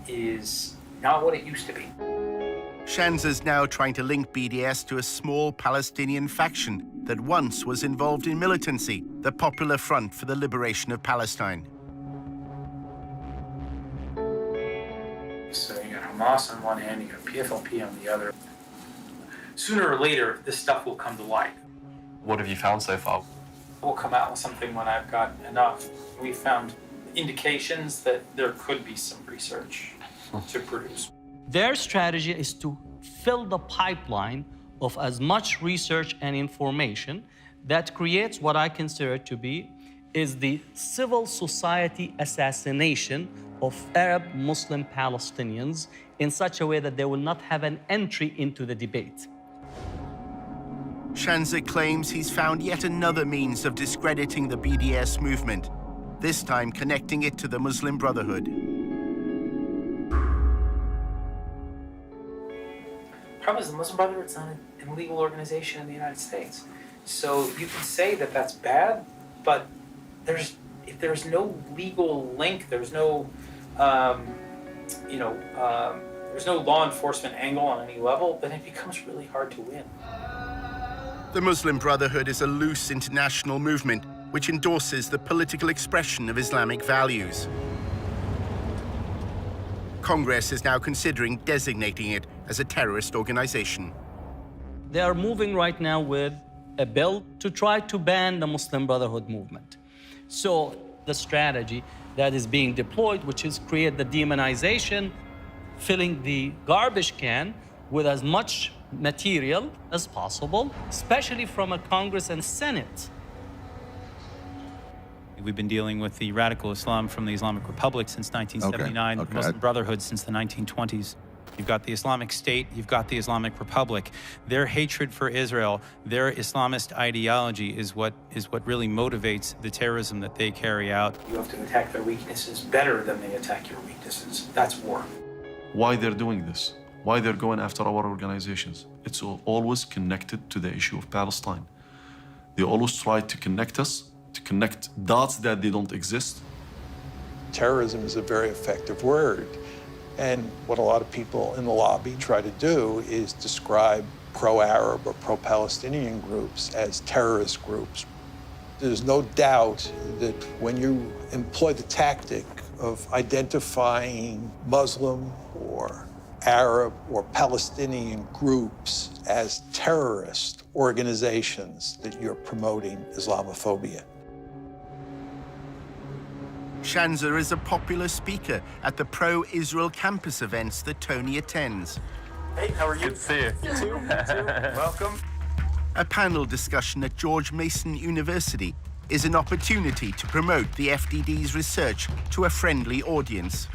is not what it used to be. Schanzer's now trying to link BDS to a small Palestinian faction that once was involved in militancy, the Popular Front for the Liberation of Palestine. So you got Hamas on one hand, you got PFLP on the other. Sooner or later, this stuff will come to light. What have you found so far? We'll come out with something when I've got enough. We found indications that there could be some research to produce. Their strategy is to fill the pipeline of as much research and information that creates what I consider to be is the civil society assassination of Arab Muslim Palestinians in such a way that they will not have an entry into the debate. Schanzer claims he's found yet another means of discrediting the BDS movement, this time connecting it to the Muslim Brotherhood. The problem is the Muslim Brotherhood's not an illegal organization in the United States. So you can say that that's bad, but if there's no legal link, there's no, there's no law enforcement angle on any level, then it becomes really hard to win. The Muslim Brotherhood is a loose international movement which endorses the political expression of Islamic values. Congress is now considering designating it as a terrorist organization. They are moving right now with a bill to try to ban the Muslim Brotherhood movement. So the strategy that is being deployed, which is create the demonization, filling the garbage can with as much material as possible, especially from a Congress and Senate. We've been dealing with the radical Islam from the Islamic Republic since 1979, the Muslim Brotherhood since the 1920s. You've got the Islamic State, you've got the Islamic Republic. Their hatred for Israel, their Islamist ideology is what really motivates the terrorism that they carry out. You have to attack their weaknesses better than they attack your weaknesses. That's war. Why they're doing this? Why they're going after our organizations? It's always connected to the issue of Palestine. They always try to connect us, to connect dots that they don't exist. Terrorism is a very effective word. And what a lot of people in the lobby try to do is describe pro-Arab or pro-Palestinian groups as terrorist groups. There's no doubt that when you employ the tactic of identifying Muslim or Arab or Palestinian groups as terrorist organizations, that you're promoting Islamophobia. Shanza is a popular speaker at the pro-Israel campus events that Tony attends. Hey, how are you? Good to see you. You too. Welcome. A panel discussion at George Mason University is an opportunity to promote the FDD's research to a friendly audience.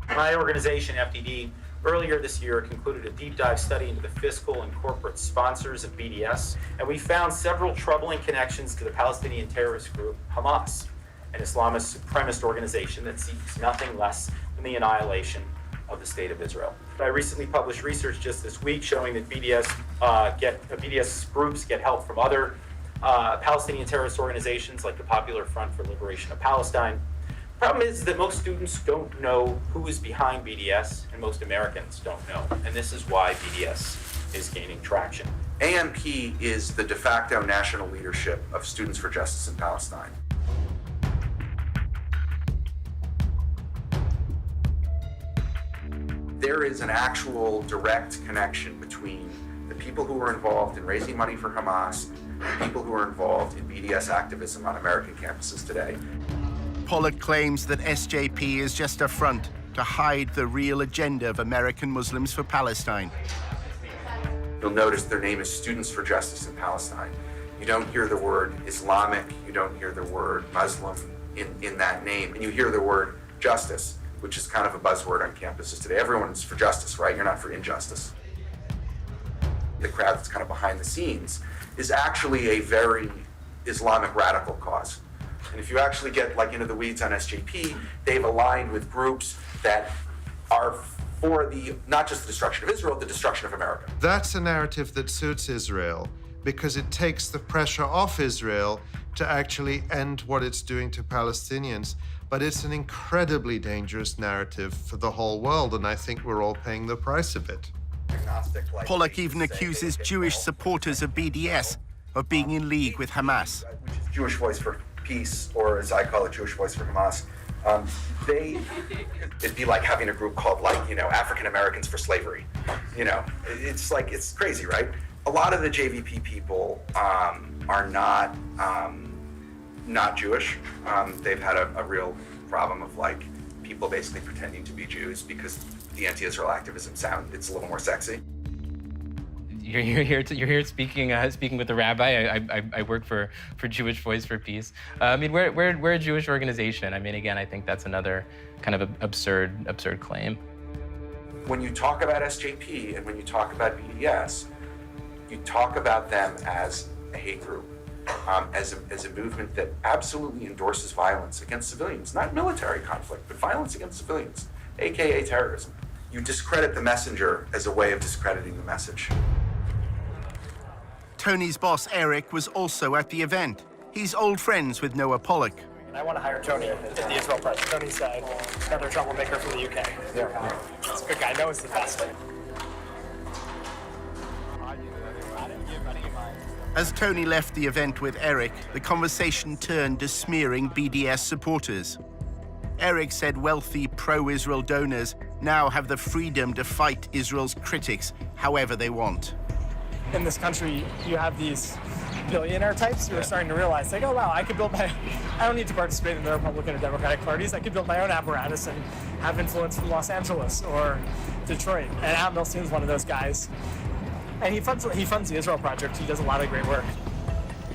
My organization, FDD, earlier this year concluded a deep dive study into the fiscal and corporate sponsors of BDS, and we found several troubling connections to the Palestinian terrorist group Hamas, an Islamist supremacist organization that seeks nothing less than the annihilation of the state of Israel. I recently published research just this week showing that BDS groups get help from other Palestinian terrorist organizations like the Popular Front for Liberation of Palestine. The problem is that most students don't know who is behind BDS, and most Americans don't know, and this is why BDS is gaining traction. AMP is the de facto national leadership of Students for Justice in Palestine. There is an actual direct connection between the people who are involved in raising money for Hamas and people who are involved in BDS activism on American campuses today. Pollock claims that SJP is just a front to hide the real agenda of American Muslims for Palestine. You'll notice their name is Students for Justice in Palestine. You don't hear the word Islamic, you don't hear the word Muslim in that name, and you hear the word justice, which is kind of a buzzword on campuses today. Everyone's for justice, right? You're not for injustice. The crowd that's kind of behind the scenes is actually a very Islamic radical cause. And if you actually get like into the weeds on SJP, they've aligned with groups that are for the, not just the destruction of Israel, the destruction of America. That's a narrative that suits Israel because it takes the pressure off Israel to actually end what it's doing to Palestinians. But it's an incredibly dangerous narrative for the whole world, and I think we're all paying the price of it. Pollock even accuses Jewish supporters of BDS of being in league with Hamas. Jewish Voice for Peace, or as I call it, Jewish Voice for Hamas. It'd be like having a group called, like, you know, African Americans for Slavery. You know, it's like, it's crazy, right? A lot of the JVP people are not Jewish. They've had a real problem of like people basically pretending to be Jews because the anti-Israel activism it's a little more sexy. You're here speaking with the rabbi. I work for Jewish Voice for Peace. I mean, we're a Jewish organization. I mean, again, I think that's another kind of absurd claim. When you talk about SJP and when you talk about BDS, you talk about them as a hate group, as a movement that absolutely endorses violence against civilians, not military conflict, but violence against civilians, AKA terrorism. You discredit the messenger as a way of discrediting the message. Tony's boss, Eric, was also at the event. He's old friends with Noah Pollock. I want to hire Tony at the Israel press. Tony's another troublemaker from the UK. Yeah. He's a good guy. Noah's the best. As Tony left the event with Eric, the conversation turned to smearing BDS supporters. Eric said wealthy pro-Israel donors now have the freedom to fight Israel's critics however they want. In this country, you have these billionaire types who are starting to realize, like, oh wow, I don't need to participate in the Republican or Democratic parties. I could build my own apparatus and have influence from Los Angeles or Detroit. And Al Milstein's one of those guys. And he funds the Israel Project. He does a lot of great work.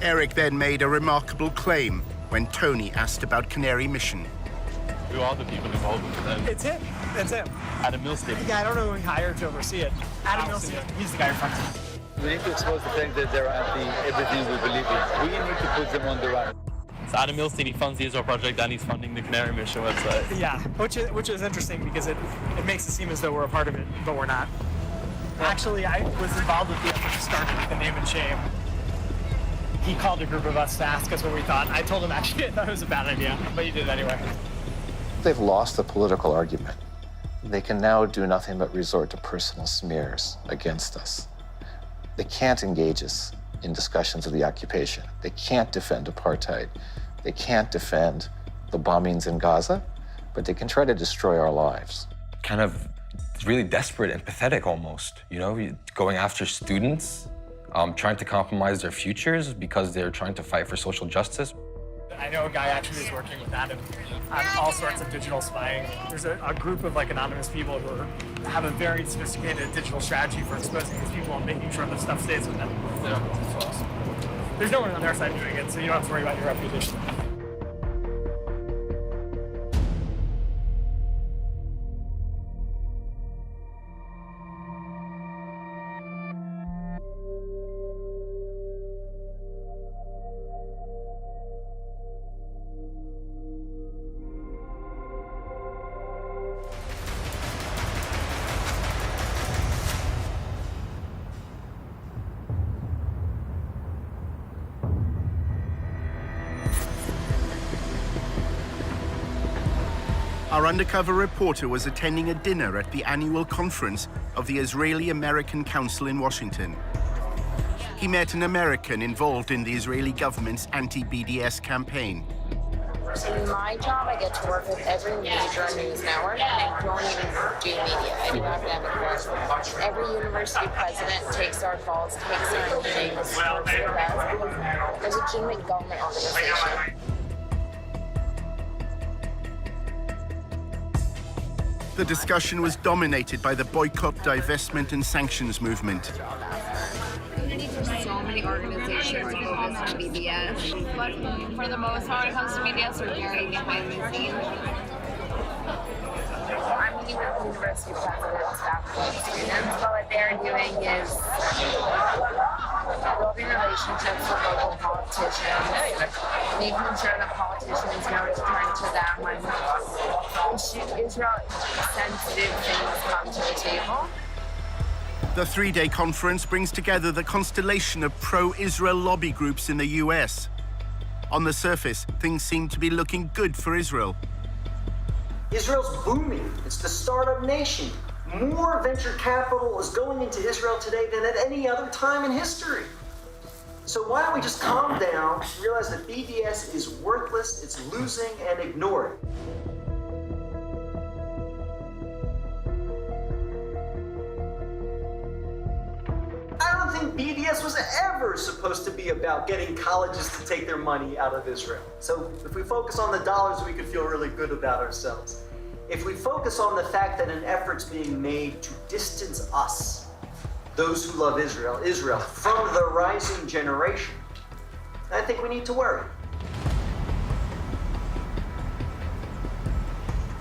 Eric then made a remarkable claim when Tony asked about Canary Mission. Who are the people involved with them? It's him. That's him. Adam Milstein. Yeah, I don't know who he hired to oversee it. Adam Milstein, he's the guy who runs it. We need to expose the fact that they're anti everything we believe in. We need to put them on the run. So Adam Milstein, he funds the Israel Project and he's funding the Canary Mission website. Yeah, which is interesting because it makes it seem as though we're a part of it, but we're not. Actually, I was involved with the effort to start with the name and shame. He called a group of us to ask us what we thought. I told him actually I thought it was a bad idea, but he did it anyway. They've lost the political argument. They can now do nothing but resort to personal smears against us. They can't engage us in discussions of the occupation. They can't defend apartheid. They can't defend the bombings in Gaza, but they can try to destroy our lives. Kind of really desperate and pathetic almost, you know, going after students, trying to compromise their futures because they're trying to fight for social justice. I know a guy actually is working with Adam on all sorts of digital spying. There's a group of like anonymous people who have a very sophisticated digital strategy for exposing these people and making sure that stuff stays with them. Yeah. There's no one on their side doing it, so you don't have to worry about your reputation. Our undercover reporter was attending a dinner at the annual conference of the Israeli-American Council in Washington. He met an American involved in the Israeli government's anti-BDS campaign. In my job, I get to work with every major news network, and don't even do media. I do academic work. Every university president takes our calls, takes our meetings, works with us. There's a legitimate government organization. The discussion was dominated by the boycott, divestment, and sanctions movement. So many organizations focus on BDS, but for the most part, when it comes to BDS, we're very behind the scenes. I'm meeting with university presidents, faculty, and students, but what they're doing is building relationships with local politicians, making sure that politicians know to turn to them when Israel-sensitive things come to the table. The three-day conference brings together the constellation of pro-Israel lobby groups in the US. On the surface, things seem to be looking good for Israel. Israel's booming. It's the startup nation. More venture capital is going into Israel today than at any other time in history. So why don't we just calm down, realize that BDS is worthless, it's losing, and ignore it. I don't think BDS was ever supposed to be about getting colleges to take their money out of Israel. So if we focus on the dollars, we could feel really good about ourselves. If we focus on the fact that an effort's being made to distance us, those who love Israel, from the rising generation, I think we need to worry.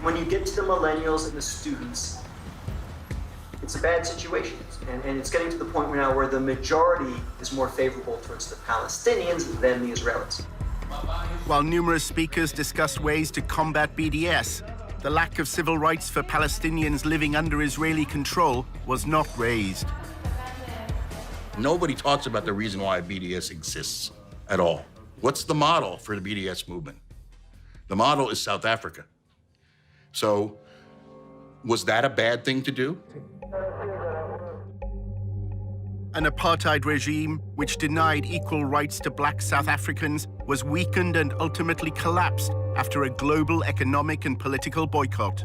When you get to the millennials and the students, it's a bad situation. And it's getting to the point now where the majority is more favorable towards the Palestinians than the Israelis. While numerous speakers discussed ways to combat BDS, the lack of civil rights for Palestinians living under Israeli control was not raised. Nobody talks about the reason why BDS exists at all. What's the model for the BDS movement? The model is South Africa. So, was that a bad thing to do? An apartheid regime which denied equal rights to black South Africans was weakened and ultimately collapsed after a global economic and political boycott.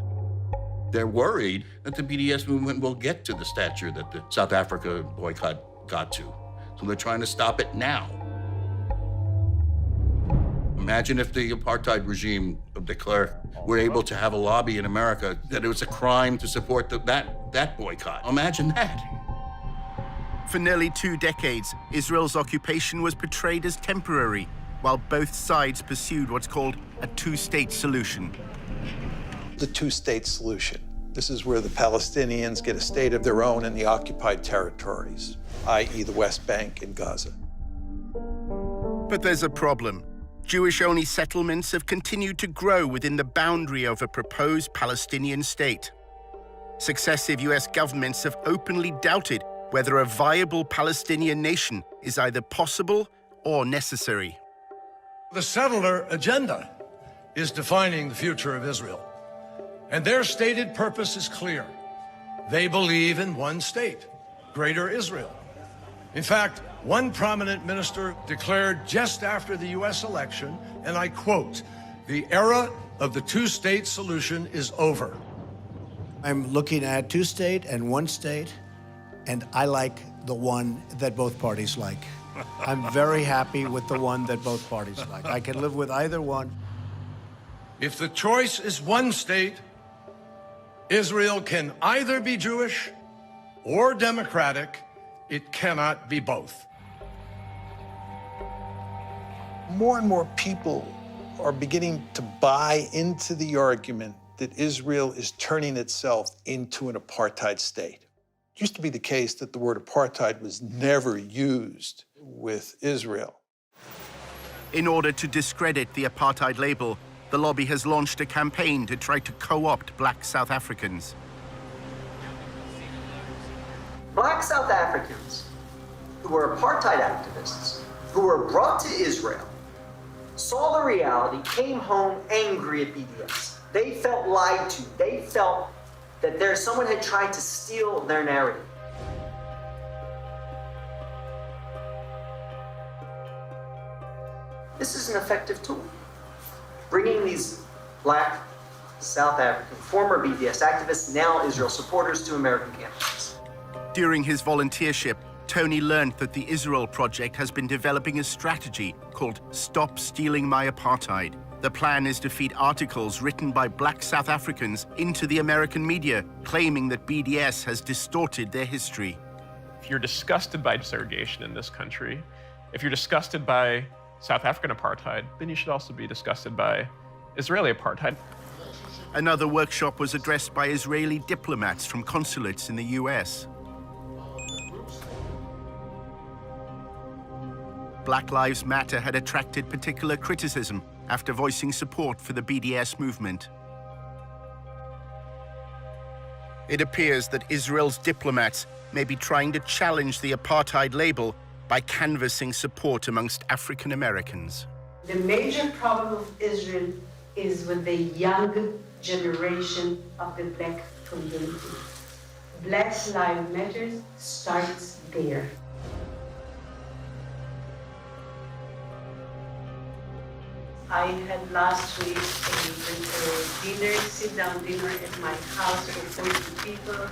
They're worried that the BDS movement will get to the stature that the South Africa boycott got to. So they're trying to stop it now. Imagine if the apartheid regime declared we're able to have a lobby in America that it was a crime to support that boycott. Imagine that. For nearly 2 decades, Israel's occupation was portrayed as temporary, while both sides pursued what's called a two-state solution. The two-state solution. This is where the Palestinians get a state of their own in the occupied territories, i.e. the West Bank and Gaza. But there's a problem. Jewish-only settlements have continued to grow within the boundary of a proposed Palestinian state. Successive US governments have openly doubted whether a viable Palestinian nation is either possible or necessary. The settler agenda is defining the future of Israel. And their stated purpose is clear. They believe in one state, Greater Israel. In fact, one prominent minister declared just after the US election, and I quote, "The era of the two-state solution is over." I'm looking at two-state and one state, and I like the one that both parties like. I'm very happy with the one that both parties like. I can live with either one. If the choice is one state, Israel can either be Jewish or democratic. It cannot be both. More and more people are beginning to buy into the argument that Israel is turning itself into an apartheid state. It used to be the case that the word apartheid was never used with Israel. In order to discredit the apartheid label, the lobby has launched a campaign to try to co-opt black South Africans. Black South Africans who were apartheid activists, who were brought to Israel, saw the reality, came home angry at BDS. They felt lied to. They felt that someone had tried to steal their narrative. This is an effective tool. Bringing these black South African, former BDS activists, now Israel supporters to American campuses. During his volunteership, Tony learned that the Israel Project has been developing a strategy called Stop Stealing My Apartheid. The plan is to feed articles written by black South Africans into the American media, claiming that BDS has distorted their history. If you're disgusted by segregation in this country, if you're disgusted by South African apartheid, then you should also be disgusted by Israeli apartheid. Another workshop was addressed by Israeli diplomats from consulates in the US. Black Lives Matter had attracted particular criticism after voicing support for the BDS movement. It appears that Israel's diplomats may be trying to challenge the apartheid label by canvassing support amongst African Americans. The major problem of Israel is with the young generation of the black community. Black Lives Matter starts there. I had last week a dinner, sit-down dinner at my house for 40 people,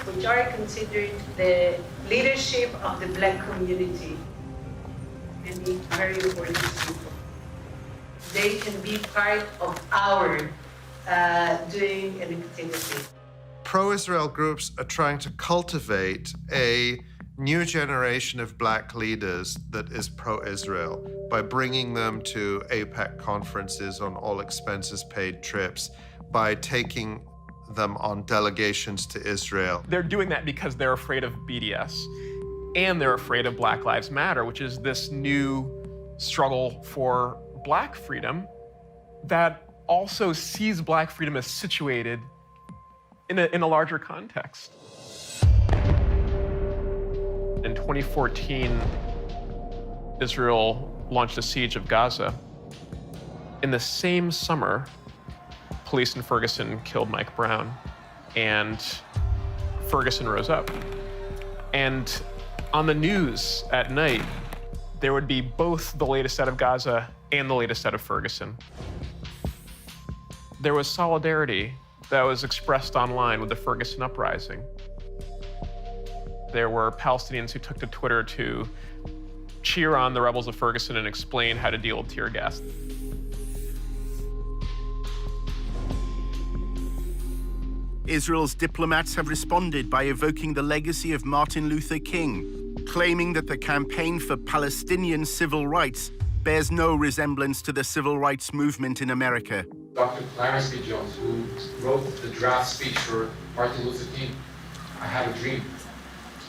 which are considered the leadership of the black community, and very important people. They can be part of our doing an activity. Pro-Israel groups are trying to cultivate a new generation of black leaders that is pro-Israel by bringing them to AIPAC conferences on all expenses paid trips, by taking them on delegations to Israel. They're doing that because they're afraid of BDS and they're afraid of Black Lives Matter, which is this new struggle for black freedom that also sees black freedom as situated in a larger context. In 2014, Israel launched a siege of Gaza. In the same summer, police in Ferguson killed Mike Brown, and Ferguson rose up. And on the news at night, there would be both the latest out of Gaza and the latest out of Ferguson. There was solidarity that was expressed online with the Ferguson uprising. There were Palestinians who took to Twitter to cheer on the rebels of Ferguson and explain how to deal with tear gas. Israel's diplomats have responded by evoking the legacy of Martin Luther King, claiming that the campaign for Palestinian civil rights bears no resemblance to the civil rights movement in America. Dr. Clarence B. Jones, who wrote the draft speech for Martin Luther King, I Have a Dream.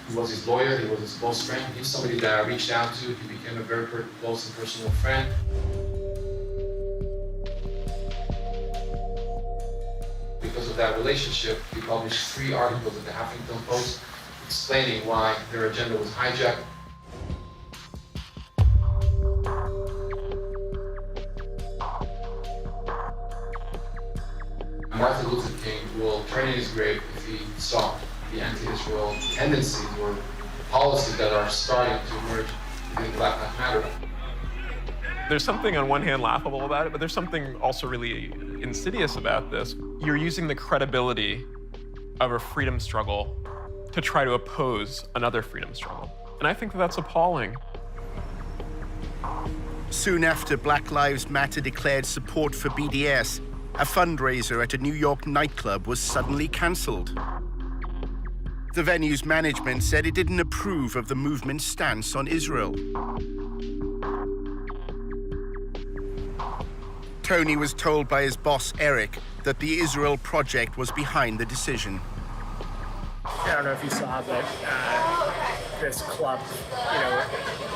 He was his lawyer, he was his close friend. He's somebody that I reached out to. He became a very close and personal friend. Because of that relationship, he published 3 articles in the Huffington Post explaining why their agenda was hijacked. Martin Luther King will turn in his grave if he saw the anti-Israel tendencies or policies that are starting to emerge within Black Lives Matter. There's something on one hand laughable about it, but there's something also really insidious about this. You're using the credibility of a freedom struggle to try to oppose another freedom struggle. And I think that's appalling. Soon after Black Lives Matter declared support for BDS, a fundraiser at a New York nightclub was suddenly cancelled. The venue's management said it didn't approve of the movement's stance on Israel. Tony was told by his boss, Eric, that the Israel Project was behind the decision. I don't know if you saw, but this club,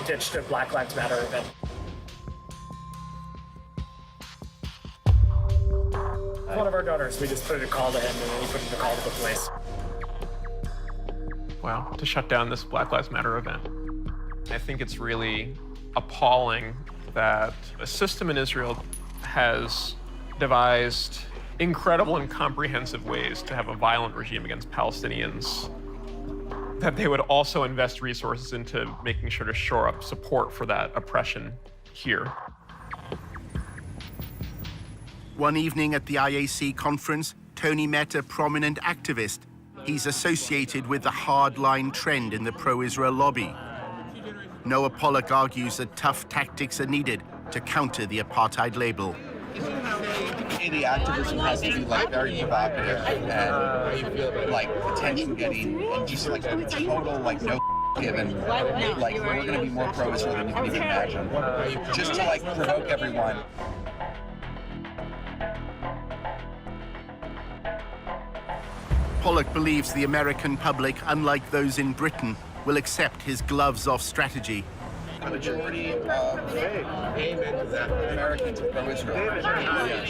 ditched a Black Lives Matter event. One of our donors, we just put in a call to him, and then he put in a call to the police. Wow, to shut down this Black Lives Matter event. I think it's really appalling that a system in Israel has devised incredible and comprehensive ways to have a violent regime against Palestinians, that they would also invest resources into making sure to shore up support for that oppression here. One evening at the IAC conference, Tony met a prominent activist. He's associated with the hardline trend in the pro-Israel lobby. Noah Pollock argues that tough tactics are needed to counter the apartheid label. The activism has to be very provocative and attention-getting and just total no given. We're going to be more pro-Israel than you can even imagine. Just to provoke everyone. Pollock believes the American public, unlike those in Britain, will accept his gloves-off strategy. The majority of Americans are pro-Israel.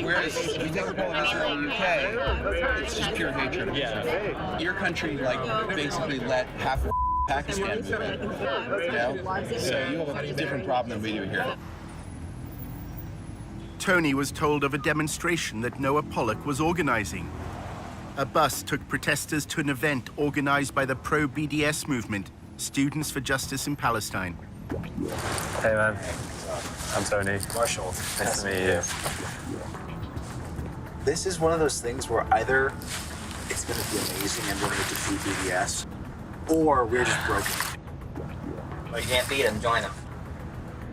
Whereas if you take the poll of Israel in the UK, it's just pure hatred of Israel. Your country, basically let half of Pakistan move in. So you have a different problem than we do here. Tony was told of a demonstration that Noah Pollock was organizing. A bus took protesters to an event organized by the pro-BDS movement, Students for Justice in Palestine. Hey man, I'm Tony. Marshall. Nice to meet you. This is one of those things where either it's going to be amazing and we're going to defeat BDS, or we're just broken. Well, you can't beat him, join him.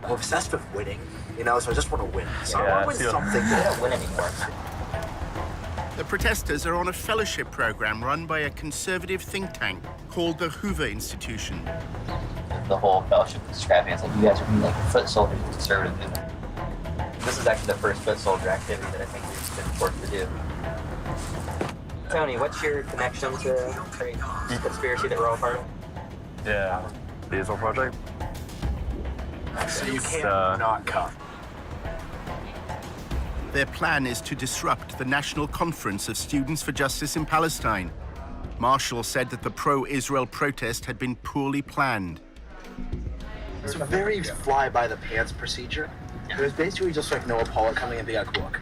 I'm obsessed with winning, so I just want to win. So I want to win something. I don't win anymore. The protesters are on a fellowship program run by a conservative think tank called the Hoover Institution. The whole fellowship is describing as you guys are being foot soldiers of the conservative movement. This is actually the first foot soldier activity that I think we've been forced to do. Tony, what's your connection to the conspiracy that we're all part of? Yeah, the Israel Project. So you can't not come. Their plan is to disrupt the National Conference of Students for Justice in Palestine. Marshall said that the pro-Israel protest had been poorly planned. It's a very fly-by-the-pants procedure. It was basically just Noah Pollock coming and being like, look,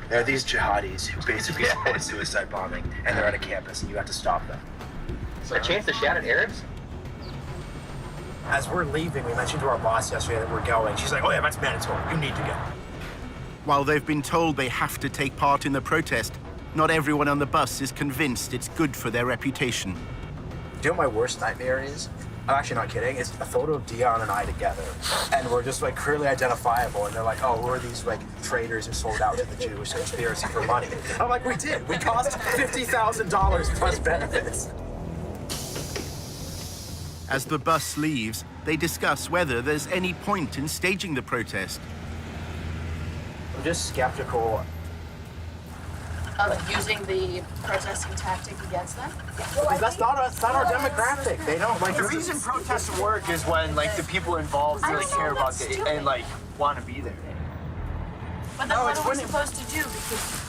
there are these jihadis who basically support suicide bombing, and they're at a campus, and you have to stop them. A chance to shout at Arabs? As we're leaving, we mentioned to our boss yesterday that we're going. She's like, oh yeah, that's mandatory. You need to go. While they've been told they have to take part in the protest, not everyone on the bus is convinced it's good for their reputation. Do you know what my worst nightmare is? I'm actually not kidding. It's a photo of Dion and I together, and we're just clearly identifiable. And they're like, "Oh, who are these traitors who sold out to the Jewish conspiracy for money?" I'm like, "We did. We cost $50,000 plus benefits." As the bus leaves, they discuss whether there's any point in staging the protest. I'm just skeptical. Of using the protesting tactic against them? That's not our demographic. They don't like the reason protests work is when like the people involved really care about it and like want to be there. But then what are we supposed to do? Because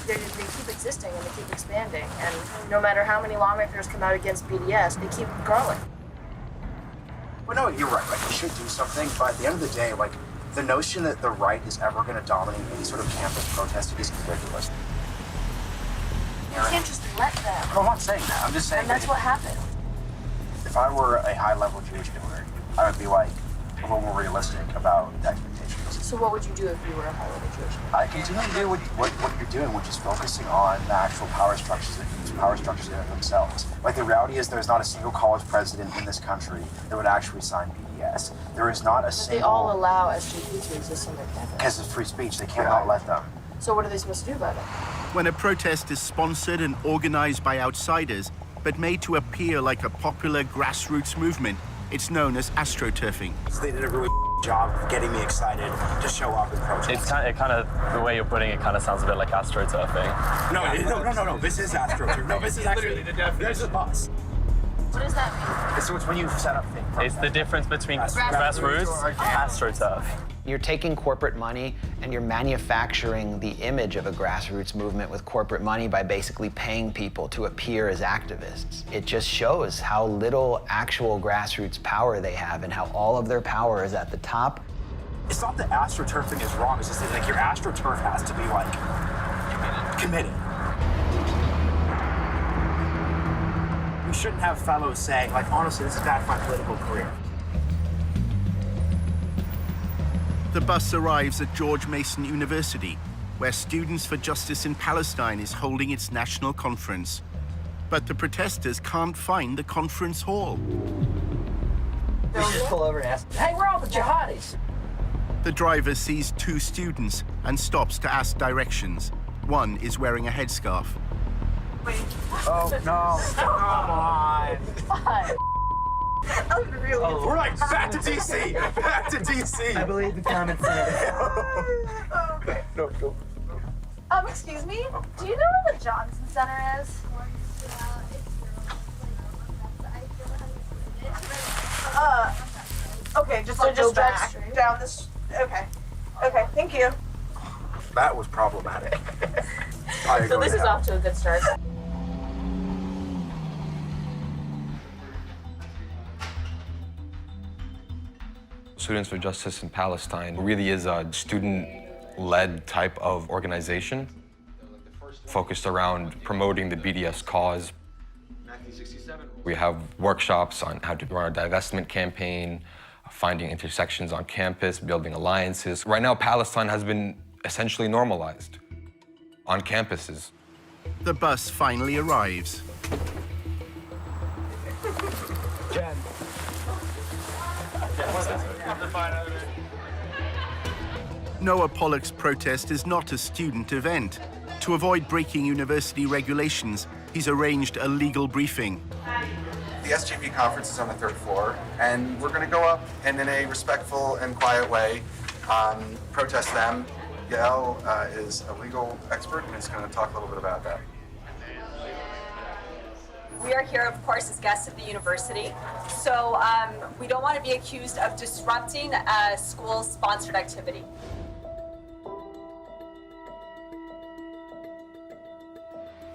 they keep existing and they keep expanding, and no matter how many lawmakers come out against BDS, they keep growing. Well, no, you're right. Like, we should do something, but at the end of the day, like, the notion that the right is ever going to dominate any sort of campus protest is ridiculous. You can't just let them. No, I'm not saying that. I'm just saying. And that's what happened. If I were a high-level Jewish doer, I would be like a little more realistic about the expectations. So what would you do if you were a high-level Jewish? I continue to do what you're doing, which is focusing on the actual power structures that use power structures in themselves. Like, the reality is there's not a single college president in this country that would actually sign BDS. There is not a single... They all allow SJP to exist on their campus. Because of free speech, they cannot let them. So what are they supposed to do about it? When a protest is sponsored and organized by outsiders, but made to appear like a popular grassroots movement, it's known as astroturfing. They did a really job of getting me excited to show up and protest. It's kind of the way you're putting it kind of sounds a bit like astroturfing. No. This is astroturfing. No, this is actually the definition. There's a bus. What does that mean? So it's when you set up things. It's the difference between grassroots and astroturf. You're taking corporate money and you're manufacturing the image of a grassroots movement with corporate money by basically paying people to appear as activists. It just shows how little actual grassroots power they have and how all of their power is at the top. It's not that astroturfing is wrong, it's just that like your astroturf has to be like committed. We shouldn't have fellows saying, like, honestly, this is bad for my political career. The bus arrives at George Mason University, where Students for Justice in Palestine is holding its national conference. But the protesters can't find the conference hall. They just pull over and ask, hey, where are all the jihadis? The driver sees two students and stops to ask directions. One is wearing a headscarf. Wait. Oh, no. Come on. What? We're like, back to DC! Back to DC! I believe the comment said. Okay. No. Excuse me? Do you know where the Johnson Center is? Okay, just back down this. Okay, thank you. That was problematic. So this is off to a good start. Students for Justice in Palestine really is a student-led type of organization focused around promoting the BDS cause. We have workshops on how to run a divestment campaign, finding intersections on campus, building alliances. Right now, Palestine has been essentially normalized on campuses. The bus finally arrives. Jen. Noah Pollock's protest is not a student event. To avoid breaking university regulations, he's arranged a legal briefing. The SJP conference is on the 3rd floor, and we're going to go up and in a respectful and quiet way protest them. Yael is a legal expert and is going to talk a little bit about that. We are here, of course, as guests of the university. So we don't want to be accused of disrupting a school-sponsored activity.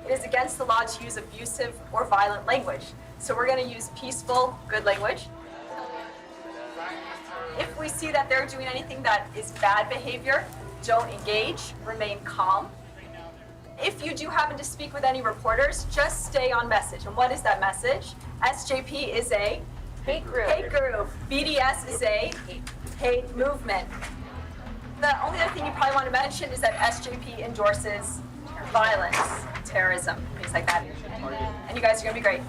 It is against the law to use abusive or violent language. So we're going to use peaceful, good language. If we see that they're doing anything that is bad behavior, don't engage, remain calm. If you do happen to speak with any reporters, just stay on message. And what is that message? SJP is a hate group. BDS is a hate movement. The only other thing you probably want to mention is that SJP endorses violence, terrorism, things like that. And you guys are going to be great.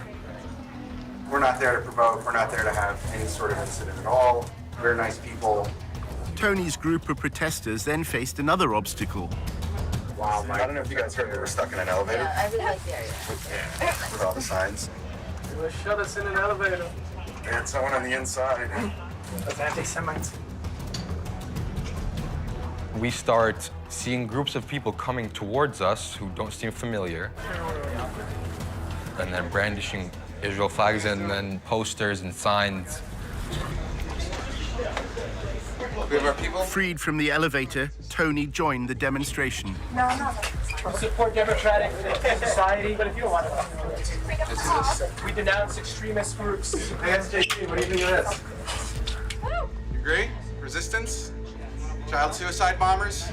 We're not there to provoke. We're not there to have any sort of incident at all. We're nice people. Tony's group of protesters then faced another obstacle. Wow, I don't know if you guys heard, we were stuck in an elevator. Yeah, I really like the area. With all the signs. They will shut us in an elevator. They had someone on the inside. That's anti-Semites. we start seeing groups of people coming towards us who don't seem familiar, and then brandishing Israel flags and then posters and signs. We have our people. Freed from the elevator, Tony joined the demonstration. No, no. We support democratic society, but if you don't want to, we denounce extremist groups. ASJP, what do you think of this? You agree? Resistance? Child suicide bombers?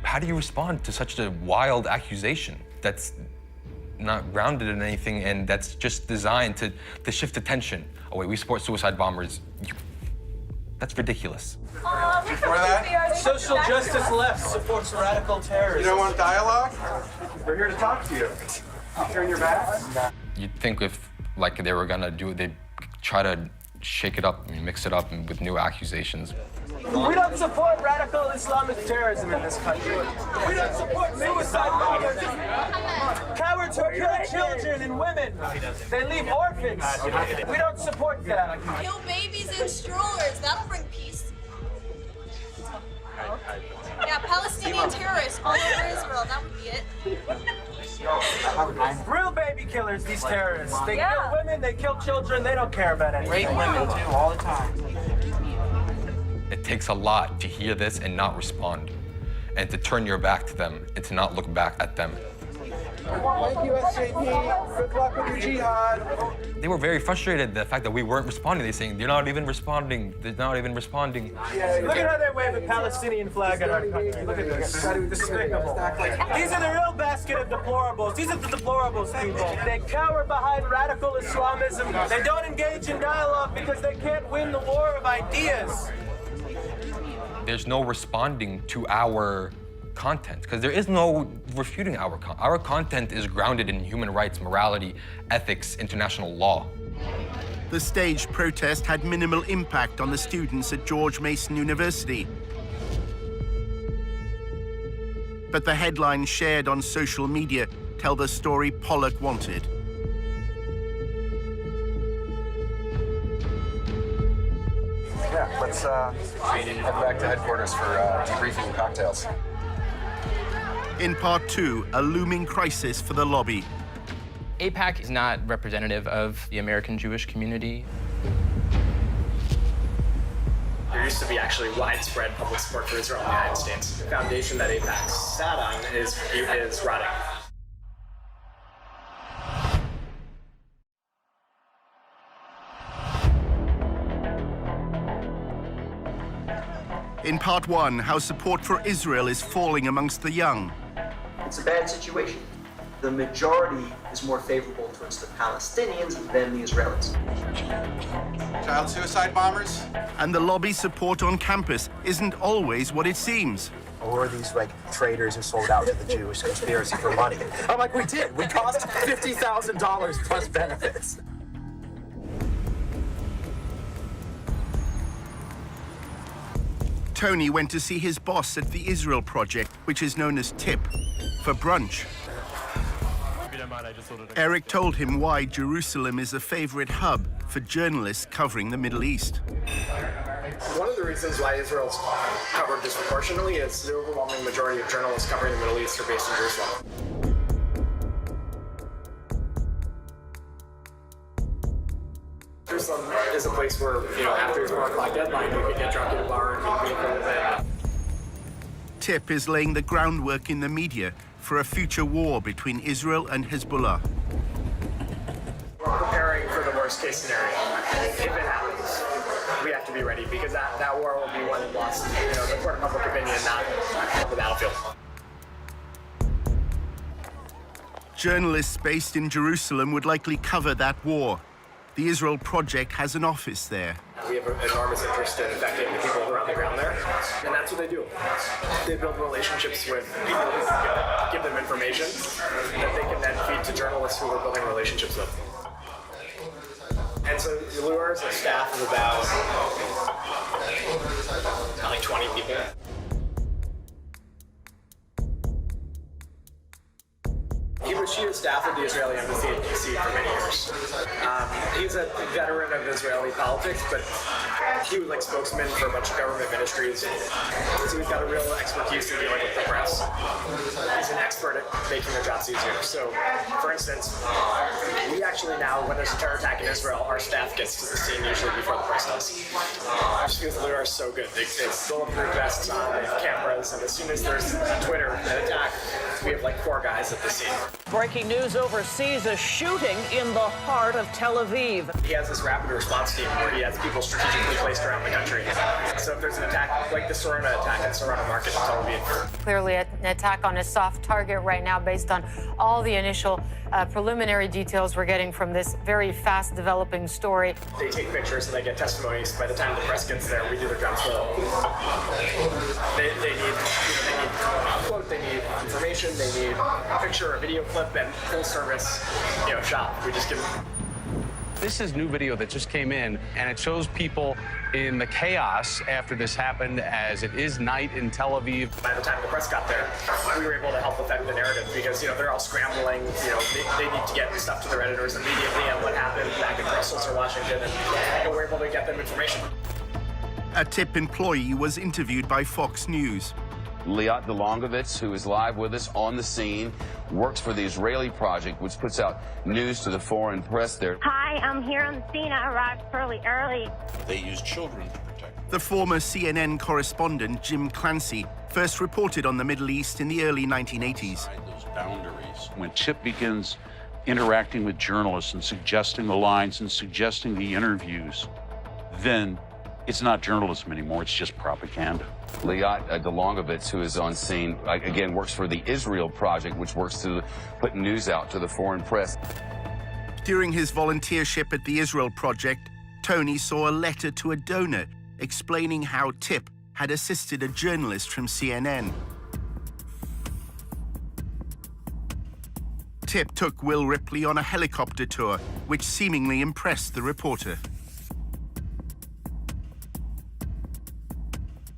How do you respond to such a wild accusation that's not grounded in anything and that's just designed to shift attention? Oh wait, we support suicide bombers. That's ridiculous. Before that, social justice left supports radical terrorism. You don't want dialogue? We're here to talk to you. Turn your back. You'd think if like they were gonna do it, they'd try to shake it up and mix it up with new accusations. We don't support radical Islamic terrorism in this country. We don't support suicide bombers. Cowards who kill children and women. They leave orphans. We don't support that. Kill babies in strollers. That'll bring peace. Yeah, Palestinian terrorists all over Israel. That would be it. Real baby killers, these terrorists. They kill women, they kill children, they don't care about anything. Rape women too, all the time. It takes a lot to hear this and not respond, and to turn your back to them and to not look back at them. Thank you, SJP. Good luck with your jihad. They were very frustrated the fact that we weren't responding. They're saying, they're not even responding. They're not even responding. Look at how they wave a Palestinian flag at our country. Look at this. Despicable. These are the real basket of deplorables. These are the deplorables, people. They cower behind radical Islamism. They don't engage in dialogue because they can't win the war of ideas. There's no responding to our content, because there is no refuting our content. Our content is grounded in human rights, morality, ethics, international law. The staged protest had minimal impact on the students at George Mason University. But the headlines shared on social media tell the story Pollock wanted. Yeah, let's head back to headquarters for debriefing and cocktails. In part 2, a looming crisis for the lobby. AIPAC is not representative of the American Jewish community. There used to be actually widespread public support for Israel in the United States. The foundation that AIPAC sat on is rotting. In part 1, how support for Israel is falling amongst the young. It's a bad situation. The majority is more favorable towards the Palestinians than the Israelis. Child suicide bombers? And the lobby's support on campus isn't always what it seems. Or are these like traitors who sold out to the Jewish conspiracy for money? I'm like, we did. We cost $50,000 plus benefits. Tony went to see his boss at the Israel Project, which is known as TIP, for brunch. Eric told him why Jerusalem is a favorite hub for journalists covering the Middle East. One of the reasons why Israel's covered disproportionately is the overwhelming majority of journalists covering the Middle East are based in Jerusalem. Jerusalem is a place where, after your 4 o'clock deadline, you can get drunk at a bar and meet people. TIP is laying the groundwork in the media for a future war between Israel and Hezbollah. We're preparing for the worst case scenario. If it happens, we have to be ready because that war will be won and lost, the court of public opinion, not the battlefield. Journalists based in Jerusalem would likely cover that war. The Israel Project has an office there. We have an enormous interest in affecting the people who are on the ground there, and that's what they do. They build relationships with people who give them information that they can then feed to journalists who we're building relationships with. And so Lure is a staff of about like 20 people. He was chief of staff of the Israeli embassy in D.C. for many years. He's a veteran of Israeli politics, but he was like spokesman for a bunch of government ministries. So he's got a real expertise in dealing with the press. He's an expert at making their jobs easier. So, for instance, we actually now, when there's a terror attack in Israel, our staff gets to the scene usually before the press does. Just because they are so good. They bulletproof vests on, they have cameras, and as soon as there's a Twitter an attack, we have like 4 guys at the scene. Breaking news overseas, a shooting in the heart of Tel Aviv. He has this rapid response team where he has people strategically placed around the country. So if there's an attack, like the Sorona attack at Sorona Market in Tel Aviv. Clearly an attack on a soft target right now based on all the initial preliminary details we're getting from this very fast developing story. They take pictures and they get testimonies. By the time the press gets there, we do their jobs well. They need quote, they need information, they need a picture, a video clip, and full service, shot. We just give them. This is new video that just came in, and it shows people in the chaos after this happened, as it is night in Tel Aviv. By the time the press got there, we were able to help affect the narrative because, they're all scrambling. They need to get stuff to their editors immediately on what happened back in Brussels or Washington, and we're able to get them information. A TIP employee was interviewed by Fox News. Liat Delongovitz, who is live with us on the scene, works for the Israeli Project, which puts out news to the foreign press there. Hi, I'm here on the scene. I arrived fairly early. They use children to protect. The former CNN correspondent, Jim Clancy, first reported on the Middle East in the early 1980s. Those boundaries. When TIP begins interacting with journalists and suggesting the lines and suggesting the interviews, then it's not journalism anymore, it's just propaganda. Liat Delongovitz, who is on scene, again, works for the Israel Project, which works to put news out to the foreign press. During his volunteership at the Israel Project, Tony saw a letter to a donor explaining how TIP had assisted a journalist from CNN. TIP took Will Ripley on a helicopter tour, which seemingly impressed the reporter.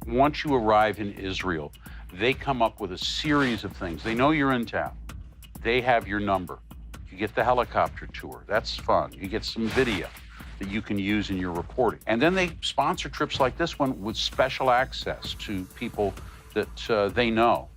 Once you arrive in Israel, they come up with a series of things. They know you're in town. They have your number. You get the helicopter tour. That's fun. You get some video that you can use in your reporting. And then they sponsor trips like this one with special access to people that they know,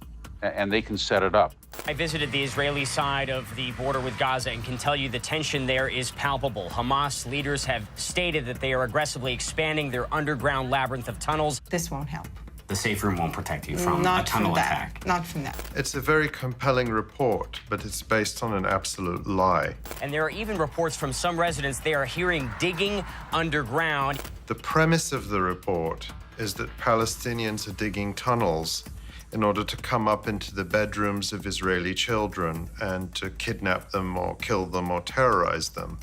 and they can set it up. I visited the Israeli side of the border with Gaza and can tell you the tension there is palpable. Hamas leaders have stated that they are aggressively expanding their underground labyrinth of tunnels. This won't help. The safe room won't protect you from a tunnel attack. Not from that. It's a very compelling report, but it's based on an absolute lie. And there are even reports from some residents they are hearing digging underground. The premise of the report is that Palestinians are digging tunnels in order to come up into the bedrooms of Israeli children and to kidnap them or kill them or terrorize them.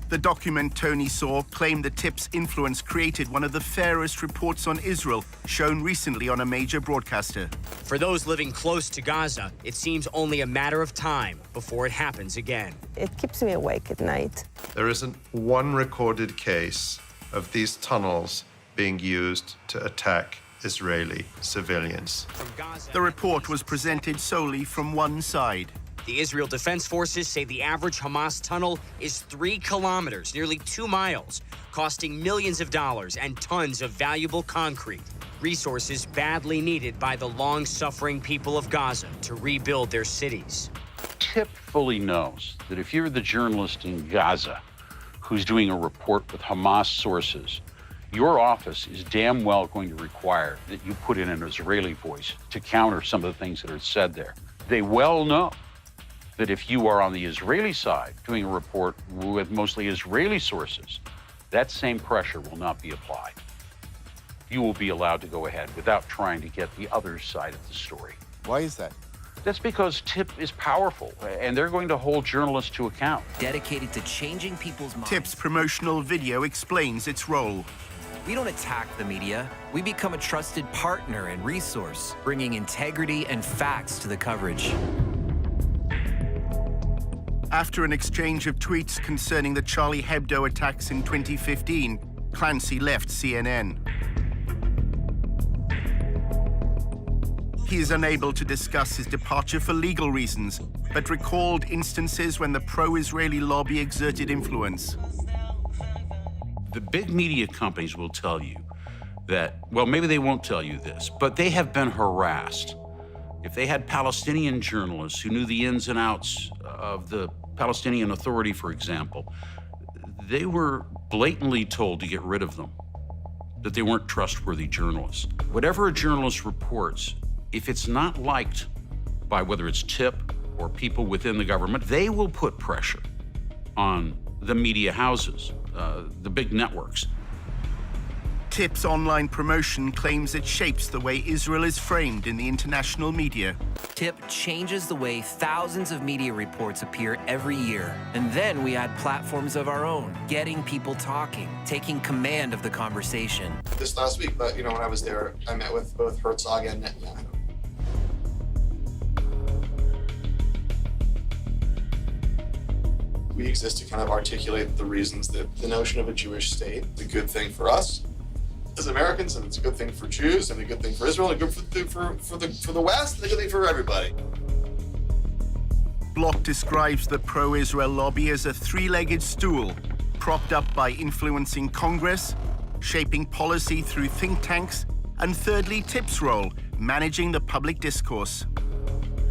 The document Tony saw claimed the TIP's influence created one of the fairest reports on Israel shown recently on a major broadcaster. For those living close to Gaza, it seems only a matter of time before it happens again. It keeps me awake at night. There isn't one recorded case of these tunnels being used to attack Israeli civilians. The report was presented solely from one side. The Israel Defense Forces say the average Hamas tunnel is 3 kilometers, nearly 2 miles, costing millions of dollars and tons of valuable concrete, resources badly needed by the long-suffering people of Gaza to rebuild their cities. TIP fully knows that if you're the journalist in Gaza who's doing a report with Hamas sources, your office is damn well going to require that you put in an Israeli voice to counter some of the things that are said there. They well know that if you are on the Israeli side doing a report with mostly Israeli sources, that same pressure will not be applied. You will be allowed to go ahead without trying to get the other side of the story. Why is that? That's because TIP is powerful, and they're going to hold journalists to account. Dedicated to changing people's minds. TIP's promotional video explains its role. We don't attack the media. We become a trusted partner and resource, bringing integrity and facts to the coverage. After an exchange of tweets concerning the Charlie Hebdo attacks in 2015, Clancy left CNN. He is unable to discuss his departure for legal reasons, but recalled instances when the pro-Israeli lobby exerted influence. The big media companies will tell you that, well, maybe they won't tell you this, but they have been harassed. If they had Palestinian journalists who knew the ins and outs of the Palestinian Authority, for example, they were blatantly told to get rid of them, that they weren't trustworthy journalists. Whatever a journalist reports, if it's not liked by whether it's TIP or people within the government, they will put pressure on the media houses, the big networks. TIP's online promotion claims it shapes the way Israel is framed in the international media. TIP changes the way thousands of media reports appear every year. And then we add platforms of our own, getting people talking, taking command of the conversation. This last week, but when I was there, I met with both Herzog and Netanyahu. We exist to kind of articulate the reasons that the notion of a Jewish state is a good thing for us as Americans, and it's a good thing for Jews, and a good thing for Israel, and a good thing for the West, and a good thing for everybody. Block describes the pro-Israel lobby as a three-legged stool, propped up by influencing Congress, shaping policy through think tanks, and thirdly, TIP's role, managing the public discourse.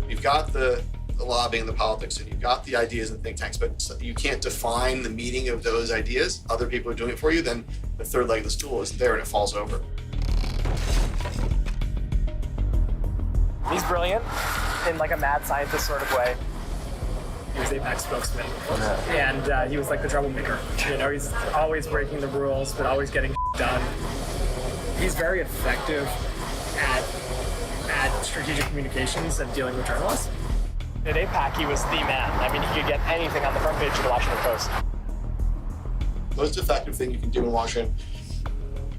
You've got the lobbying and the politics, and you've got the ideas and think tanks, but you can't define the meaning of those ideas. Other people are doing it for you, then the third leg of the stool isn't there and it falls over. He's brilliant in like a mad scientist sort of way. He was the AIPAC spokesman, and he was like the troublemaker. He's always breaking the rules, but always getting done. He's very effective at strategic communications and dealing with journalists. At AIPAC, he was the man. I mean, he could get anything on the front page of the Washington Post. The most effective thing you can do in Washington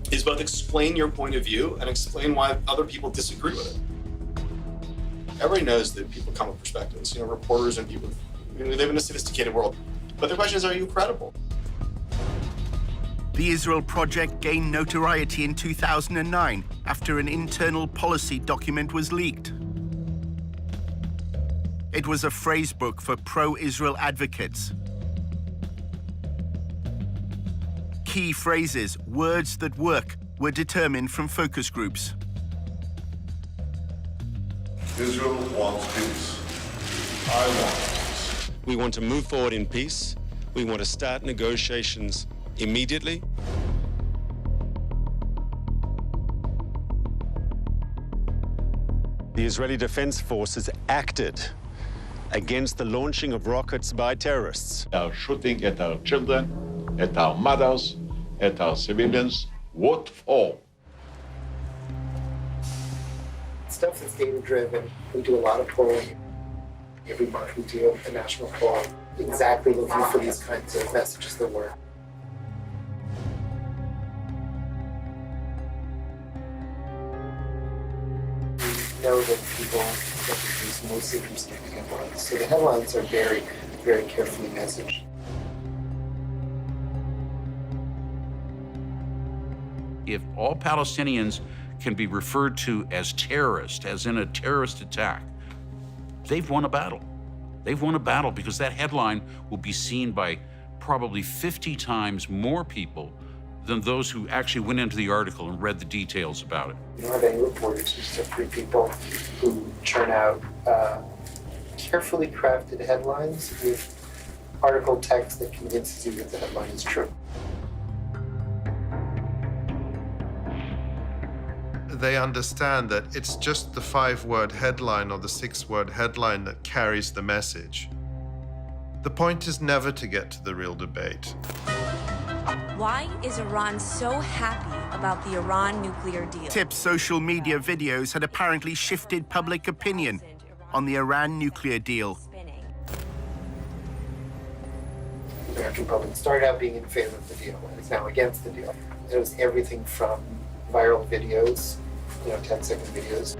is both explain your point of view and explain why other people disagree with it. Everybody knows that people come with perspectives. Reporters and people, we live in a sophisticated world. But the question is, are you credible? The Israel Project gained notoriety in 2009 after an internal policy document was leaked. It was a phrase book for pro-Israel advocates. Key phrases, words that work, were determined from focus groups. Israel wants peace. I want peace. We want to move forward in peace. We want to start negotiations immediately. The Israeli Defense Forces acted against the launching of rockets by terrorists. They are shooting at our children, at our mothers, at our civilians. What for? Stuff that's data-driven. We do a lot of polling. Every month we do a national poll, exactly looking for these kinds of messages that work. We know that people reproduce mostly from significant ones. So the headlines are very, very carefully messaged. If all Palestinians can be referred to as terrorists, as in a terrorist attack, they've won a battle. They've won a battle because that headline will be seen by probably 50 times more people than those who actually went into the article and read the details about it. We don't have any reporters, we just have three people who churn out carefully crafted headlines with article text that convinces you that the headline is true. They understand that it's just the 5-word headline or the 6-word headline that carries the message. The point is never to get to the real debate. Why is Iran so happy about the Iran nuclear deal? TIP's social media videos had apparently shifted public opinion on the Iran nuclear deal. The American public started out being in favor of the deal and is now against the deal. It was everything from viral videos, 10-second videos.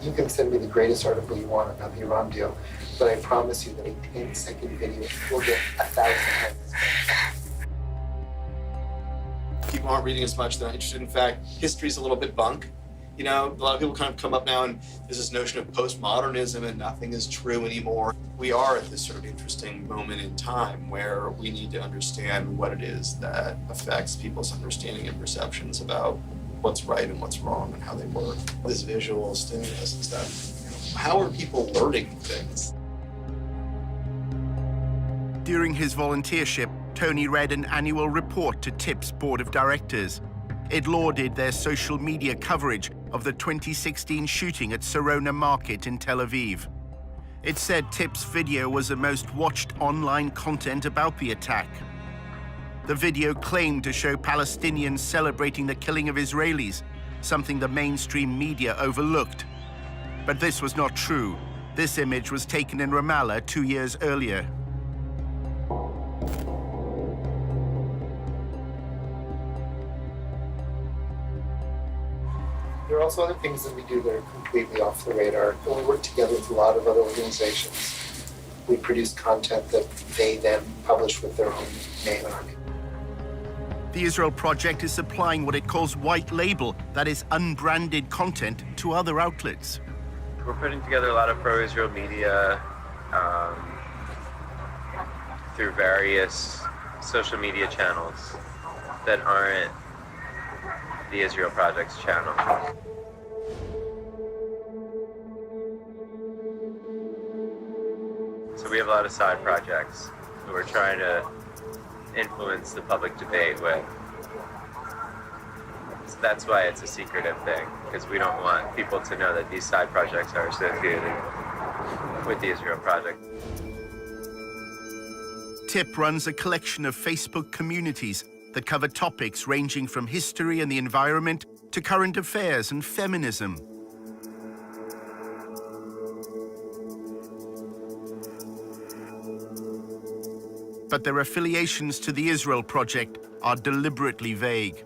You can send me the greatest article you want about the Iran deal, but I promise you that a 10-second video will get 1,000 times. People aren't reading as much, they're not interested. In fact, history's a little bit bunk, You know, a lot of people kind of come up now and there's this notion of postmodernism and nothing is true anymore. We are at this sort of interesting moment in time where we need to understand what it is that affects people's understanding and perceptions about what's right and what's wrong and how they work. This visual stimulus and stuff. How are people learning things? During his volunteership, Tony read an annual report to TIP's board of directors. It lauded their social media coverage of the 2016 shooting at Sarona Market in Tel Aviv. It said TIP's video was the most watched online content about the attack. The video claimed to show Palestinians celebrating the killing of Israelis, something the mainstream media overlooked. But this was not true. This image was taken in Ramallah 2 years earlier. There are also other things that we do that are completely off the radar. When we work together with a lot of other organizations, we produce content that they then publish with their own name on it. The Israel Project is supplying what it calls white label, that is unbranded content, to other outlets. We're putting together a lot of pro-Israel media through various social media channels that aren't the Israel Project's channel. So we have a lot of side projects that we're trying to influence the public debate with. So that's why it's a secretive thing, because we don't want people to know that these side projects are associated with the Israel Project. TIP runs a collection of Facebook communities that cover topics ranging from history and the environment to current affairs and feminism. But their affiliations to the Israel Project are deliberately vague.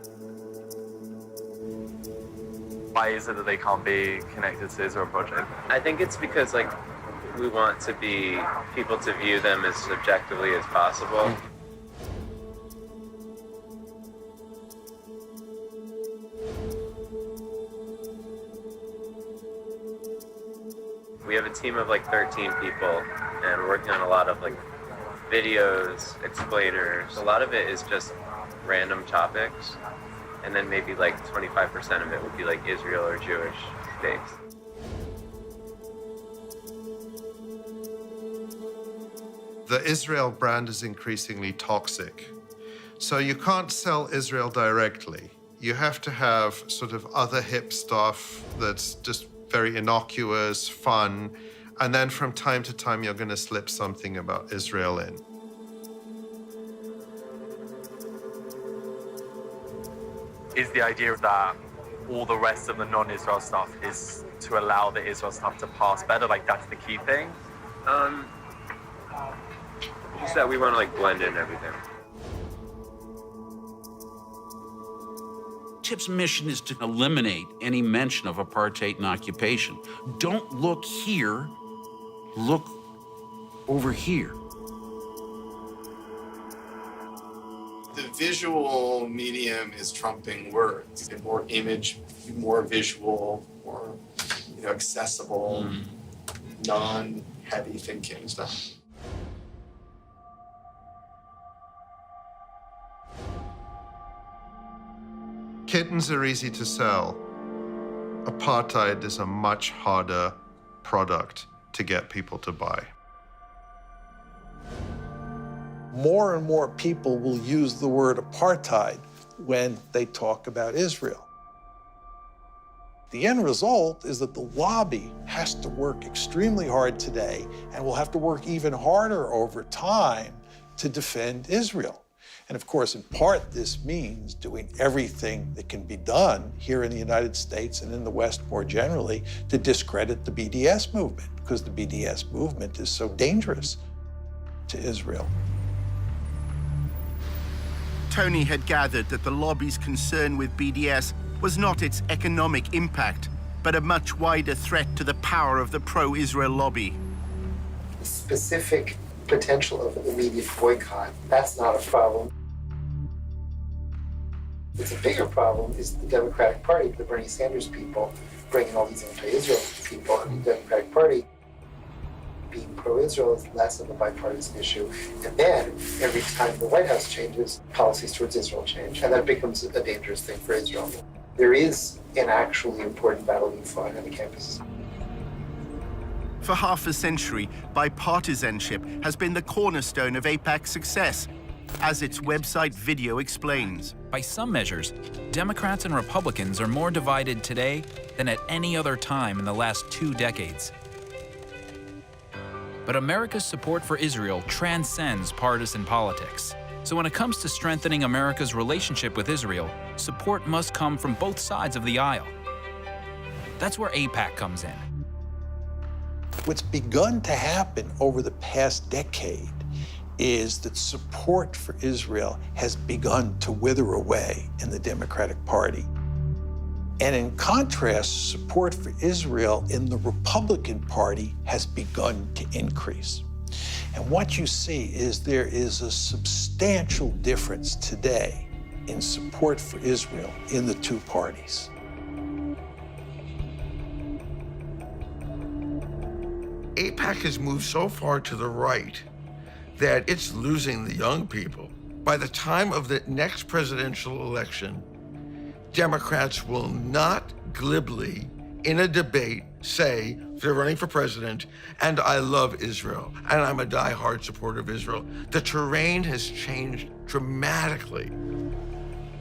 Why is it that they can't be connected to the Israel Project? I think it's because, like, we want to be people to view them as objectively as possible. We have a team of like 13 people, and we're working on a lot of like videos, explainers. A lot of it is just random topics, and then maybe like 25% of it would be like Israel or Jewish based. The Israel brand is increasingly toxic. So you can't sell Israel directly. You have to have sort of other hip stuff that's just very innocuous, fun, and then from time to time you're going to slip something about Israel in. Is the idea that all the rest of the non-Israel stuff is to allow the Israel stuff to pass better? Like, that's the key thing? Just that we want to like blend in everything. TIP's mission is to eliminate any mention of apartheid and occupation. Don't look here, look over here. The visual medium is trumping words. Get more image, more visual, more accessible, non-heavy thinking stuff. Kittens are easy to sell. Apartheid is a much harder product to get people to buy. More and more people will use the word apartheid when they talk about Israel. The end result is that the lobby has to work extremely hard today and will have to work even harder over time to defend Israel. And of course, in part, this means doing everything that can be done here in the United States and in the West more generally to discredit the BDS movement, because the BDS movement is so dangerous to Israel. Tony had gathered that the lobby's concern with BDS was not its economic impact, but a much wider threat to the power of the pro-Israel lobby. The specific potential of an immediate boycott, that's not a problem. It's What's a bigger problem is the Democratic Party, the Bernie Sanders people, bringing all these anti-Israel people, and the Democratic Party being pro-Israel is less of a bipartisan issue. And then, every time the White House changes, policies towards Israel change, and that becomes a dangerous thing for Israel. There is an actually important battle being fought on the campuses. For half a century, bipartisanship has been the cornerstone of AIPAC's success, as its website video explains. By some measures, Democrats and Republicans are more divided today than at any other time in the last 2 decades. But America's support for Israel transcends partisan politics. So when it comes to strengthening America's relationship with Israel, support must come from both sides of the aisle. That's where AIPAC comes in. What's begun to happen over the past decade is that support for Israel has begun to wither away in the Democratic Party. And in contrast, support for Israel in the Republican Party has begun to increase. And what you see is there is a substantial difference today in support for Israel in the two parties. AIPAC has moved so far to the right that it's losing the young people. By the time of the next presidential election, Democrats will not glibly, in a debate, say they're running for president, and I love Israel, and I'm a diehard supporter of Israel. The terrain has changed dramatically.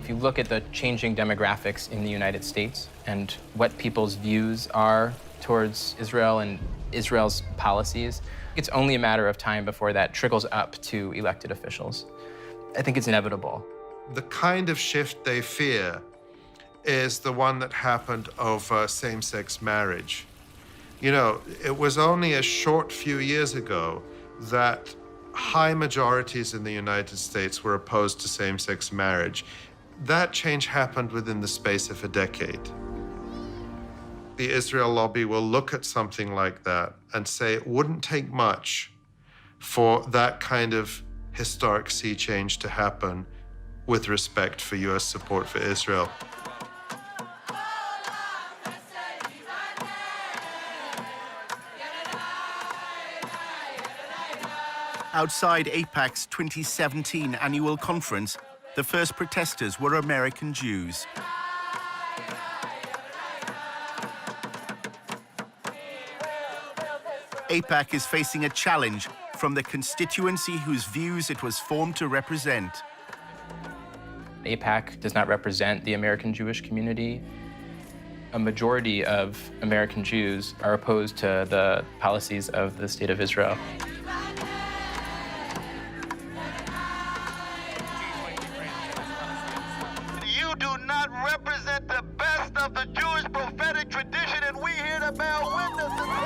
If you look at the changing demographics in the United States and what people's views are towards Israel and Israel's policies, it's only a matter of time before that trickles up to elected officials. I think it's inevitable. The kind of shift they fear is the one that happened over same-sex marriage. You know, it was only a short few years ago that high majorities in the United States were opposed to same-sex marriage. That change happened within the space of a decade. The Israel lobby will look at something like that and say it wouldn't take much for that kind of historic sea change to happen with respect for US support for Israel. Outside AIPAC's 2017 annual conference, the first protesters were American Jews. AIPAC is facing a challenge from the constituency whose views it was formed to represent. AIPAC does not represent the American Jewish community. A majority of American Jews are opposed to the policies of the State of Israel. You do not represent the best of the Jewish prophetic tradition, and we here to bear witness to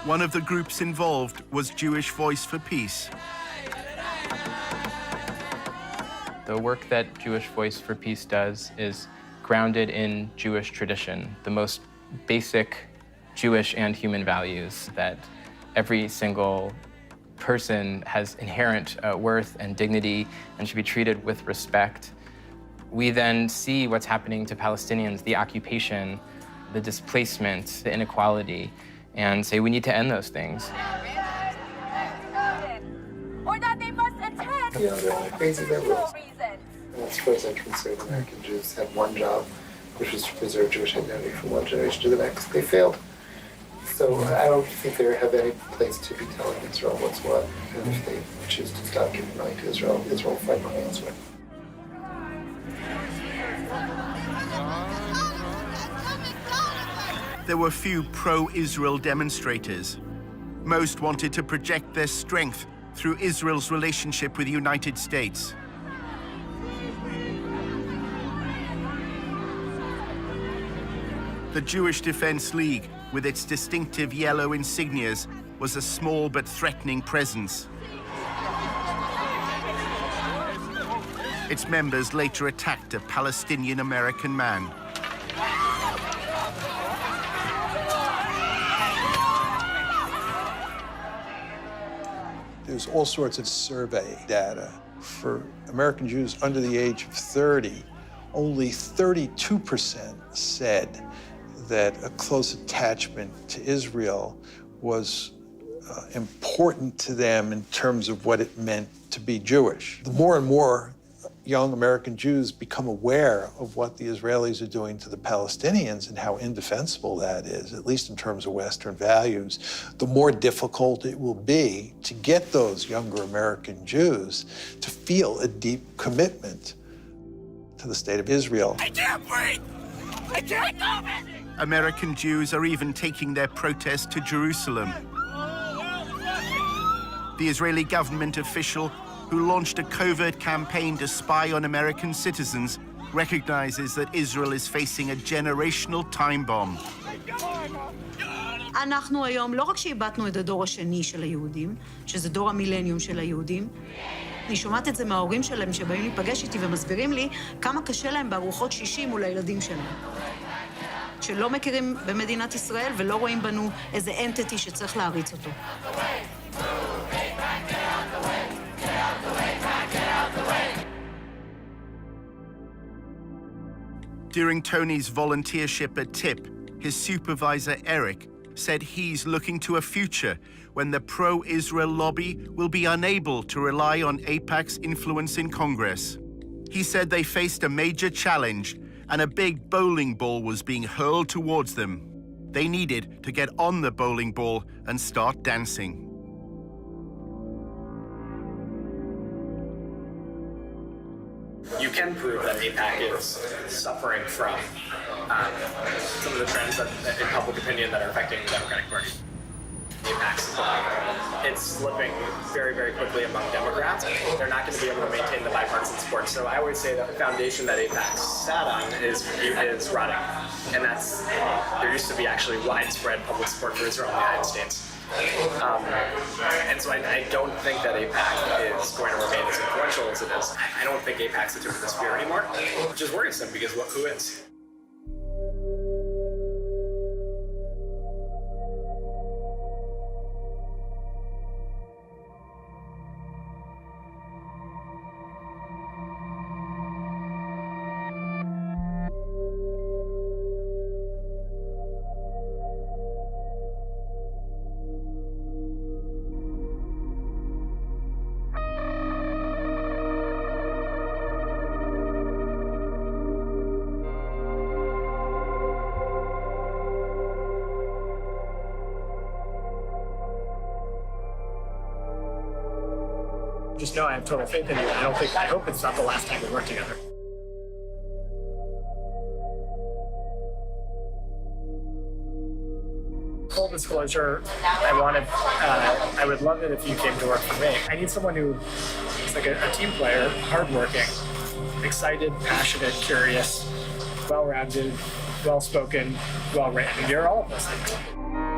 One of the groups involved was Jewish Voice for Peace. The work that Jewish Voice for Peace does is grounded in Jewish tradition, the most basic Jewish and human values that every single person has inherent worth and dignity and should be treated with respect. We then see what's happening to Palestinians, the occupation, the displacement, the inequality, and say we need to end those things. Or that they must attend. You know, they're all crazy liberals. And as far as I'm concerned, American Jews had one job, which was to preserve Jewish identity from one generation to the next. They failed. So I don't think they have any place to be telling Israel what's what. And if they choose to stop giving money to Israel, Israel will find money elsewhere. There were few pro-Israel demonstrators. Most wanted to project their strength through Israel's relationship with the United States. The Jewish Defense League, with its distinctive yellow insignias, was a small but threatening presence. Its members later attacked a Palestinian-American man. There's all sorts of survey data. For American Jews under the age of 30, only 32% said that a close attachment to Israel was important to them in terms of what it meant to be Jewish. The more and more young American Jews become aware of what the Israelis are doing to the Palestinians and how indefensible that is, at least in terms of Western values, the more difficult it will be to get those younger American Jews to feel a deep commitment to the state of Israel. I can't breathe! I can't go! American Jews are even taking their protest to Jerusalem. The Israeli government official who launched a covert campaign to spy on American citizens recognizes that Israel is facing a generational time bomb. אנחנו היום, לא רק שאיבדנו את הדור השני של היהודים, שזה דור המילניום של היהודים, אני שומעת את זה מההורים שלהם שבאים להיפגש איתי ומסבירים לי כמה קשה להם בארוחות שישי מול הילדים שלהם. שלא מכירים במדינת ישראל ולא רואים בנו איזה אנטיטי שצריך להריץ אותו. During Tony's volunteership at TIP, his supervisor, Eric, said he's looking to a future when the pro-Israel lobby will be unable to rely on AIPAC's influence in Congress. He said they faced a major challenge and a big bowling ball was being hurled towards them. They needed to get on the bowling ball and start dancing. You can prove that AIPAC is suffering from some of the trends in public opinion that are affecting the Democratic Party. AIPAC's support. It's slipping very, very quickly among Democrats. They're not going to be able to maintain the bipartisan support. So I always say that the foundation that AIPAC sat on is rotting. And there used to be actually widespread public support for Israel in the United States. And so I don't think that AIPAC is going to remain as influential as it is. I don't think AIPAC's the tip of the spear anymore, which is worrisome because who is? Just know I have total faith in you. I hope it's not the last time we work together. Full disclosure, I would love it if you came to work for me. I need someone who is like a team player, hardworking, excited, passionate, curious, well-rounded, well-spoken, well-written. You're all of those things.